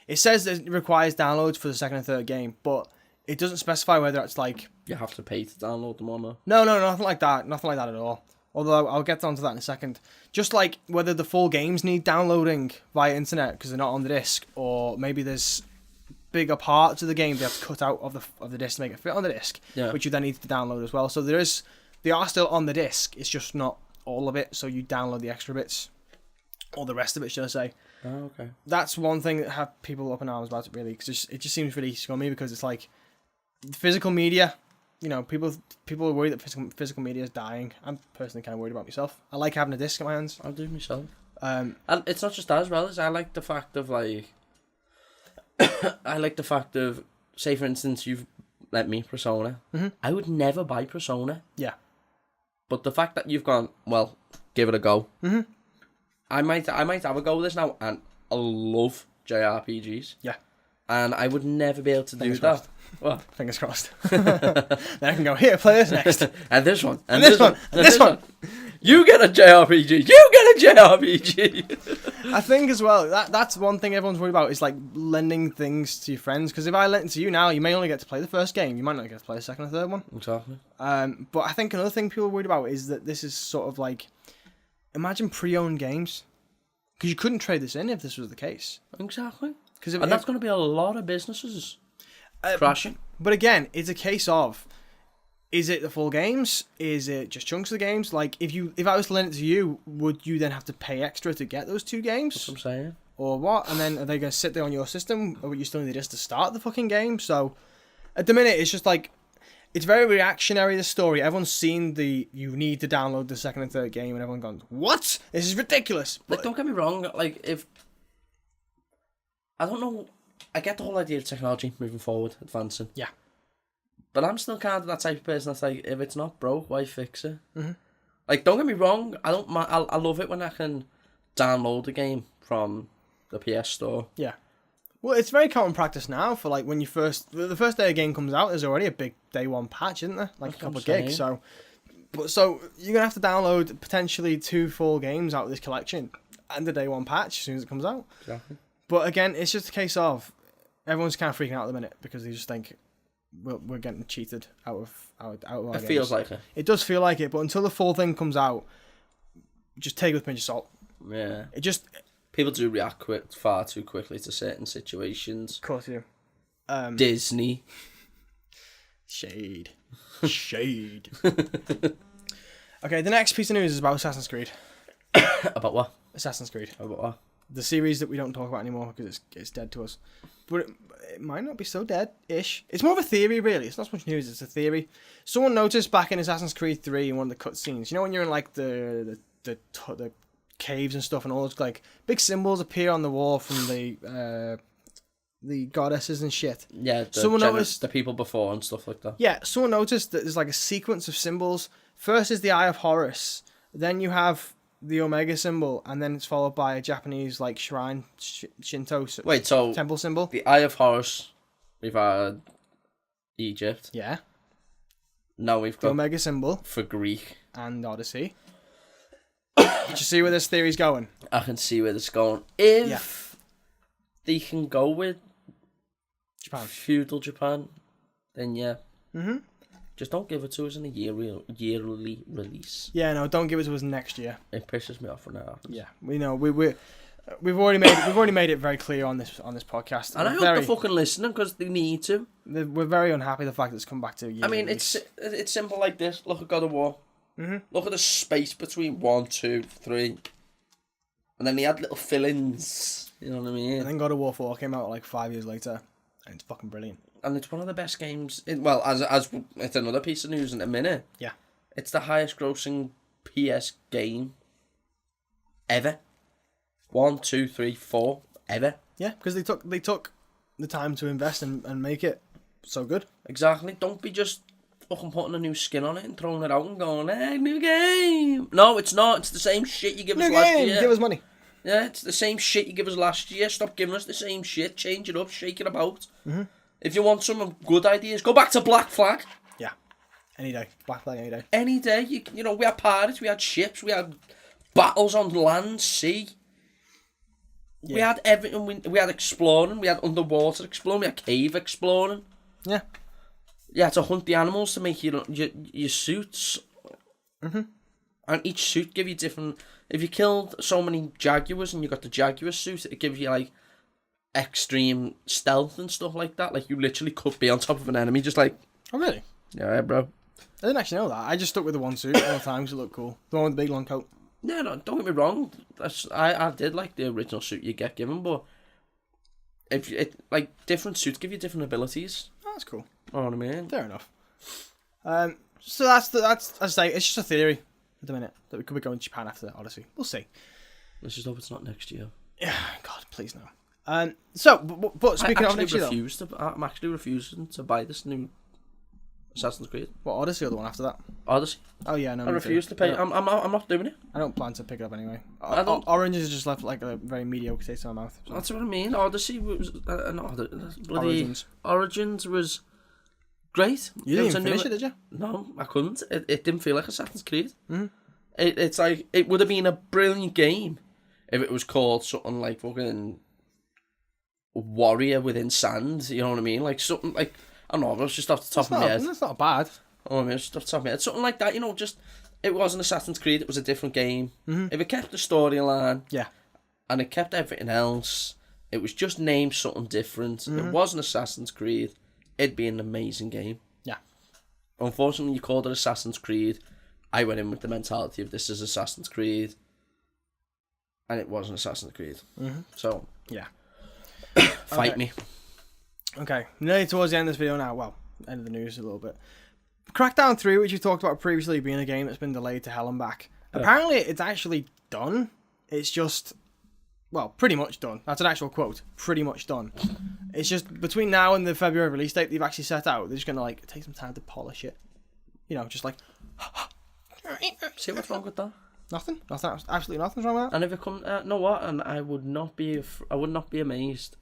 Speaker 1: it says that it requires downloads for the second and third game, but it doesn't specify whether it's like
Speaker 2: You have to pay to download them or not.
Speaker 1: no, nothing like that, at all. Although I'll get onto that in a second. Just like whether the full games need downloading via internet because they're not on the disc, or maybe there's bigger parts of the game they have to cut out of the disc to make it fit on the disc, which you then need to download as well. So they are still on the disc. It's just not all of it. So you download the extra bits, or the rest of it, should I say?
Speaker 2: Oh, okay.
Speaker 1: That's one thing that have people up in arms about it, really, because it just seems really scummy, because it's like physical media. You know, people are worried that physical media is dying. I'm personally kind of worried about myself. I like having a disc in my hands.
Speaker 2: I'll do it myself.
Speaker 1: And
Speaker 2: it's not just that as well. As I like the fact of say for instance you've let me Persona.
Speaker 1: Mm-hmm.
Speaker 2: I would never buy Persona.
Speaker 1: Yeah.
Speaker 2: But the fact that you've gone, well, give it a go.
Speaker 1: Mm-hmm.
Speaker 2: I might have a go with this now, and I love JRPGs.
Speaker 1: Yeah.
Speaker 2: And I would never be able to do
Speaker 1: Fingers
Speaker 2: that.
Speaker 1: crossed.
Speaker 2: What?
Speaker 1: Fingers crossed. Then I can go, here, play this next.
Speaker 2: And this one.
Speaker 1: And this one. And this one.
Speaker 2: You get a JRPG. You get a JRPG.
Speaker 1: I think as well, that's one thing everyone's worried about, is like lending things to your friends. Because if I lend it to you now, you may only get to play the first game. You might not get to play the second or third one.
Speaker 2: Exactly.
Speaker 1: But I think another thing people are worried about is that this is sort of like, imagine pre-owned games. Because you couldn't trade this in if this was the case.
Speaker 2: Exactly.
Speaker 1: And
Speaker 2: that's going to be a lot of businesses crashing.
Speaker 1: But again, it's a case of, is it the full games? Is it just chunks of the games? Like, if I was to lend it to you, would you then have to pay extra to get those 2 games?
Speaker 2: That's what I'm saying.
Speaker 1: Or what? And then are they going to sit there on your system? Or would you still need this to start the fucking game? So, at the minute, it's just like, it's very reactionary, the story. Everyone's seen you need to download the second and third game, and everyone gone, what? This is ridiculous.
Speaker 2: Like, don't get me wrong, I don't know, I get the whole idea of technology moving forward, advancing.
Speaker 1: Yeah.
Speaker 2: But I'm still kind of that type of person that's like, if it's not broke, why fix it?
Speaker 1: Mm-hmm.
Speaker 2: Like, don't get me wrong, I don't mind, I love it when I can download a game from the PS Store.
Speaker 1: Yeah. Well, it's very common practice now for like when the first day a game comes out, there's already a big day one patch, isn't there? Like
Speaker 2: That's
Speaker 1: a couple of gigs.
Speaker 2: saying.
Speaker 1: So you're gonna have to download potentially 2 full games out of this collection and the day one patch as soon as it comes out.
Speaker 2: Exactly.
Speaker 1: But again, it's just a case of everyone's kind of freaking out at the minute because they just think we're getting cheated out of our
Speaker 2: It
Speaker 1: games.
Speaker 2: feels like it.
Speaker 1: It does feel like it, but until the full thing comes out, just take it with a pinch of salt.
Speaker 2: Yeah.
Speaker 1: It just,
Speaker 2: People do react far too quickly to certain situations.
Speaker 1: of course you.
Speaker 2: Disney.
Speaker 1: Shade. Okay, the next piece of news is about Assassin's Creed.
Speaker 2: About what?
Speaker 1: Assassin's Creed.
Speaker 2: About what?
Speaker 1: The series that we don't talk about anymore because it's dead to us. But it might not be so dead-ish. It's more of a theory, really. It's not so much news, it's a theory. Someone noticed back in Assassin's Creed 3 in one of the cutscenes, you know when you're in like the caves and stuff, and all those like big symbols appear on the wall from the the goddesses and shit.
Speaker 2: Yeah,
Speaker 1: Someone noticed
Speaker 2: the people before and stuff like that.
Speaker 1: Yeah, someone noticed that there's like a sequence of symbols. First is the Eye of Horus, then you have the Omega symbol, and then it's followed by a Japanese like shrine Shinto
Speaker 2: Wait, so
Speaker 1: temple symbol.
Speaker 2: the Eye of Horus, we've had Egypt.
Speaker 1: Yeah,
Speaker 2: Now we've
Speaker 1: the
Speaker 2: got
Speaker 1: Omega symbol
Speaker 2: for Greek.
Speaker 1: and Odyssey. Did you see where this theory's going?
Speaker 2: I can see where this is going. If they can go with
Speaker 1: Japan.
Speaker 2: feudal Japan, then yeah.
Speaker 1: Mm-hmm.
Speaker 2: Just don't give it to us in a yearly release.
Speaker 1: Yeah, no, don't give it to us next year.
Speaker 2: It pisses me off when that happens.
Speaker 1: Yeah, we know we've already made it very clear on this podcast.
Speaker 2: And I hope they're fucking listening because they need to.
Speaker 1: We're very unhappy the fact that it's come back to a year.
Speaker 2: I mean,
Speaker 1: release.
Speaker 2: it's simple like this. Look at God of War.
Speaker 1: Mm-hmm.
Speaker 2: Look at the space between 1, 2, 3. And then he had little fill-ins. You know what I mean?
Speaker 1: And then God of War 4 came out like 5 years later, and it's fucking brilliant.
Speaker 2: And it's one of the best games. Well, as it's another piece of news in a minute.
Speaker 1: Yeah.
Speaker 2: It's the highest grossing PS game ever. 1, 2, 3, 4 ever.
Speaker 1: Yeah, because they took the time to invest and make it so good.
Speaker 2: Exactly. Don't be just fucking putting a new skin on it and throwing it out and going, hey, new game. No, it's not. It's the same shit you give us last year.
Speaker 1: Give us money.
Speaker 2: Yeah, it's the same shit you give us last year. Stop giving us the same shit. Change it up. Shake it about.
Speaker 1: Mm-hmm.
Speaker 2: If you want some good ideas, go back to Black Flag.
Speaker 1: Yeah, any day. Black Flag any day.
Speaker 2: Any day. You know, we had pirates, we had ships, we had battles on land, sea. Yeah. We had everything. We had exploring, we had underwater exploring, we had cave exploring.
Speaker 1: Yeah.
Speaker 2: You had to hunt the animals to make your suits.
Speaker 1: Mm-hmm.
Speaker 2: And each suit give you different... If you killed so many jaguars and you got the jaguar suit, it gives you, like, extreme stealth and stuff like that. Like, you literally could be on top of an enemy just like...
Speaker 1: Oh, really?
Speaker 2: Yeah, bro.
Speaker 1: I didn't actually know that. I just stuck with the one suit all the time because it looked cool. The one with the big long coat.
Speaker 2: Yeah, no, don't get me wrong. I did like the original suit you get given, but... different suits give you different abilities.
Speaker 1: Oh, that's cool.
Speaker 2: You know what I mean?
Speaker 1: Fair enough. So that's as I say, it's just a theory at the minute that we could be going to Japan after the Odyssey. We'll see.
Speaker 2: Let's just hope it's not next year.
Speaker 1: Yeah, God, please no. So, but speaking of next year,
Speaker 2: I'm actually refusing to buy this new Assassin's Creed.
Speaker 1: what Odyssey or the one after that?
Speaker 2: Odyssey.
Speaker 1: Oh yeah, no.
Speaker 2: I refuse to pay. I'm not doing it.
Speaker 1: I don't plan to pick it up anyway.
Speaker 2: I don't-
Speaker 1: Orange has just left like a very mediocre taste in my mouth. So.
Speaker 2: That's what I mean. Odyssey was bloody Origins was great.
Speaker 1: You didn't even finish it, did you?
Speaker 2: No, I couldn't. It didn't feel like Assassin's Creed.
Speaker 1: Mm-hmm.
Speaker 2: It's like it would have been a brilliant game if it was called something like fucking Warrior Within Sand. You know what I mean? Like something like I don't know. It was just off the top of my head.
Speaker 1: That's not bad.
Speaker 2: Oh, I mean, it's just off the top of my head. Something like that. You know, just it wasn't Assassin's Creed. It was a different game.
Speaker 1: Mm-hmm.
Speaker 2: If it kept the storyline,
Speaker 1: Yeah.
Speaker 2: and it kept everything else, it was just named something different.
Speaker 1: Mm-hmm.
Speaker 2: It wasn't Assassin's Creed. It'd be an amazing game.
Speaker 1: Yeah.
Speaker 2: Unfortunately, you called it Assassin's Creed. I went in with the mentality of this is Assassin's Creed, and it wasn't Assassin's Creed.
Speaker 1: Mm-hmm.
Speaker 2: So
Speaker 1: Yeah.
Speaker 2: fight
Speaker 1: Okay.
Speaker 2: me.
Speaker 1: Okay, nearly towards the end of this video now. Well, end of the news a little bit. Crackdown 3, which you talked about previously being a game that's been delayed to hell and back. Apparently, it's actually done. It's just, well, pretty much done. That's an actual quote. Pretty much done. It's just between now and the February release date they've actually set out, they're just going to like take some time to polish it. You know, just like...
Speaker 2: See what's wrong with that?
Speaker 1: Nothing? Absolutely nothing's wrong with that?
Speaker 2: And if it come, know what? And I would not be amazed.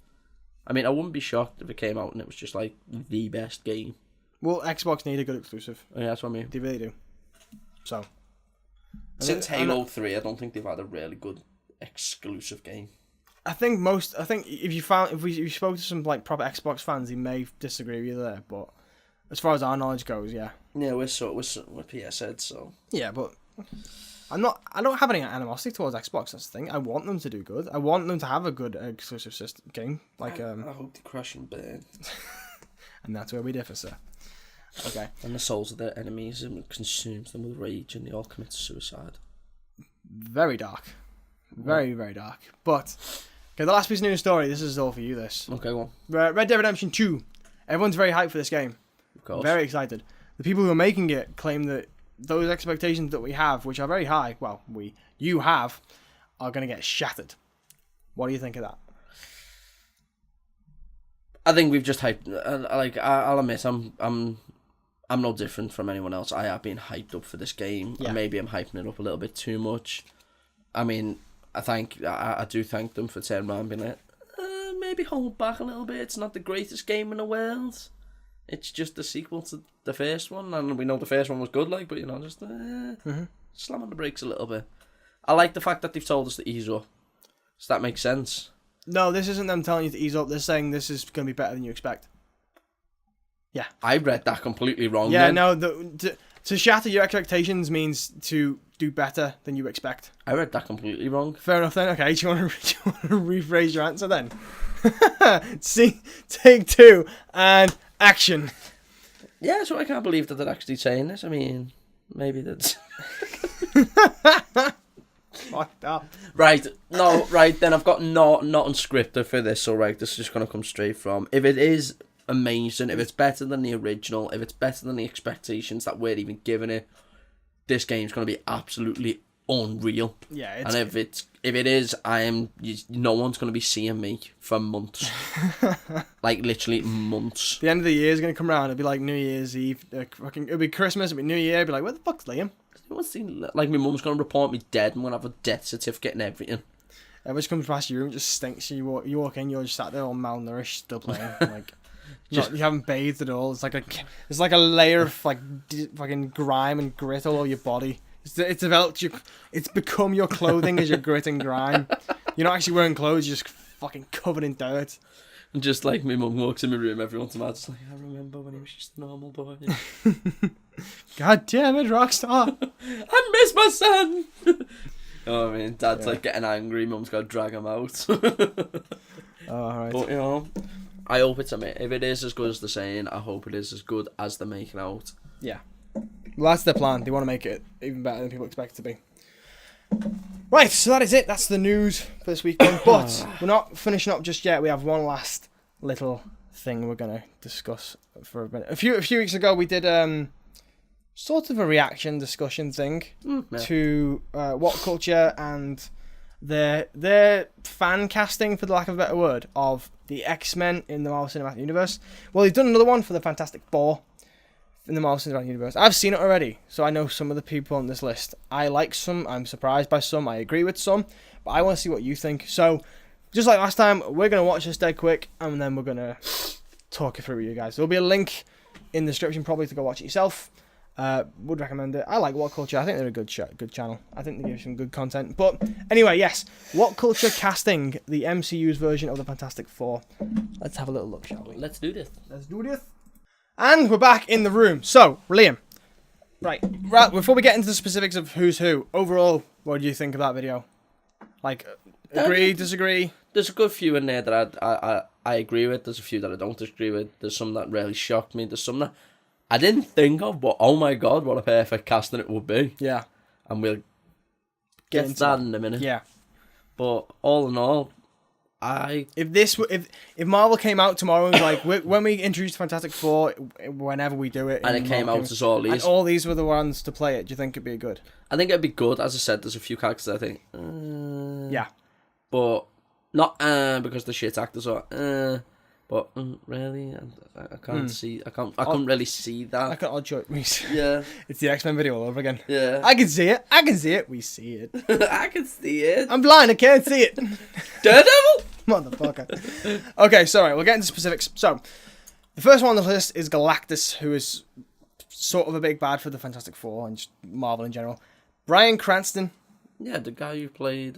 Speaker 2: I mean, I wouldn't be shocked if it came out and it was just like the best game.
Speaker 1: Well, Xbox need a good exclusive.
Speaker 2: Yeah, that's what I mean.
Speaker 1: They really do. So...
Speaker 2: Since Halo 3, I don't think they've had a really good exclusive game.
Speaker 1: I think if you spoke to some like proper Xbox fans, they may disagree with you there. But as far as our knowledge goes, yeah.
Speaker 2: Yeah, we're PS heads, so.
Speaker 1: Yeah, but I don't have any animosity towards Xbox. That's the thing. I want them to do good. I want them to have a good exclusive system game. Like
Speaker 2: I hope they crash and burn.
Speaker 1: And that's where we differ, sir. Okay.
Speaker 2: And the souls of their enemies and consumes them with rage, and they all commit suicide.
Speaker 1: Very dark. Very, very dark. But okay, the last piece of news story. This is all for you. This.
Speaker 2: Okay, go on.
Speaker 1: Red Dead Redemption 2. Everyone's very hyped for this game.
Speaker 2: Of course.
Speaker 1: Very excited. The people who are making it claim that those expectations that we have, which are very high, well, you have, are going to get shattered. What do you think of that?
Speaker 2: I think we've just hyped. I'll admit, I'm no different from anyone else. I have been hyped up for this game.
Speaker 1: Yeah.
Speaker 2: And maybe I'm hyping it up a little bit too much. I mean, I do thank them for turning around and being like, maybe hold back a little bit. It's not the greatest game in the world. It's just the sequel to the first one, and we know the first one was good, like, but just slam on the brakes a little bit. I like the fact that they've told us to ease up. Does that make sense?
Speaker 1: No, this isn't them telling you to ease up. They're saying this is going to be better than you expect. Yeah.
Speaker 2: I read that completely wrong.
Speaker 1: Yeah,
Speaker 2: then.
Speaker 1: no, to shatter your expectations means to do better than you expect.
Speaker 2: I read that completely wrong.
Speaker 1: Fair enough then. Okay, do you want to rephrase your answer then? See, take 2 and action.
Speaker 2: Yeah, so I can't believe that they're actually saying this. I mean, maybe that's...
Speaker 1: Fucked up.
Speaker 2: Right, no, right, then I've got not unscripted for this, so right, this is just going to come straight from... If it is amazing, if it's better than the original, if it's better than the expectations that we're even giving it, this game's going to be absolutely unreal.
Speaker 1: Yeah,
Speaker 2: and if it is, no one's going to be seeing me for months. Like literally months.
Speaker 1: The end of the year is going to come around. It'll be like New Year's Eve. It'll be Christmas. It'll be New Year. It'll be like, where the fuck's Liam?
Speaker 2: Like my mum's going to report me dead and we'll have a death certificate and everything.
Speaker 1: Everyone just comes past your room, just stinks. You walk in, you're just sat there all malnourished, still playing. Like, you haven't bathed at all. It's like a layer of like fucking grime and grit all over your body. It's developed. It's become your clothing as your grit and grime. You're not actually wearing clothes. You're just fucking covered in dirt.
Speaker 2: And just like my mum walks in my room every once in a while, just like, I remember when he was just a normal boy.
Speaker 1: God damn it, Rockstar!
Speaker 2: I miss my son. Oh, I mean, Dad's like getting angry. Mum's got to drag him out.
Speaker 1: Alright.
Speaker 2: But I hope it's if it is as good as they're saying, I hope it is as good as they're making out.
Speaker 1: Yeah. Well, that's their plan. They want to make it even better than people expect it to be. Right, so that is it. That's the news for this weekend. But we're not finishing up just yet. We have one last little thing we're going to discuss for a minute. A few weeks ago, we did sort of a reaction discussion thing to What Culture and their fan casting, for the lack of a better word, of the X-Men in the Marvel Cinematic Universe. Well, they've done another one for the Fantastic Four in the Marvel Cinematic Universe. I've seen it already, so I know some of the people on this list. I like some, I'm surprised by some, I agree with some, but I want to see what you think. So, just like last time, we're going to watch this dead quick, and then we're going to talk it through with you guys. There'll be a link in the description probably to go watch it yourself. Would recommend it. I like What Culture. I think they're a good channel. I think they give some good content. But anyway, yes, What Culture casting the MCU's version of the Fantastic Four. Let's have a little look, shall we?
Speaker 2: Let's do this.
Speaker 1: And we're back in the room. So, Liam, right, before we get into the specifics of who's who, overall, what do you think of that video? Like, agree, disagree?
Speaker 2: There's a good few in there that I agree with. There's a few that I don't agree with. There's some that really shocked me. There's some that I didn't think of, but oh my god, what a perfect casting it would be.
Speaker 1: Yeah.
Speaker 2: And we'll get to that in a minute.
Speaker 1: Yeah.
Speaker 2: But all in all,
Speaker 1: if Marvel came out tomorrow and was like, when we introduced Fantastic Four, whenever we do it,
Speaker 2: and it came out as all these,
Speaker 1: and all these were the ones to play it, do you think it'd be good?
Speaker 2: I think it'd be good. As I said, there's a few characters I think,
Speaker 1: yeah,
Speaker 2: but not because the shit actors are. But really, I can't see. I couldn't really see that.
Speaker 1: Like an odd choice.
Speaker 2: Yeah,
Speaker 1: it's the X-Men video all over again.
Speaker 2: Yeah,
Speaker 1: I can see it. We see it.
Speaker 2: I can see it.
Speaker 1: I'm blind. I can't see it.
Speaker 2: Daredevil,
Speaker 1: motherfucker. Okay, sorry. We'll get into specifics. So, the first one on the list is Galactus, who is sort of a big bad for the Fantastic Four and just Marvel in general. Bryan Cranston.
Speaker 2: Yeah, the guy who played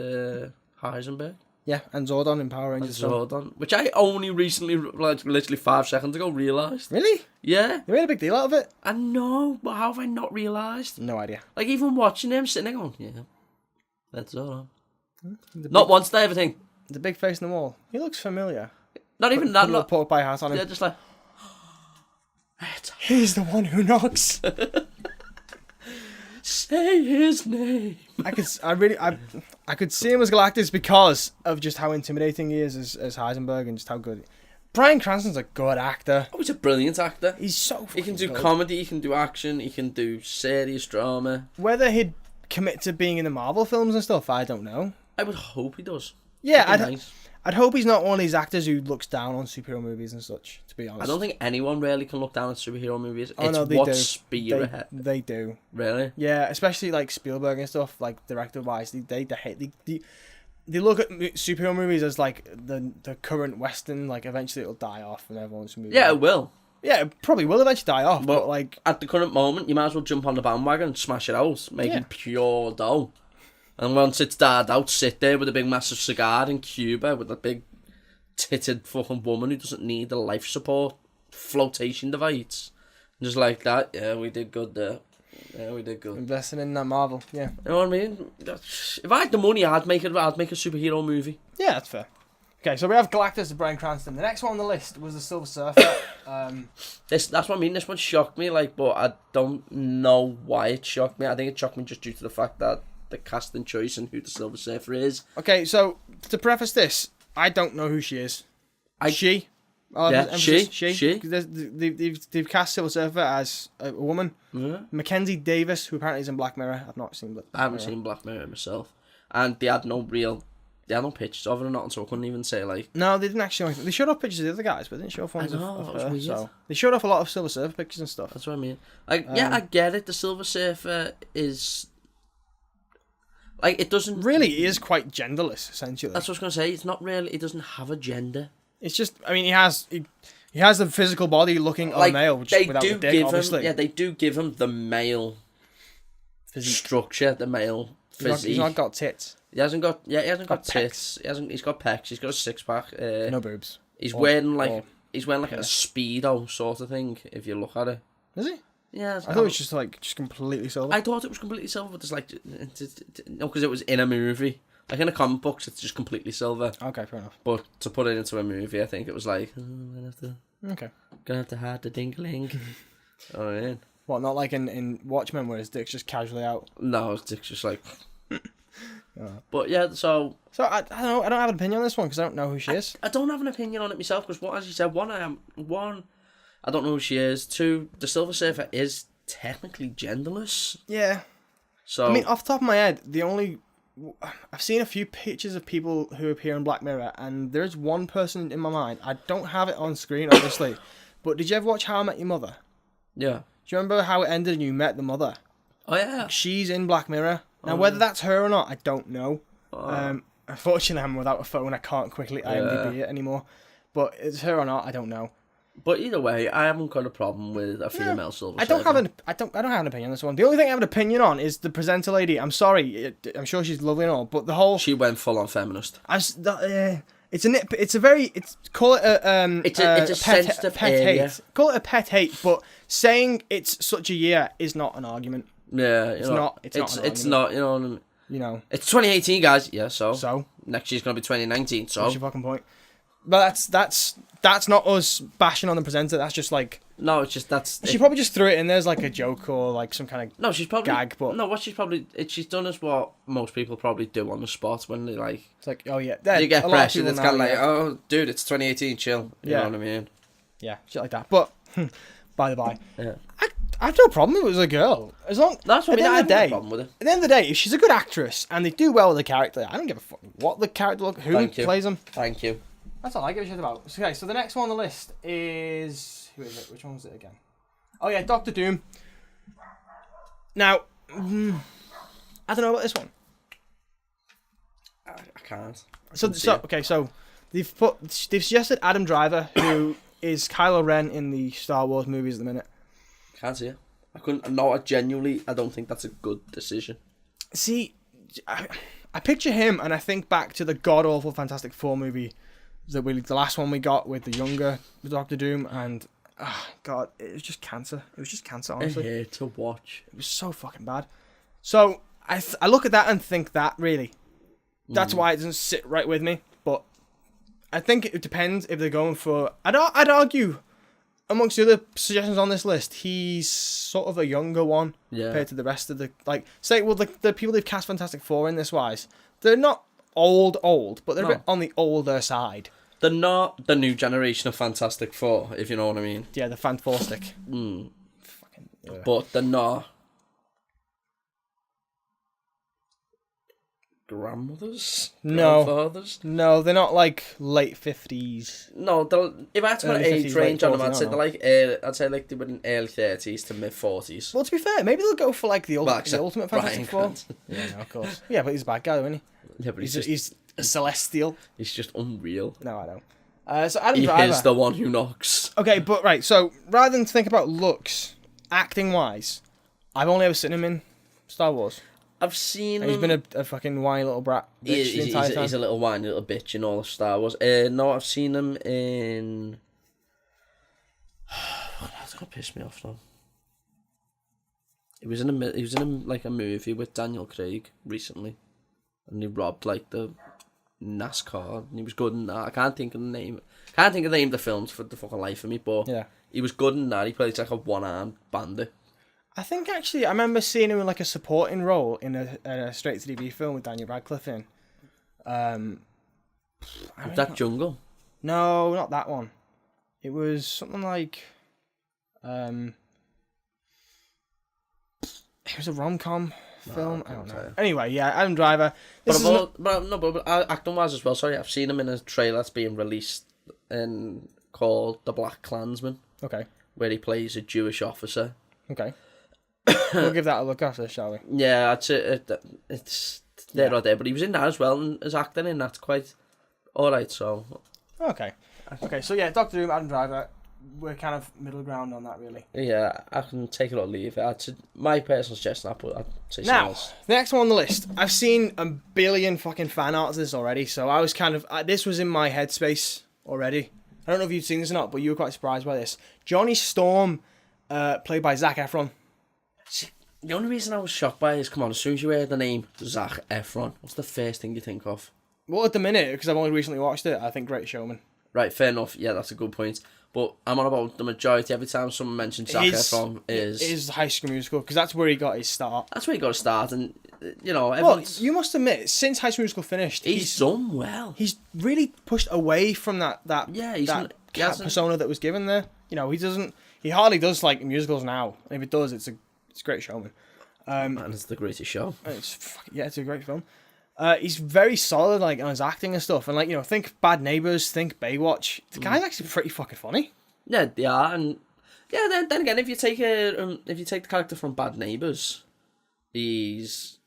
Speaker 2: Heisenberg.
Speaker 1: Yeah, and Zordon in Power Rangers.
Speaker 2: Zordon, which I only recently, like literally 5 seconds ago, realised.
Speaker 1: Really?
Speaker 2: Yeah.
Speaker 1: You made a big deal out of it?
Speaker 2: I know, but how have I not realised?
Speaker 1: No idea.
Speaker 2: Like, even watching him, sitting there going, yeah, that's Zordon. Not once did I ever think.
Speaker 1: The big face in the wall. He looks familiar.
Speaker 2: Not even that.
Speaker 1: Not pork pie hat on him.
Speaker 2: Yeah, just like,
Speaker 1: he's the one who knocks.
Speaker 2: Say his name.
Speaker 1: I could see him as Galactus because of just how intimidating he is as Heisenberg and just how good. Bryan Cranston's a good actor.
Speaker 2: Oh, he's a brilliant actor.
Speaker 1: He's so.
Speaker 2: He can do
Speaker 1: good.
Speaker 2: comedy. He can do action. He can do serious drama.
Speaker 1: Whether he'd commit to being in the Marvel films and stuff, I don't know.
Speaker 2: I would hope he does.
Speaker 1: Yeah,
Speaker 2: nice.
Speaker 1: I'd hope he's not one of these actors who looks down on superhero movies and such. To be honest,
Speaker 2: I don't think anyone really can look down on superhero movies.
Speaker 1: Oh,
Speaker 2: It's
Speaker 1: no, they
Speaker 2: what
Speaker 1: do.
Speaker 2: spearhead.
Speaker 1: They do.
Speaker 2: Really?
Speaker 1: Yeah, especially like Spielberg and stuff, like director wise, they look at superhero movies as like the current western. Like eventually it'll die off, and everyone's movie.
Speaker 2: Yeah, it will.
Speaker 1: Yeah, it probably will eventually die off, but like
Speaker 2: At the current moment, you might as well jump on the bandwagon, smash it out, making pure dough. And once it's died out, sit there with a big massive cigar in Cuba with a big titted fucking woman who doesn't need a life support flotation device. Just like that, yeah, we did good there. Yeah, we did good.
Speaker 1: investing in that Marvel. Yeah,
Speaker 2: You know what I mean? If I had the money, I'd make a superhero movie.
Speaker 1: yeah, that's fair. Okay, so we have Galactus and Bryan Cranston. The next one on the list was the Silver Surfer.
Speaker 2: That's what I mean. This one shocked me, like, but I don't know why it shocked me. I think it shocked me just due to the fact that the casting choice and who the Silver Surfer is.
Speaker 1: Okay, so to preface this, I don't know who she is. She.
Speaker 2: Yeah, she.
Speaker 1: They've cast Silver Surfer as a woman.
Speaker 2: Yeah.
Speaker 1: Mackenzie Davis, who apparently is in Black Mirror. I've not seen Black Mirror.
Speaker 2: I haven't seen Black Mirror myself, and they had no pictures of it or nothing, so I couldn't even say like.
Speaker 1: No, they didn't actually. They showed off pictures of the other guys, but they didn't show off ones
Speaker 2: I know,
Speaker 1: of
Speaker 2: that was
Speaker 1: her.
Speaker 2: weird.
Speaker 1: So they showed off a lot of Silver Surfer pictures and stuff.
Speaker 2: That's what I mean. Like, I get it. The Silver Surfer is like it doesn't
Speaker 1: Really, he is quite genderless, essentially.
Speaker 2: That's what I was gonna say. It's not really. It doesn't have a gender.
Speaker 1: It's just. I mean, he has the physical body looking
Speaker 2: Like
Speaker 1: a male, which
Speaker 2: they
Speaker 1: without
Speaker 2: do
Speaker 1: the dick,
Speaker 2: give
Speaker 1: obviously.
Speaker 2: him. Yeah, they do give him the male structure, the male physique.
Speaker 1: He's not got tits.
Speaker 2: He hasn't got. Yeah, he hasn't got
Speaker 1: Pecs.
Speaker 2: tits. He's got pecs. He's got a six pack.
Speaker 1: No boobs.
Speaker 2: He's
Speaker 1: Or-
Speaker 2: wearing like
Speaker 1: or-
Speaker 2: a speedo sort of thing. If you look at it.
Speaker 1: Is he?
Speaker 2: Yeah,
Speaker 1: I thought it was just completely silver.
Speaker 2: I thought it was completely silver, but there's like no, because it was in a movie. Like in the comic books, it's just completely silver.
Speaker 1: Okay, fair enough.
Speaker 2: But to put it into a movie, I think it was like
Speaker 1: Okay.
Speaker 2: gonna have to hide the dingling. Oh yeah.
Speaker 1: What, not like in Watchmen where his dick's just casually out?
Speaker 2: No, it's just like. But yeah, so
Speaker 1: I don't know. I don't have an opinion on this one because I don't know who she is.
Speaker 2: I don't have an opinion on it myself because as you said, one, I don't know who she is. Two, the Silver Surfer is technically genderless.
Speaker 1: Yeah.
Speaker 2: So
Speaker 1: I mean, off the top of my head, I've seen a few pictures of people who appear in Black Mirror, and there's one person in my mind. I don't have it on screen, obviously, but did you ever watch How I Met Your Mother?
Speaker 2: yeah.
Speaker 1: Do you remember how it ended and you met the mother?
Speaker 2: Oh yeah.
Speaker 1: She's in Black Mirror. Now, whether that's her or not, I don't know. Unfortunately, I'm without a phone. I can't quickly IMDb it anymore. But it's her or not, I don't know.
Speaker 2: But either way, I haven't got a problem with a female Silver
Speaker 1: I don't
Speaker 2: Surfer.
Speaker 1: I don't have an opinion on this one. The only thing I have an opinion on is the presenter lady. I'm sorry, I'm sure she's lovely and all, but the whole
Speaker 2: She went full on feminist.
Speaker 1: Call it a
Speaker 2: It's a sensitive
Speaker 1: pet
Speaker 2: area.
Speaker 1: hate. Call it a pet hate, but saying it's such a year is not an argument.
Speaker 2: Yeah,
Speaker 1: It's not an
Speaker 2: It's
Speaker 1: argument.
Speaker 2: not. You know what I mean?
Speaker 1: You know.
Speaker 2: It's 2018, guys. Yeah. So
Speaker 1: So
Speaker 2: next year's gonna be 2019. So
Speaker 1: what's your fucking point? But that's not us bashing on the presenter. That's just like
Speaker 2: no, it's just
Speaker 1: she probably just threw it in there as like a joke or like some kind of
Speaker 2: no. She's probably
Speaker 1: gag, but-
Speaker 2: no. What she's done is what most people probably do on the spot when they like
Speaker 1: it's like, oh yeah,
Speaker 2: you get
Speaker 1: a lot of
Speaker 2: pressured.
Speaker 1: people
Speaker 2: It's
Speaker 1: now,
Speaker 2: kind of like,
Speaker 1: yeah.
Speaker 2: oh, dude, it's 2018. Chill. You
Speaker 1: Yeah.
Speaker 2: know what I mean?
Speaker 1: Yeah, shit like that. But by the by,
Speaker 2: Yeah.
Speaker 1: I have no problem if it was a girl. As long
Speaker 2: That's what
Speaker 1: at the
Speaker 2: I
Speaker 1: end of the
Speaker 2: have no
Speaker 1: day,
Speaker 2: problem with it.
Speaker 1: at the end of the day, if she's a good actress and they do well with the character, I don't give a fuck what the character who
Speaker 2: Thank you.
Speaker 1: plays them.
Speaker 2: Thank you.
Speaker 1: That's all I give a shit about. Okay, so the next one on the list is who is it? Which one was it again? Oh yeah, Doctor Doom. Now, I don't know about this one.
Speaker 2: I can't.
Speaker 1: So they've suggested Adam Driver, who is Kylo Ren in the Star Wars movies at the minute.
Speaker 2: Can't see it. I couldn't. No, I don't think that's a good decision.
Speaker 1: See, I picture him and I think back to the god awful Fantastic Four movie, the last one we got with the younger Doctor Doom, and God, it was just cancer. It was just cancer, honestly.
Speaker 2: I hate to watch.
Speaker 1: It was so fucking bad. So I look at that and think that really, that's why it doesn't sit right with me. But I think it depends if they're going for. I'd argue, amongst the other suggestions on this list, he's sort of a younger one compared to the rest of the the people they've cast Fantastic Four in this wise. They're not old, but they're a bit on the older side.
Speaker 2: They're not the new generation of Fantastic Four, if you know what I mean.
Speaker 1: Yeah, the Fan Four stick.
Speaker 2: But they're not. grandmothers,
Speaker 1: No.
Speaker 2: grandfathers.
Speaker 1: No, they're not like late 50s.
Speaker 2: No, if I had to put an
Speaker 1: Early
Speaker 2: age
Speaker 1: 50s,
Speaker 2: range
Speaker 1: late
Speaker 2: on them,
Speaker 1: 40s,
Speaker 2: I'd say
Speaker 1: no.
Speaker 2: they're like I'd say like they were in early 30s to mid 40s.
Speaker 1: Well, to be fair, maybe they'll go for like the,
Speaker 2: Well,
Speaker 1: the
Speaker 2: except
Speaker 1: ultimate
Speaker 2: Bryan
Speaker 1: Fantastic Four.
Speaker 2: Cranston.
Speaker 1: Yeah, no, of course. Yeah, but he's a bad guy, though, isn't he?
Speaker 2: Yeah, but
Speaker 1: He's a celestial.
Speaker 2: he's just unreal.
Speaker 1: No, I know. So Adam
Speaker 2: He
Speaker 1: Driver.
Speaker 2: is the one who knocks.
Speaker 1: Okay, but right, so rather than think about looks, acting wise, I've only ever seen him in Star Wars.
Speaker 2: I've seen
Speaker 1: And he's
Speaker 2: him.
Speaker 1: been a fucking whiny little brat. Bitch the entire time.
Speaker 2: He's a little whiny little bitch in all of Star Wars. No, I've seen him in. That's gonna piss me off now. He was in like a movie with Daniel Craig recently, and he robbed like the NASCAR. And he was good in that. I can't think of the name. Can't think of the name of the films for the fucking life of me. But
Speaker 1: Yeah.
Speaker 2: he was good in that. He played like a one-armed bandit.
Speaker 1: I think actually, I remember seeing him in like a supporting role in a straight-to-DVD film with Daniel Radcliffe in.
Speaker 2: That Jungle.
Speaker 1: No, not that one. It was something like, it was a rom-com film. I don't know. Anyway, yeah, Adam Driver.
Speaker 2: But acting wise as well. Sorry, I've seen him in a trailer that's being released called The Black Klansman,
Speaker 1: Okay,
Speaker 2: where he plays a Jewish officer.
Speaker 1: okay. We'll give that a look after, shall we?
Speaker 2: Yeah, it's there or there, but he was in that as well, and his acting in that's quite alright. So
Speaker 1: Okay. Okay, so yeah, Doctor Doom, Adam Driver. We're kind of middle ground on that, really.
Speaker 2: yeah, I can take it or leave it. My personal suggestion, I'd say something
Speaker 1: Now,
Speaker 2: else.
Speaker 1: the next one on the list. I've seen a billion fucking fan arts of this already, so I was kind of... this was in my headspace already. I don't know if you've seen this or not, but you were quite surprised by this. Johnny Storm, played by Zac Efron.
Speaker 2: See, the only reason I was shocked by it is, come on, as soon as you hear the name Zac Efron, what's the first thing you think of?
Speaker 1: Well, at the minute, because I've only recently watched it, I think Great Showman.
Speaker 2: Right, fair enough. Yeah, that's a good point. But I'm on about the majority. Every time someone mentions Zac Efron
Speaker 1: is High School Musical, because that's where he got his start.
Speaker 2: That's where you got to start, and
Speaker 1: Well,
Speaker 2: everyone's...
Speaker 1: you must admit, since High School Musical finished,
Speaker 2: he's done well.
Speaker 1: he's really pushed away from that
Speaker 2: Yeah, he
Speaker 1: cat
Speaker 2: hasn't-
Speaker 1: persona that was given there. You know, he hardly does like musicals now. And if it does, it's a Great Showman.
Speaker 2: And it's the greatest show.
Speaker 1: It's a great film. He's very solid, like on his acting and stuff. And like, you know, think Bad Neighbors, think Baywatch. The guy's actually pretty fucking funny.
Speaker 2: Yeah, they are, and yeah. Then again, if you take the character from Bad Neighbours, he's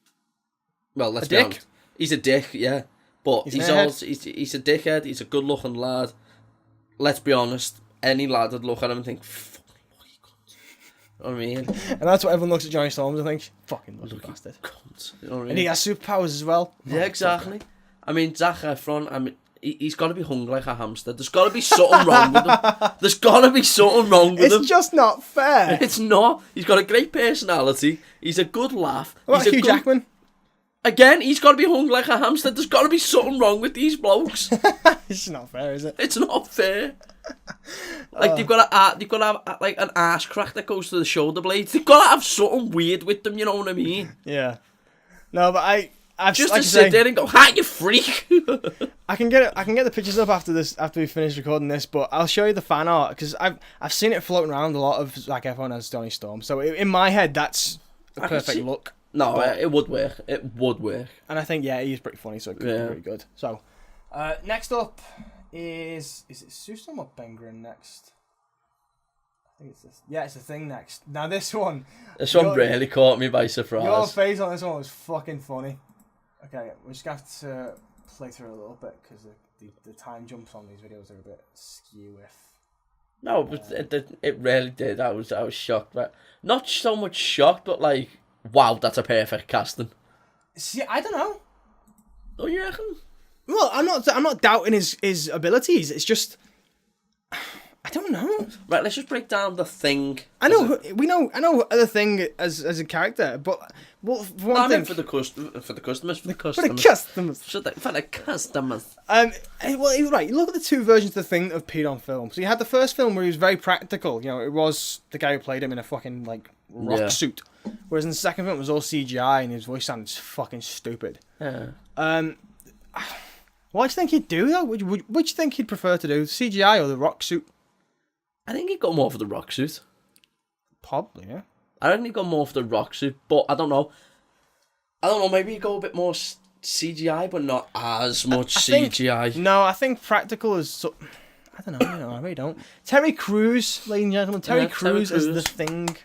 Speaker 2: let's be
Speaker 1: dick?
Speaker 2: honest, he's a dick, yeah. But he's
Speaker 1: an
Speaker 2: also he's a dickhead. He's a good-looking lad. Let's be honest, any lad would look at him and think, "Fucking lucky cunt." You know what I mean?
Speaker 1: And that's what everyone looks at Johnny Storm and thinks, fucking lucky bastard.
Speaker 2: Cunt. You know what I mean?
Speaker 1: And he has superpowers as well.
Speaker 2: Yeah, exactly. I mean, Zac Efron, he's got to be hung like a hamster. There's got to be something wrong with him. There's got to be something wrong with him.
Speaker 1: It's just not fair.
Speaker 2: It's not. He's got a great personality. He's a good laugh.
Speaker 1: What about
Speaker 2: he's a
Speaker 1: Hugh
Speaker 2: good...
Speaker 1: Jackman?
Speaker 2: Again, he's got to be hung like a hamster. There's got to be something wrong with these blokes.
Speaker 1: It's not fair, is it?
Speaker 2: It's not fair. Like they've got to have like an arse crack that goes to the shoulder blades. They've got to have something weird with them. You know what I mean?
Speaker 1: Yeah. No, but I've
Speaker 2: Just
Speaker 1: like
Speaker 2: to
Speaker 1: I
Speaker 2: sit
Speaker 1: say,
Speaker 2: there and go, "Hi, you freak!"
Speaker 1: I can get the pictures up after we finish recording this, but I'll show you the fan art because I've seen it floating around a lot of Zac Efron as Johnny Storm. So in my head, that's a
Speaker 2: I can
Speaker 1: perfect
Speaker 2: see-
Speaker 1: look.
Speaker 2: No, it would work. It would work.
Speaker 1: And I think he's pretty funny, so it could be pretty good. So next up is it Susum or Bengren next? I think it's this. Yeah, it's the Thing next. Now this one.
Speaker 2: This one really caught me by surprise.
Speaker 1: Your face on this one was fucking funny. Okay, we're just gonna have to play through a little bit because the time jumps on these videos are a bit skew.
Speaker 2: No, but it really did. I was shocked, but not so much shocked, but like, wow, that's a perfect casting.
Speaker 1: See, I don't know.
Speaker 2: Oh, you reckon?
Speaker 1: Well, I'm not doubting his abilities. It's just I don't know.
Speaker 2: Right, let's just break down the Thing.
Speaker 1: I know the Thing as a character, but for one
Speaker 2: I
Speaker 1: thing,
Speaker 2: mean for the customers.
Speaker 1: for the customers.
Speaker 2: For the customers.
Speaker 1: Well, right. You look at the two versions of the Thing that have appeared on film. So you had the first film where he was very practical. You know, it was the guy who played him in a fucking like rock suit. Whereas in the second film it was all CGI and his voice sounded fucking stupid.
Speaker 2: Yeah.
Speaker 1: What do you think he'd do though? Which do you think he'd prefer to do, CGI or the rock suit?
Speaker 2: I think he got more for the rock suit.
Speaker 1: Probably, yeah.
Speaker 2: I reckon he got more for the rock suit, but I don't know. Maybe he go a bit more CGI, but not as much
Speaker 1: I think-
Speaker 2: CGI.
Speaker 1: No, I think practical is. I don't know. I really don't. Terry Crews, ladies and gentlemen. Terry
Speaker 2: Yeah, Terry
Speaker 1: Crews is the
Speaker 2: Crews.
Speaker 1: thing.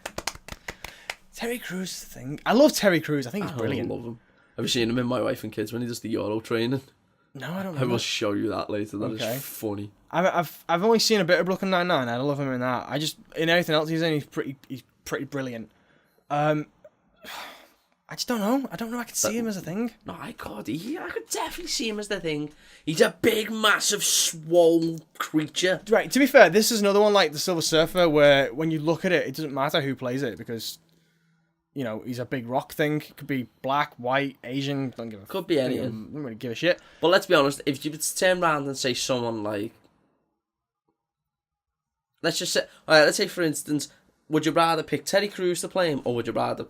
Speaker 1: Terry Crews is the thing. I love Terry Crews. I think he's brilliant.
Speaker 2: I love him. Have you seen him in My Wife and Kids when he does the Euro training?
Speaker 1: No, I don't
Speaker 2: I
Speaker 1: know.
Speaker 2: will show you that later. That is
Speaker 1: Okay.
Speaker 2: funny.
Speaker 1: I've only seen a bit of Brooklyn Nine-Nine. I love him in that. I just in everything else he's in, he's pretty brilliant. I just don't know. I don't know. I can see him as a thing.
Speaker 2: No, I could definitely see him as the thing. He's a big, massive, swole creature.
Speaker 1: Right. To be fair, this is another one like the Silver Surfer, where when you look at it, it doesn't matter who plays it because, you know, he's a big rock thing. It could be black, white, Asian. Don't give a.
Speaker 2: Could be anyone.
Speaker 1: Don't really give a shit.
Speaker 2: But let's be honest, if you were to turn around and say someone like... Let's just say... Alright, let's say, for instance, would you rather pick Terry Crews to play him, or would you rather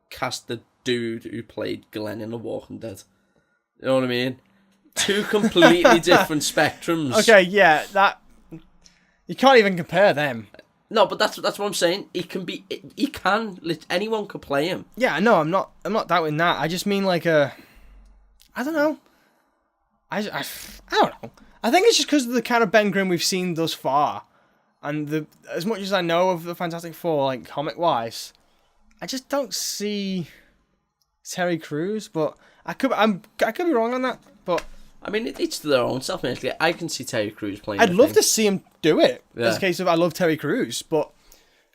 Speaker 2: cast the dude who played Glenn in The Walking Dead? You know what I mean? Two completely different spectrums.
Speaker 1: Okay, yeah, that you can't even compare them.
Speaker 2: No, but that's what I'm saying. Anyone could play him.
Speaker 1: Yeah, no, I'm not doubting that. I just mean like I don't know. I don't know. I think it's just because of the kind of Ben Grimm we've seen thus far, and as much as I know of the Fantastic Four, like comic wise, I just don't see Terry Crews. But I could be wrong on that. But
Speaker 2: I mean, it's to their own self. I can see Terry Crews playing.
Speaker 1: I'd love to see him do it.
Speaker 2: Yeah.
Speaker 1: As a case of I love Terry Crews, but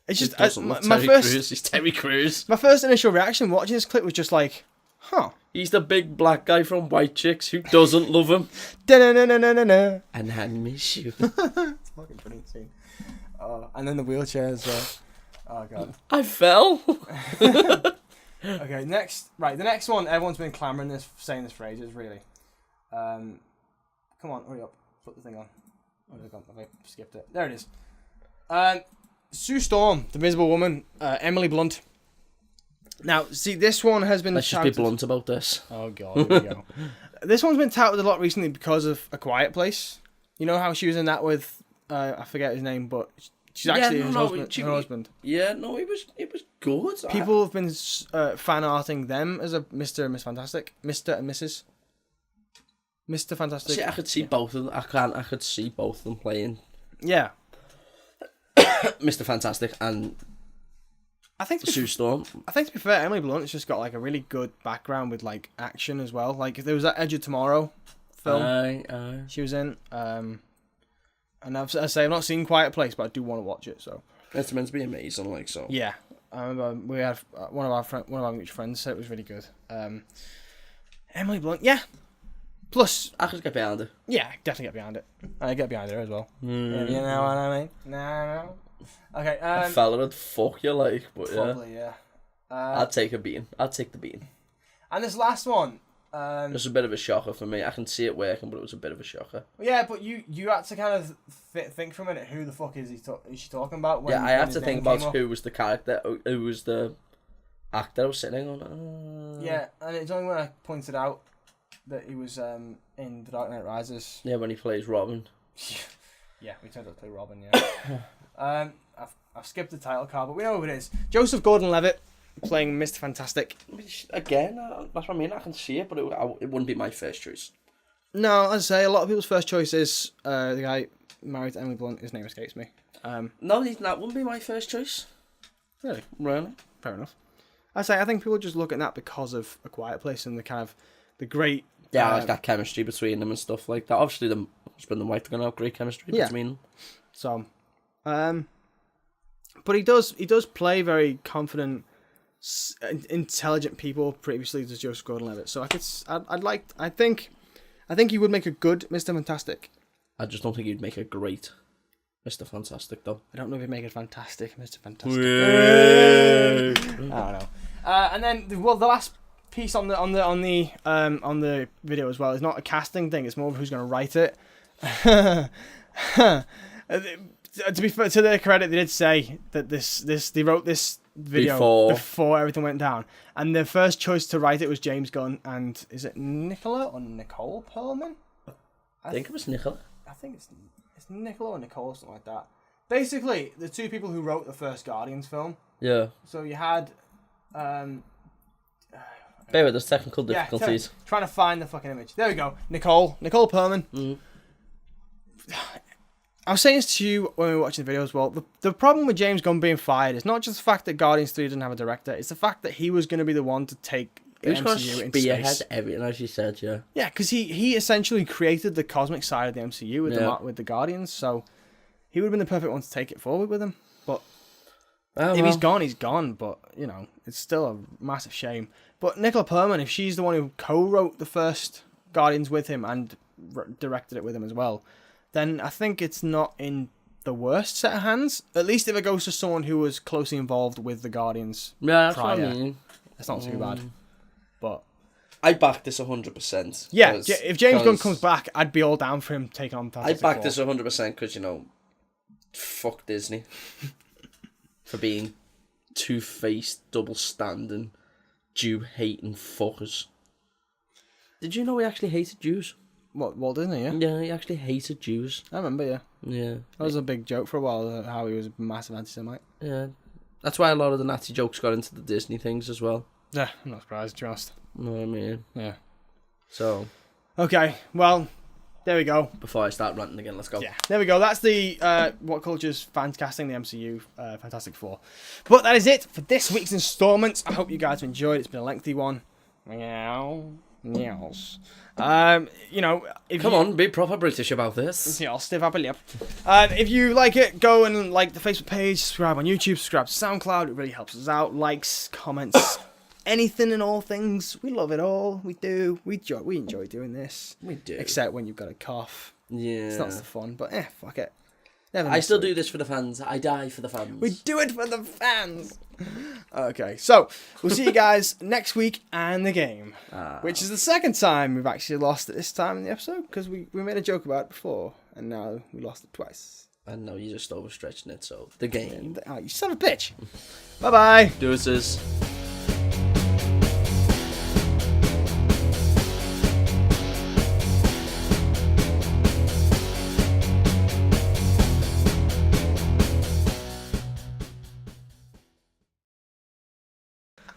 Speaker 1: it's just
Speaker 2: He's Terry Crews.
Speaker 1: My first initial reaction watching this clip was just like, huh.
Speaker 2: He's the big black guy from White Chicks who doesn't love him.
Speaker 1: Da-na-na-na-na-na.
Speaker 2: And I miss you.
Speaker 1: It's a fucking brilliant scene. And then the wheelchair as well. Oh god.
Speaker 2: I fell.
Speaker 1: Okay, the next one. Everyone's been clamoring this, saying this phrase. Is really. Come on, hurry up. Put the thing on. Oh, I skipped it. There it is. Sue Storm, the Invisible Woman, Emily Blunt. Now, see, this one has been.
Speaker 2: Let's just be blunt about this.
Speaker 1: Oh god, here we go. This one's been touted a lot recently because of A Quiet Place. You know how she was in that with I forget his name, but she's actually her husband.
Speaker 2: Yeah, no, it was good.
Speaker 1: People have been fan arting them as a Mr. and Miss Fantastic, Mr. and Mrs. Mr. Fantastic.
Speaker 2: See, I could see both of them. I could see both of them playing.
Speaker 1: Yeah,
Speaker 2: Mr. Fantastic and
Speaker 1: I think
Speaker 2: Sue Storm.
Speaker 1: I think to be fair, Emily Blunt's just got like a really good background with like action as well. Like there was that Edge of Tomorrow film she was in. And I say I've not seen Quiet Place, but I do want to watch it. So
Speaker 2: it's meant to be amazing, like so.
Speaker 1: yeah, I remember we had one of our mutual friends said it was really good. Emily Blunt, yeah. Plus,
Speaker 2: I could get behind it.
Speaker 1: yeah, definitely get behind it. I get behind her as well. You know what I mean? No. Okay.
Speaker 2: A fella would fuck you like, but
Speaker 1: Probably, yeah.
Speaker 2: I'd take a beating. I'd take the beating.
Speaker 1: And this last one.
Speaker 2: It's a bit of a shocker for me. I can see it working, but it was a bit of a shocker.
Speaker 1: Yeah, but you had to kind of think for a minute. Who the fuck is she talking about?
Speaker 2: I have to think about who was the character, who was the actor I was sitting on.
Speaker 1: Yeah, and it's only when I pointed out that he was in The Dark Knight Rises.
Speaker 2: Yeah, when he plays Robin.
Speaker 1: Yeah, we turned out to play Robin. Yeah. I've skipped the title card, but we know who it is. Joseph Gordon-Levitt playing Mr. Fantastic.
Speaker 2: Again, that's what I mean. I can see it, but it wouldn't be my first choice.
Speaker 1: No, as I say, a lot of people's first choice is the guy married to Emily Blunt. His name escapes me.
Speaker 2: No, that wouldn't be my first choice.
Speaker 1: Really?
Speaker 2: Really?
Speaker 1: Fair enough. I think people just look at that because of A Quiet Place and the kind of the great.
Speaker 2: Yeah, like that chemistry between them and stuff like that. Obviously, the husband and wife are gonna have great chemistry between them.
Speaker 1: So, but he does play very confident, intelligent people. Previously, to Joseph Gordon-Levitt. So I think he would make a good Mr. Fantastic. I
Speaker 2: just don't think he'd make a great Mr. Fantastic, though.
Speaker 1: I don't know if he'd make a fantastic Mr. Fantastic. I don't know. And then the last piece on the video as well is not a casting thing. It's more of who's going to write it. To be fair, to their credit, they did say that they wrote this video before everything went down, and their first choice to write it was James Gunn, and is it Nicola or Nicole Perlman?
Speaker 2: I think it was Nicola.
Speaker 1: I think it's Nicola or Nicole, something like that. Basically, the two people who wrote the first Guardians film.
Speaker 2: Yeah.
Speaker 1: So you had,
Speaker 2: Bear with us, technical
Speaker 1: Yeah,
Speaker 2: difficulties.
Speaker 1: trying to find the fucking image. There we go. Nicole Perlman.
Speaker 2: Mm.
Speaker 1: I was saying this to you when we were watching the video as well. The problem with James Gunn being fired is not just the fact that Guardians 3 didn't have a director. It's the fact that he was going to be the one to take the
Speaker 2: He's going to
Speaker 1: MCU into
Speaker 2: spearhead
Speaker 1: space.
Speaker 2: everything, as you said, yeah.
Speaker 1: Yeah, because he essentially created the cosmic side of the MCU with the Guardians. So he would have been the perfect one to take it forward with him. But if he's gone, he's gone. But, you know, it's still a massive shame. But Nicola Perlman, if she's the one who co-wrote the first Guardians with him and directed it with him as well, then I think it's not in the worst set of hands. At least if it goes to someone who was closely involved with the Guardians
Speaker 2: Yeah, that's
Speaker 1: prior,
Speaker 2: what I mean.
Speaker 1: it's not too bad. But
Speaker 2: I back this 100%.
Speaker 1: yeah, if James Gunn comes back, I'd be all down for him taking on
Speaker 2: I
Speaker 1: Fantastic
Speaker 2: back
Speaker 1: Four.
Speaker 2: this 100% because, you know, fuck Disney for being two-faced, double-standing, Jew-hating fuckers. Did you know he actually hated Jews?
Speaker 1: What, Walt Disney, yeah?
Speaker 2: Yeah, he actually hated Jews.
Speaker 1: I remember, yeah.
Speaker 2: Yeah.
Speaker 1: That was a big joke for a while, how he was a massive anti-Semite.
Speaker 2: Yeah. That's why a lot of the Nazi jokes got into the Disney things as well.
Speaker 1: Yeah, I'm not surprised, to be honest.
Speaker 2: You know what I mean?
Speaker 1: Yeah.
Speaker 2: So,
Speaker 1: Okay, well, there we go.
Speaker 2: before I start ranting again, let's go.
Speaker 1: Yeah, there we go. That's the What Culture's fan casting the MCU Fantastic Four. But that is it for this week's installment. I hope you guys enjoyed. It's been a lengthy one. Meow. Meows. You know, if
Speaker 2: Come
Speaker 1: you,
Speaker 2: on, be proper British about this.
Speaker 1: Yeah, I'll stiff up a lip. If you like it, go and like the Facebook page, subscribe on YouTube, subscribe to SoundCloud. It really helps us out. Likes, comments, anything and all things. We love it all. We do. We enjoy doing this.
Speaker 2: We do.
Speaker 1: Except when you've got a cough.
Speaker 2: Yeah.
Speaker 1: It's not so fun, but fuck it. Never
Speaker 2: I
Speaker 1: miss
Speaker 2: still
Speaker 1: it.
Speaker 2: do this for the fans. I die for the fans.
Speaker 1: We do it for the fans. Okay, so we'll see you guys next week and the game, which is the second time we've actually lost it this time in the episode because we made a joke about it before and now we lost it twice.
Speaker 2: I know you're just overstretching it, so the game.
Speaker 1: Oh, you son of a bitch. Bye bye.
Speaker 2: Deuces.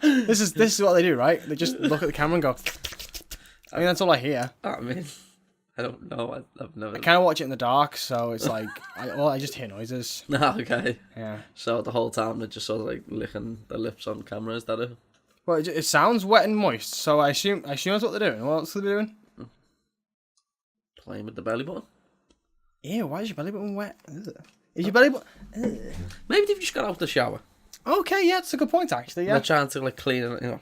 Speaker 1: This is what they do, right? They just look at the camera and go. I mean, that's all I hear.
Speaker 2: I mean, I don't know. I've never.
Speaker 1: I kind of watch it in the dark, so it's like, I just hear noises.
Speaker 2: No, okay.
Speaker 1: Yeah.
Speaker 2: So the whole time they're just sort of like licking their lips on camera. Is that it?
Speaker 1: Well, it sounds wet and moist, so I assume that's what they're doing. What else are they doing?
Speaker 2: Playing with the belly button.
Speaker 1: Ew, why is your belly button wet? Ugh. Is your belly button...
Speaker 2: Maybe they've just got out of the shower.
Speaker 1: Okay, yeah, it's a good point, actually, yeah.
Speaker 2: They're trying to like clean it, you know.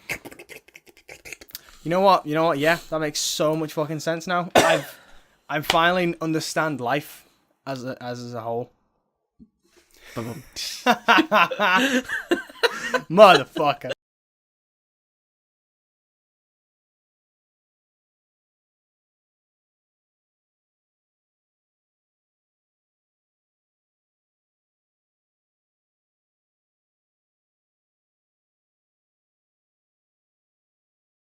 Speaker 1: You know what? Yeah, that makes so much fucking sense now. I finally understand life as a whole. Motherfucker.